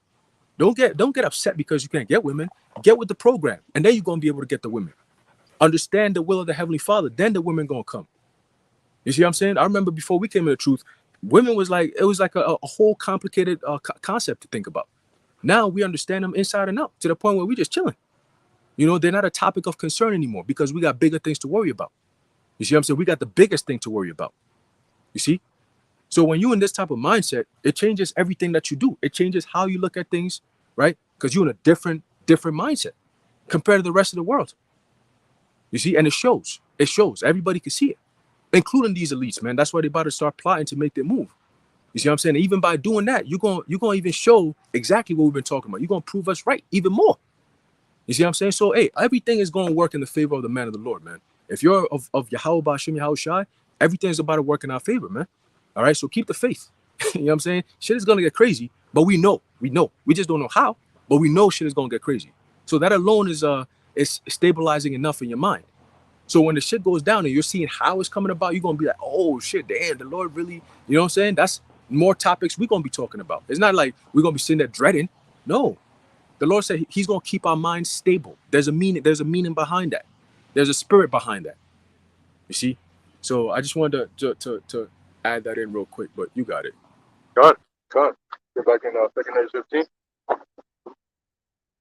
Don't get upset because you can't get women. Get with the program, and then you're gonna be able to get the women. Understand the will of the Heavenly Father, then the women gonna come. You see what I'm saying? I remember before we came into the truth, women was like a whole complicated concept to think about. Now we understand them inside and out to the point where we just chilling. You know, they're not a topic of concern anymore because we got bigger things to worry about. You see what I'm saying? We got the biggest thing to worry about. You see? So when you're in this type of mindset, it changes everything that you do. It changes how you look at things, right? Because you're in a different mindset compared to the rest of the world. You see? And it shows. It shows. Everybody can see it, including these elites, man. That's why they about to start plotting to make their move. You see what I'm saying? And even by doing that, you're gonna even show exactly what we've been talking about. You're gonna prove us right even more. You see what I'm saying? So, hey, everything is gonna work in the favor of the man of the Lord, man. If you're of Yahweh Ba'ashem Yahushua, everything is about to work in our favor, man. All right, so keep the faith. You know what I'm saying? Shit is gonna get crazy, but we know. We just don't know how, but we know shit is gonna get crazy. So that alone is stabilizing enough in your mind. So when the shit goes down and you're seeing how it's coming about, you're gonna be like, oh shit, damn, the Lord really, you know what I'm saying? That's more topics we're gonna be talking about. It's not like we're gonna be sitting there dreading. No. The Lord said he's gonna keep our minds stable. There's a meaning behind that. There's a spirit behind that. You see? So I just wanted to add that in real quick, but you got it. God. Get back in 2nd Ezra 15.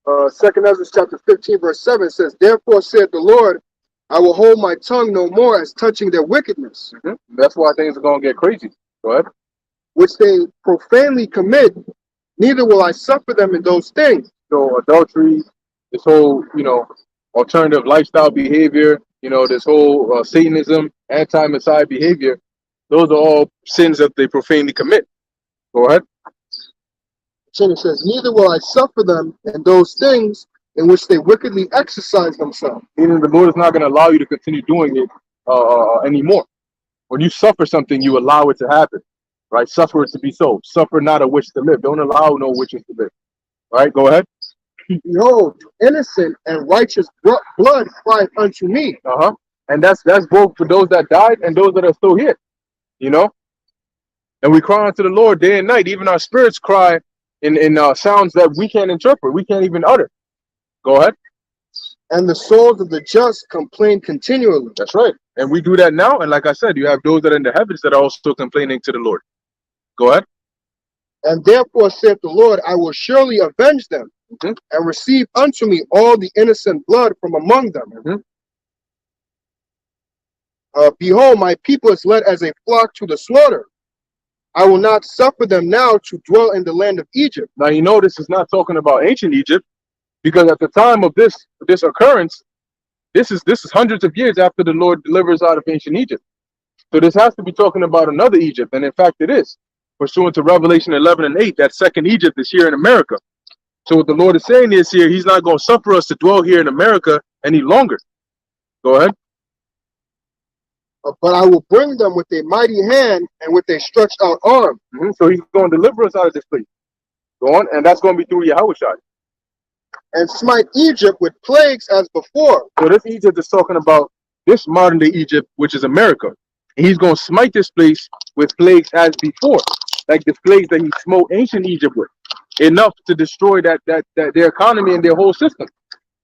2nd Ezra chapter 15, verse 7 says, therefore said the Lord, I will hold my tongue no more as touching their wickedness. That's why things are gonna get crazy. Go ahead. Which they profanely commit, neither will I suffer them in those things. So adultery, this whole, alternative lifestyle behavior, this whole Satanism, anti-Messiah behavior, those are all sins that they profanely commit. Go ahead. It says, neither will I suffer them in those things in which they wickedly exercise themselves. Meaning the Lord is not going to allow you to continue doing it anymore. When you suffer something, you allow it to happen, right? Suffer it to be so. Suffer not a wish to live. Don't allow no wishes to live. Right? Go ahead. Behold, innocent and righteous blood cried unto me. And that's both for those that died and those that are still here. And we cry unto the Lord day and night. Even our spirits cry in sounds that we can't interpret. We can't even utter. Go ahead. And the souls of the just complain continually. That's right. And we do that now. And like I said, you have those that are in the heavens that are also complaining to the Lord. Go ahead. And therefore saith the Lord, I will surely avenge them, and receive unto me all the innocent blood from among them. Behold, my people is led as a flock to the slaughter. I will not suffer them now to dwell in the land of Egypt. Now this is not talking about ancient Egypt, because at the time of this occurrence, this is hundreds of years after the Lord delivers out of ancient Egypt. So this has to be talking about another Egypt, and in fact it is. Pursuant to Revelation 11 and 8, that second Egypt is here in America. So what the Lord is saying is here, he's not going to suffer us to dwell here in America any longer. Go ahead. But I will bring them with a mighty hand and with a stretched out arm. So he's going to deliver us out of this place. Go on, and that's going to be through Yahushua. And smite Egypt with plagues as before. So this Egypt is talking about this modern day Egypt, which is America. And he's going to smite this place with plagues as before, like the plagues that he smote ancient Egypt with, enough to destroy that their economy and their whole system.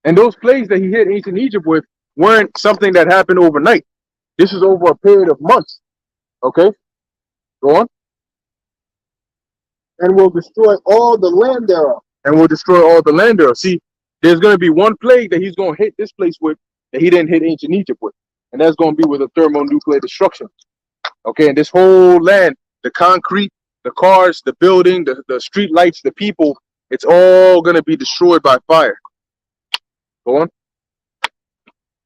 And those plagues that he hit ancient Egypt with weren't something that happened overnight. This is over a period of months. Okay, go on. And will destroy all the land thereof. And will destroy all the land thereof. See, there's going to be one plague that he's going to hit this place with that he didn't hit ancient Egypt with. And that's going to be with a thermonuclear destruction. Okay, and this whole land, the concrete, the cars, the building, the street lights, the people, it's all going to be destroyed by fire. Go on.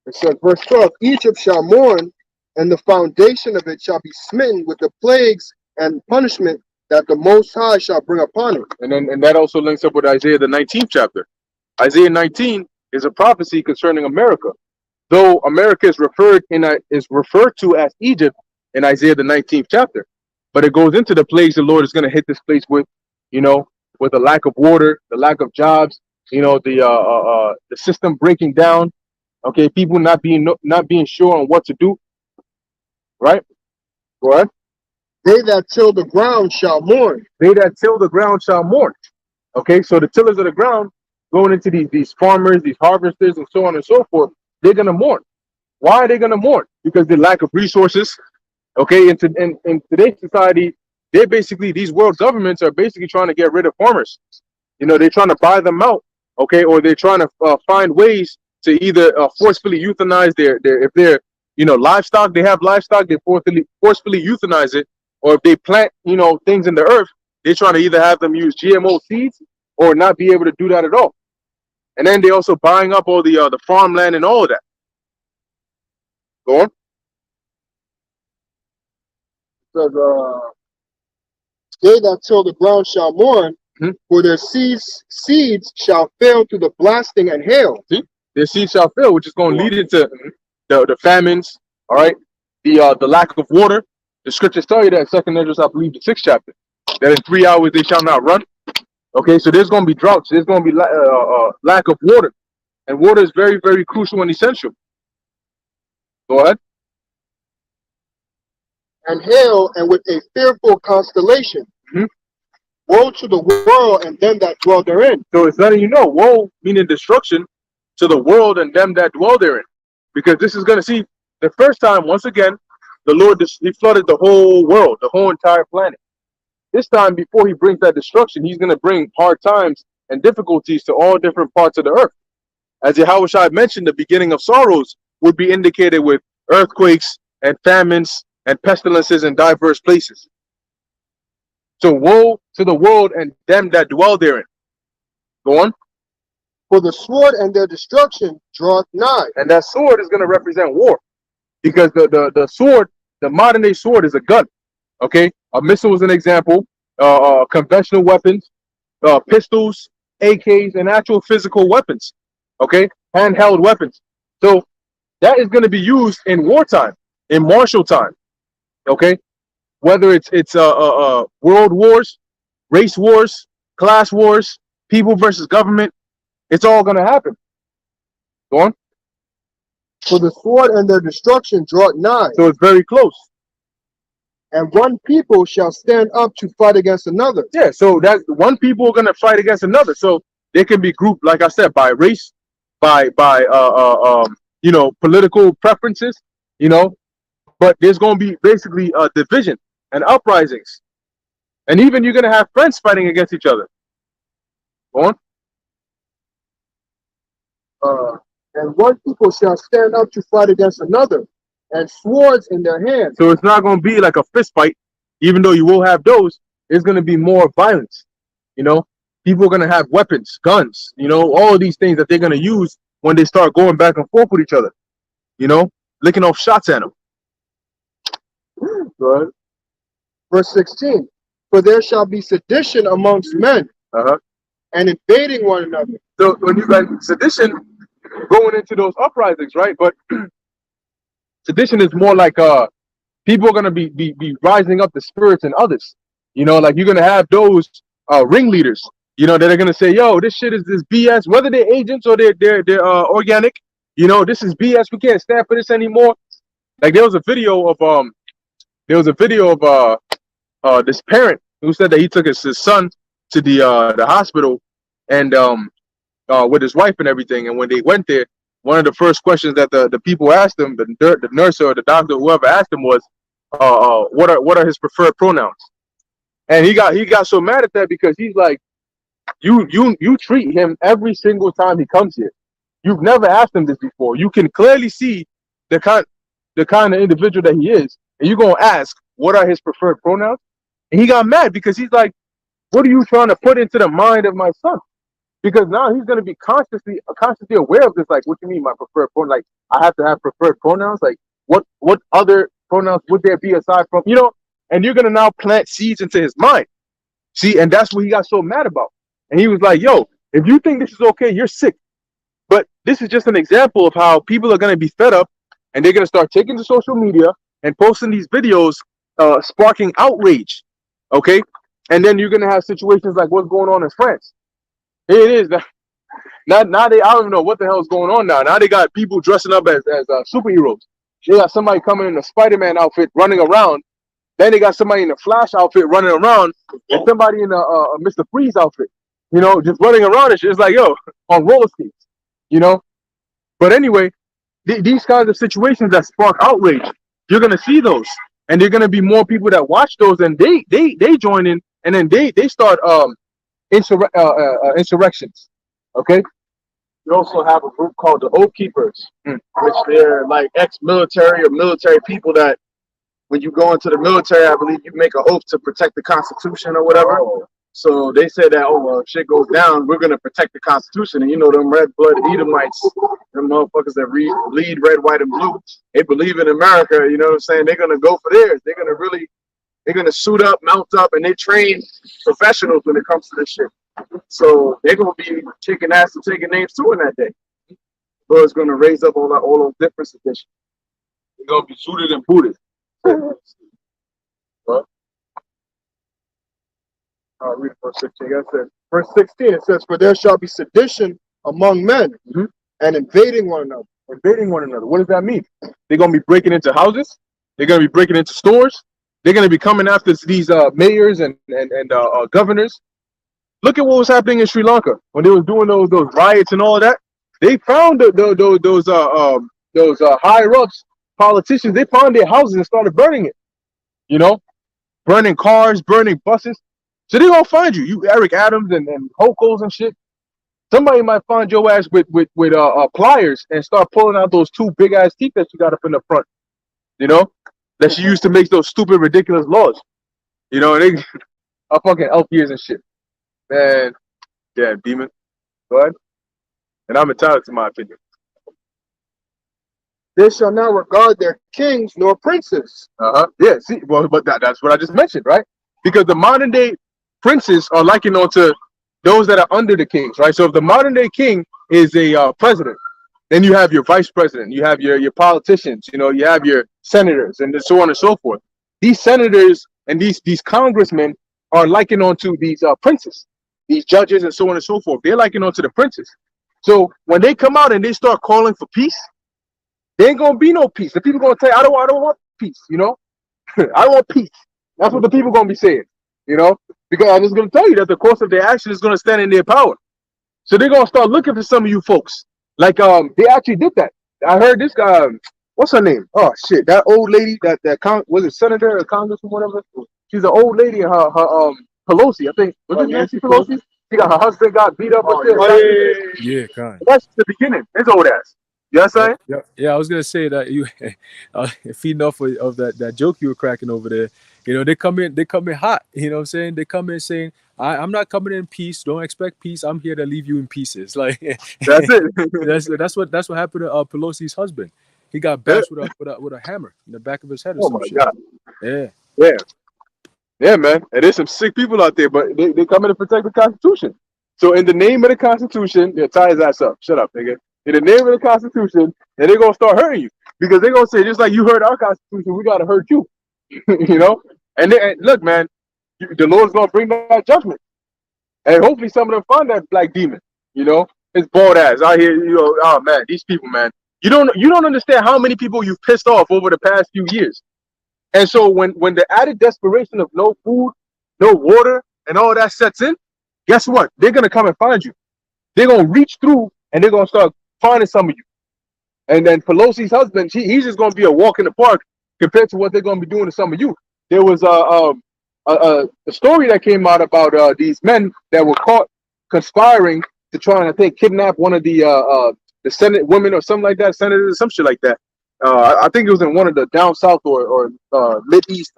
It says, verse 12, Egypt shall mourn, and the foundation of it shall be smitten with the plagues and punishment that the Most High shall bring upon it. And that also links up with Isaiah the 19th chapter. Isaiah 19 is a prophecy concerning America. Though America is referred to as Egypt in Isaiah the 19th chapter, but it goes into the plagues the Lord is going to hit this place with, with the lack of water, the lack of jobs, the system breaking down. Okay, people not being sure on what to do. Right? Go ahead. They that till the ground shall mourn. They that till the ground shall mourn. Okay, so the tillers of the ground going into these farmers, these harvesters, and so on and so forth, they're gonna mourn. Why are they gonna mourn? Because the lack of resources. Okay, in today's society, these world governments are basically trying to get rid of farmers. They're trying to buy them out. Okay, or they're trying to find ways to either forcefully euthanize if they're livestock, they have livestock, they forcefully euthanize it, or if they plant things in the earth, they're trying to either have them use GMO seeds or not be able to do that at all. And then they also buying up all the farmland and all of that. Go on. It says, they that till the ground shall mourn, for their seeds shall fail through the blasting and hail. See? Their seeds shall fail, which is going to lead into the famines, all right? The lack of water. The scriptures tell you that in 2nd Esdras, I believe, the 6th chapter, that in 3 hours they shall not run. Okay, so there's going to be droughts. There's going to be lack of water. And water is very, very crucial and essential. Go ahead. And hail, and with a fearful constellation. Woe to the world and them that dwell therein. So it's letting you know, woe meaning destruction to the world and them that dwell therein. Because this is going to see the first time, once again, the Lord, he flooded the whole world, the whole entire planet. This time, before he brings that destruction, he's going to bring hard times and difficulties to all different parts of the earth. As Yahushua mentioned, the beginning of sorrows would be indicated with earthquakes and famines and pestilences in diverse places. So woe to the world and them that dwell therein. Go on. For the sword and their destruction draweth nigh. And that sword is going to represent war, because the sword, the modern day sword, is a gun. Okay, a missile is an example. Conventional weapons, pistols, AKs, and actual physical weapons. Okay, handheld weapons. So that is going to be used in wartime, in martial time. Okay, whether it's world wars, race wars, class wars, people versus government, it's all going to happen. Go on. For the sword and their destruction draweth nigh. So it's very close. And one people shall stand up to fight against another. Yeah, so that one people are gonna fight against another. So they can be grouped, like I said, by race, by political preferences, but there's gonna be basically a division and uprisings. And even you're gonna have friends fighting against each other. Go on. And one people shall stand up to fight against another, and swords in their hands. So it's not gonna be like a fist fight, even though you will have those. It's gonna be more violence. People are gonna have weapons, guns, all of these things that they're gonna use when they start going back and forth with each other. Licking off shots at them. Go ahead. Verse 16. For there shall be sedition amongst men, and invading one another. So when you got sedition going into those uprisings, right? But sedition is more like people are gonna be rising up the spirits in others. Like you're gonna have those ringleaders, that are gonna say, yo, this shit is this BS, whether they're agents or they're organic, this is BS, we can't stand for this anymore. Like there was a video of this parent who said that he took his son to the hospital and with his wife and everything, and when they went there, one of the first questions that the people asked him, the nurse or the doctor, whoever asked him, was, what are his preferred pronouns? And he got so mad at that because he's like, you treat him every single time he comes here. You've never asked him this before. You can clearly see the kind of individual that he is, and you're gonna ask what are his preferred pronouns? And he got mad because he's like, what are you trying to put into the mind of my son? Because now he's gonna be consciously aware of this. Like, what do you mean my preferred pronoun? Like, I have to have preferred pronouns? Like, what other pronouns would there be aside from, and you're gonna now plant seeds into his mind. See, and that's what he got so mad about. And he was like, yo, if you think this is okay, you're sick. But this is just an example of how people are gonna be fed up, and they're gonna start taking to social media and posting these videos, sparking outrage. Okay? And then you're gonna have situations like what's going on in France. Here it is. Now I don't even know what the hell is going on now. Now they got people dressing up as superheroes. They got somebody coming in a Spider-Man outfit running around. Then they got somebody in a Flash outfit running around, and somebody in a Mr. Freeze outfit. Just running around and shit. It's like, yo, on roller skates. But anyway, these kinds of situations that spark outrage, you're gonna see those, and there are gonna be more people that watch those, and they join in, and then they start insurrections. Okay. You also have a group called the Oath Keepers, which they're like ex-military or military people that when you go into the military, I believe you make an oath to protect the Constitution or whatever. So they said that, well, if shit goes down, we're going to protect the Constitution. And them red-blooded Edomites, them motherfuckers that bleed red, white, and blue, they believe in America, you know what I'm saying? They're going to go for theirs. They're going to suit up, mount up, and they train professionals when it comes to this shit. So they're going to be kicking ass and taking names too in that day. So it's going to raise up all those different editions. They're going to be suited and booted. What? I'll read verse 16. Verse 16, it says, for there shall be sedition among men, and invading one another. Invading one another. What does that mean? They're going to be breaking into houses. They're going to be breaking into stores. They're going to be coming after these mayors and governors. Look at what was happening in Sri Lanka when they was doing those riots and all of that. They found those higher ups, politicians. They found their houses and started burning it. Burning cars, burning buses. So they're gonna find you Eric Adams and Hokos and shit. Somebody might find your ass with pliers and start pulling out those two big ass teeth that you got up in the front. That she used to make those stupid, ridiculous laws. They are fucking elf years and shit. Man, yeah, demon. Go ahead. and I'm entitled to my opinion. They shall not regard their kings nor princes. Yeah. See, well, but that's what I just mentioned, right? Because the modern day princes are likened onto those that are under the kings, right? So if the modern day king is a president, then you have your vice president, you have your politicians, you know, you have your senators, and so on and so forth. These senators and these congressmen are likened onto these princes, these judges, and so on and so forth. They're likened onto the princes. So when they come out and they start calling for peace, there ain't gonna be no peace. The people gonna tell you, I don't want peace, you know. I want peace. That's what the people gonna be saying, you know, because I'm just gonna tell you that the course of their action is gonna stand in their power. So they're gonna start looking for some of you folks. Like they actually did that. I heard this guy, what's her name? Oh shit, that old lady, that was it senator or congressman, whatever. She's an old lady. Her Pelosi, I think. Was it Nancy Pelosi? She got her husband got beat up. Yeah, kind. That's the beginning. His old ass. You know what I'm saying? Yeah. I was gonna say that you feeding off of that joke you were cracking over there. You know, they come in hot. You know what I'm saying? They come in saying, I'm not coming in peace. Don't expect peace. I'm here to leave you in pieces. Like That's it. that's what happened to Pelosi's husband. He got bashed with a hammer in the back of his head or Oh some my shit. God. Yeah. Yeah, man. And there's some sick people out there, but they come in to protect the Constitution. So in the name of the Constitution, yeah, tie his ass up. Shut up, nigga. In the name of the Constitution, and they're gonna start hurting you because they're gonna say, just like you hurt our Constitution, we gotta hurt you. You know? And look, man, the Lord's gonna bring that judgment. And hopefully some of them find that black demon, you know, his bald ass out here, you know. Oh man, these people, man. You don't understand how many people you've pissed off over the past few years. And so when the added desperation of no food, no water, and all that sets in, guess what? They're gonna come and find you. They're gonna reach through and they're gonna start finding some of you. And then Pelosi's husband, he's just gonna be a walk in the park compared to what they're gonna be doing to some of you. There was a story that came out about these men that were caught conspiring to try and, I think, kidnap one of the Senate women or something like that, senators or some shit like that. I think it was in one of the down south or mid-east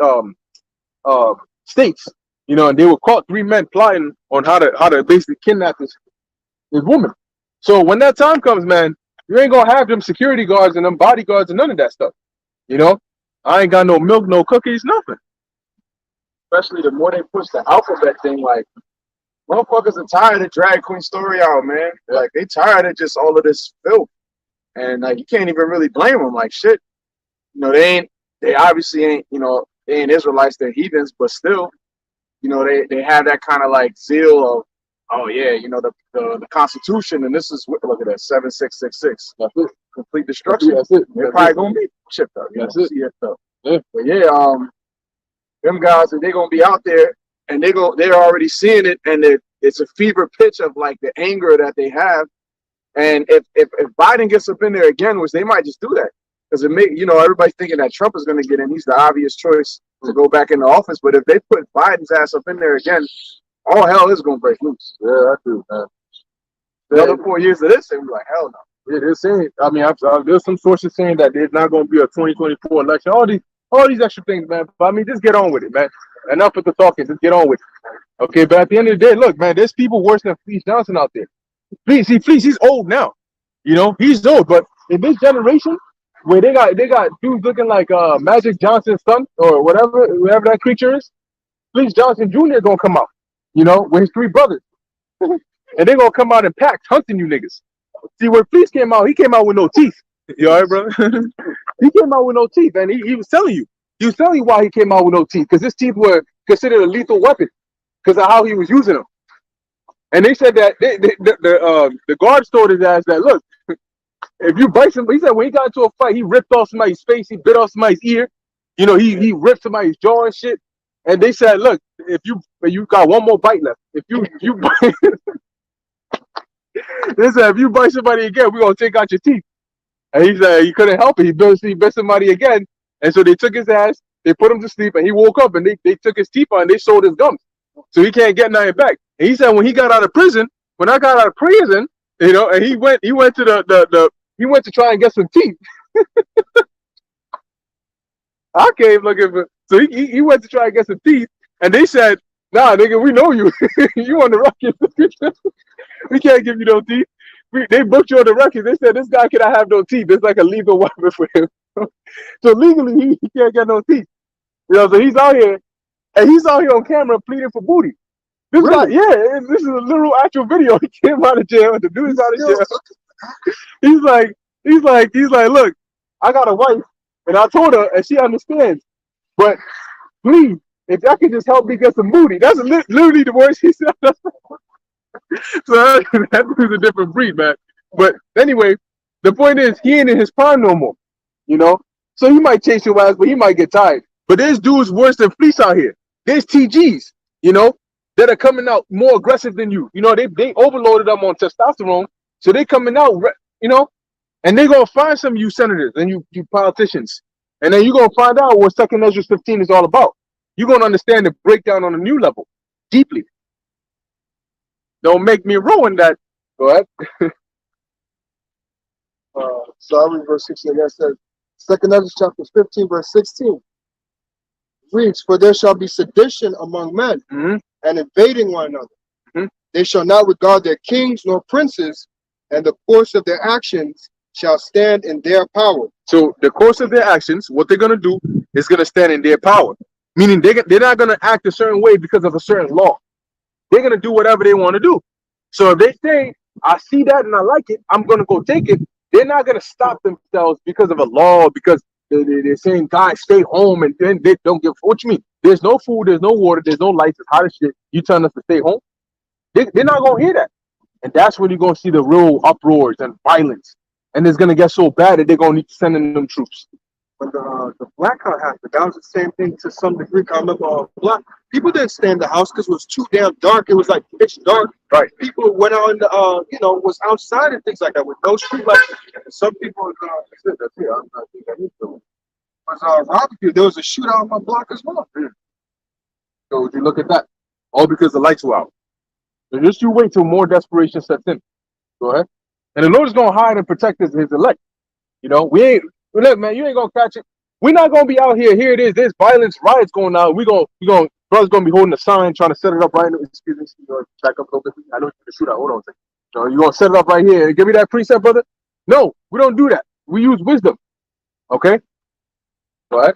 states, you know, and they were caught, 3 men plotting on how to basically kidnap this woman. So when that time comes, man, you ain't gonna have them security guards and them bodyguards and none of that stuff. You know, I ain't got no milk, no cookies, nothing. Especially the more they push the alphabet thing, like motherfuckers are tired of drag queen story out, man. Like they tired of just all of this filth, and like you can't even really blame them. Like shit, you know, they obviously ain't, you know, they ain't Israelites, they're heathens, but still, you know, they have that kind of like zeal of, oh yeah, you know, the Constitution, and this is look at that 7666. That's it. Complete destruction. That's it. They're probably gonna be chipped up. That's it. See it though. Yeah. But yeah, them guys, they're gonna be out there, and they're already seeing it, and it's a fever pitch of like the anger that they have. And if Biden gets up in there again, which they might just do that, because it may, you know, everybody's thinking that Trump is gonna get in. He's the obvious choice to go back into office. But if they put Biden's ass up in there again, all hell is gonna break loose. Yeah, that's true, man. Another 4 years of this, and we're like, hell no. Yeah, they're saying. I mean, there's some sources saying that there's not going to be a 2024 election. All these extra things, man. But I mean, just get on with it, man. Enough with the talking. Just get on with it. Okay, but at the end of the day, look, man, there's people worse than Fleece Johnson out there. Fleece, he's old now. You know, he's old. But in this generation, where they got dudes looking like Magic Johnson's son or whatever that creature is, Fleece Johnson Jr. gonna come out. You know, with his 3 brothers, and they're gonna come out in packs hunting you niggas. See, when Fleece came out, he came out with no teeth. You all right, bro? He came out with no teeth, and he was telling you. He was telling you why he came out with no teeth, because his teeth were considered a lethal weapon because of how he was using them. And they said that the guards told his ass that, look, if you bite somebody, he said when he got into a fight, he ripped off somebody's face, he bit off somebody's ear, you know, he ripped somebody's jaw and shit. And they said, look, if you got one more bite left, if you bite, they said if you bite somebody again, we're gonna take out your teeth. And he said he couldn't help it. He bit somebody again, and so they took his ass, they put him to sleep, and he woke up and they took his teeth out and they sold his gums, so he can't get nothing back. And he said when he got out of prison, when I got out of prison, you know, and he went to he went to try and get some teeth. I came looking for, so he went to try and get some teeth, and they said, nah, nigga, we know you. You on the rocket. We can't give you no teeth. they booked you on the record. They said this guy cannot have no teeth. It's like a legal weapon for him. So legally, he can't get no teeth. You know, so he's out here, and he's out here on camera pleading for booty. This guy, Really? yeah, this is a literal actual video. He came out of jail. The dude's out of Still, jail. He's like, look, I got a wife, and I told her, and she understands. But please, if y'all can just help me get some booty, that's literally the words he said. So that dude's a different breed, man. But anyway, the point is, he ain't in his prime no more. You know, so he might chase your ass, but he might get tired. But there's dudes worse than fleece out here. There's TGs, you know, that are coming out more aggressive than you. You know, they overloaded them on testosterone, so they coming out, you know, and they gonna find some of you senators and you politicians, and then you're gonna find out what Second Ezra 15 is all about. You're gonna understand the breakdown on a new level, deeply. Don't make me ruin that. Go ahead. So I read verse 16 that says, 2 Ezra chapter 15, verse 16 reads, "For there shall be sedition among men, Mhm. and invading one another. Mhm. They shall not regard their kings nor princes, and the course of their actions shall stand in their power." So the course of their actions, what they're gonna do is gonna stand in their power. Meaning they're not gonna act a certain way because of a certain law. They're gonna do whatever they want to do. So if they say, I see that and I like it, I'm gonna go take it, they're not gonna stop themselves because of a law, because they're saying, guys, stay home, and then they don't give. What you mean? There's no food, there's no water, there's no lights, it's hot as shit. You telling us to stay home? They're not gonna hear that. And that's when you're gonna see the real uproars and violence. And it's gonna get so bad that they're gonna need to send in them troops. When the blackout happened, that was the same thing to some degree. I remember black people didn't stay in the house because it was too damn dark. It was like pitch dark. Right. People went out in the was outside and things like that with no street lights. And some people was robbing people. There was a shootout on my block as well. So would you look at that? All because the lights were out. So just you wait till more desperation sets in. Go ahead. And the Lord is gonna hide and protect his elect. You know, look, man, you ain't gonna catch it. We're not gonna be out here. Here it is. There's violence, riots going on. Brother's gonna be holding a sign, trying to set it up right now. Excuse me, back up a little bit. I know you're shoot out. Hold on a second. So you're gonna set it up right here. Give me that precept, brother. No, we don't do that. We use wisdom. Okay? Go ahead.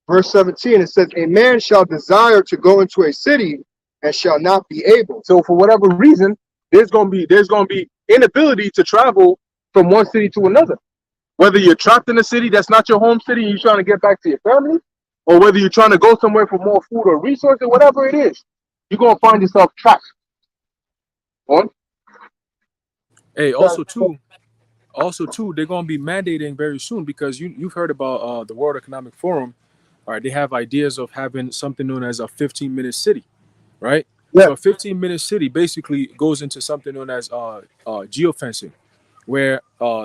Verse 17, it says, "A man shall desire to go into a city and shall not be able." So for whatever reason, there's gonna be inability to travel from one city to another. Whether you're trapped in a city that's not your home city and you're trying to get back to your family, or whether you're trying to go somewhere for more food or resources, whatever it is, you're gonna find yourself trapped. On. Hey, also too, they're gonna be mandating very soon, because you've heard about the World Economic Forum. All right, they have ideas of having something known as a 15-minute city, right? Yeah. So a 15-minute city basically goes into something known as geofencing, where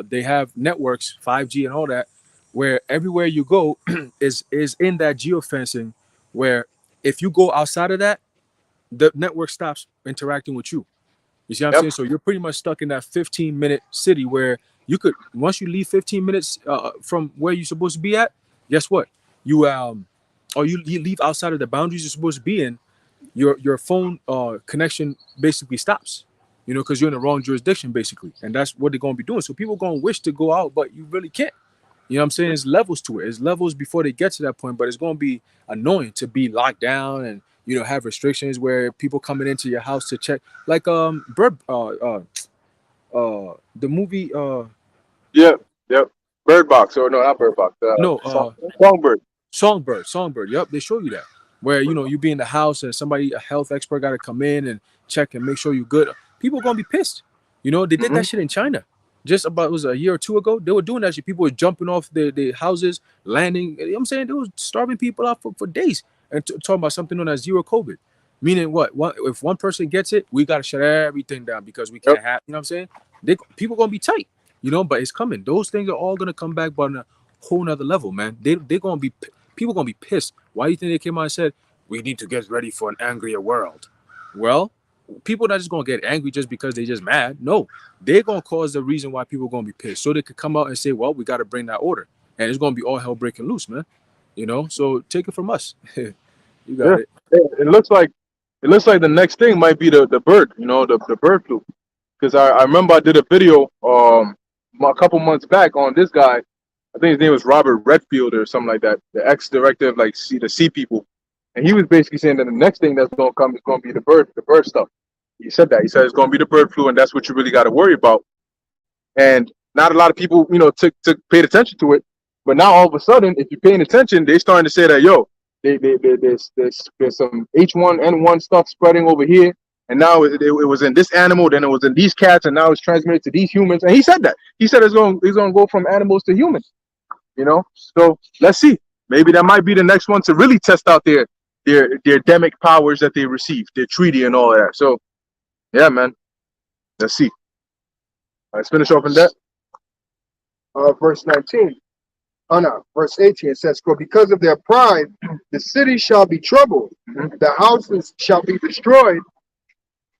they have networks, 5G and all that, where everywhere you go is in that geofencing, where if you go outside of that, the network stops interacting with you. You see what I'm saying? So you're pretty much stuck in that 15-minute city where you could, once you leave 15 minutes from where you're supposed to be at, guess what? You leave outside of the boundaries you're supposed to be in, your phone connection basically stops, you know, because you're in the wrong jurisdiction basically. And that's what they're going to be doing. So people are going to wish to go out, but you really can't. You know what I'm saying? There's levels to it. There's levels before they get to that point, but it's going to be annoying to be locked down and, you know, have restrictions where people coming into your house to check, like the movie Yep. Bird Box, or no, not Bird Box. Songbird. Yep, they show you that, where, you know, you be in the house and a health expert got to come in and check and make sure you're good. People are gonna be pissed. You know, they did that shit in China. Just about, it was a year or two ago. They were doing that shit. People were jumping off their houses, landing. You know what I'm saying? They were starving people out for days, and talking about something known as zero COVID. Meaning what? If one person gets it, we gotta shut everything down because we can't have. You know what I'm saying? People gonna be tight. You know, but it's coming. Those things are all gonna come back, but on a whole nother level, man. They're gonna be, people gonna be pissed. Why do you think they came out and said we need to get ready for an angrier world? Well, people not just gonna get angry just because they just mad. No, they're gonna cause the reason why people are gonna be pissed, so they could come out and say, well, we gotta bring that order, and it's gonna be all hell breaking loose, man. You know, so take it from us. You got it. It looks like the next thing might be the bird, you know, the bird flu. because I remember I did a video a couple months back on this guy. I think his name was Robert Redfield or something like that, the ex-director of like the Sea People, and he was basically saying that the next thing that's going to come is going to be the bird stuff. He said that. He said it's going to be the bird flu, and that's what you really got to worry about. And not a lot of people, took paid attention to it. But now all of a sudden, if you're paying attention, they're starting to say that there's some H1N1 stuff spreading over here, and now it was in this animal, then it was in these cats, and now it's transmitted to these humans. And he said that. He said it's going to go from animals to humans. So let's see. Maybe that might be the next one to really test out their demic powers that they received, their treaty and all of that. So yeah, man. Let's see. Let's finish off in that. Verse 19. Oh no, verse 18. It says, "For because of their pride, the city shall be troubled, the houses shall be destroyed,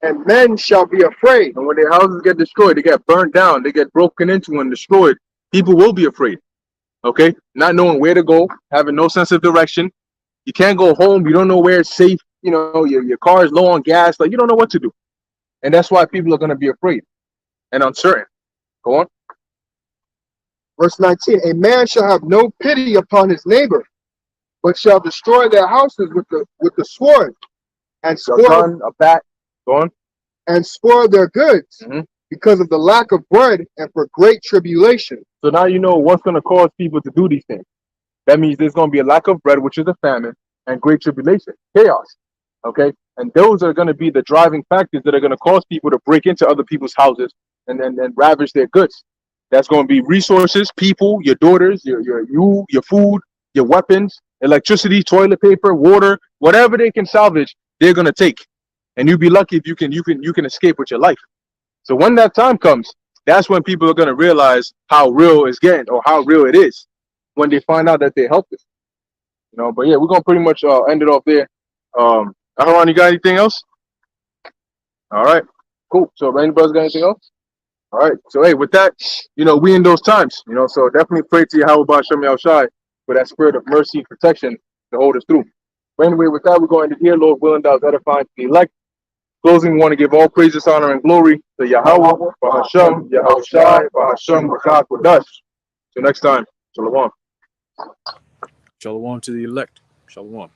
and men shall be afraid." And when their houses get destroyed, they get burned down, they get broken into and destroyed, people will be afraid. Okay? Not knowing where to go, having no sense of direction. You can't go home, you don't know where it's safe, your car is low on gas, like you don't know what to do. And that's why people are going to be afraid and uncertain. Go on. Verse 19. "A man shall have no pity upon his neighbor, but shall destroy their houses with the sword, and A spoil gun, a bat. Go on. their goods, Mhm. because of the lack of bread and for great tribulation." So now you know what's going to cause people to do these things. That means there's going to be a lack of bread, which is a famine, and great tribulation, chaos. Okay? And those are going to be the driving factors that are going to cause people to break into other people's houses and ravage their goods. That's going to be resources, people, your daughters, your food, your weapons, electricity, toilet paper, water, whatever they can salvage, they're going to take. And you'll be lucky if you can escape with your life. So when that time comes, that's when people are going to realize how real it's getting, or how real it is, when they find out that they're helpless. But yeah, we're going to pretty much end it off there. Aharon, you got anything else? All right, cool. So anybody's got anything else? All right. So hey, with that, we in those times, so definitely pray to Yahweh Shem Shai for that spirit of mercy and protection to hold us through. But anyway, with that, we're going to hear, Lord willing, thou edifying to the elect. Closing, we want to give all praises, honor, and glory to Yahweh, Bahashem, Yahweh Shai, Bahashem, Rakak with us. Till next time, Shalom. Shalom to the elect. Shalom.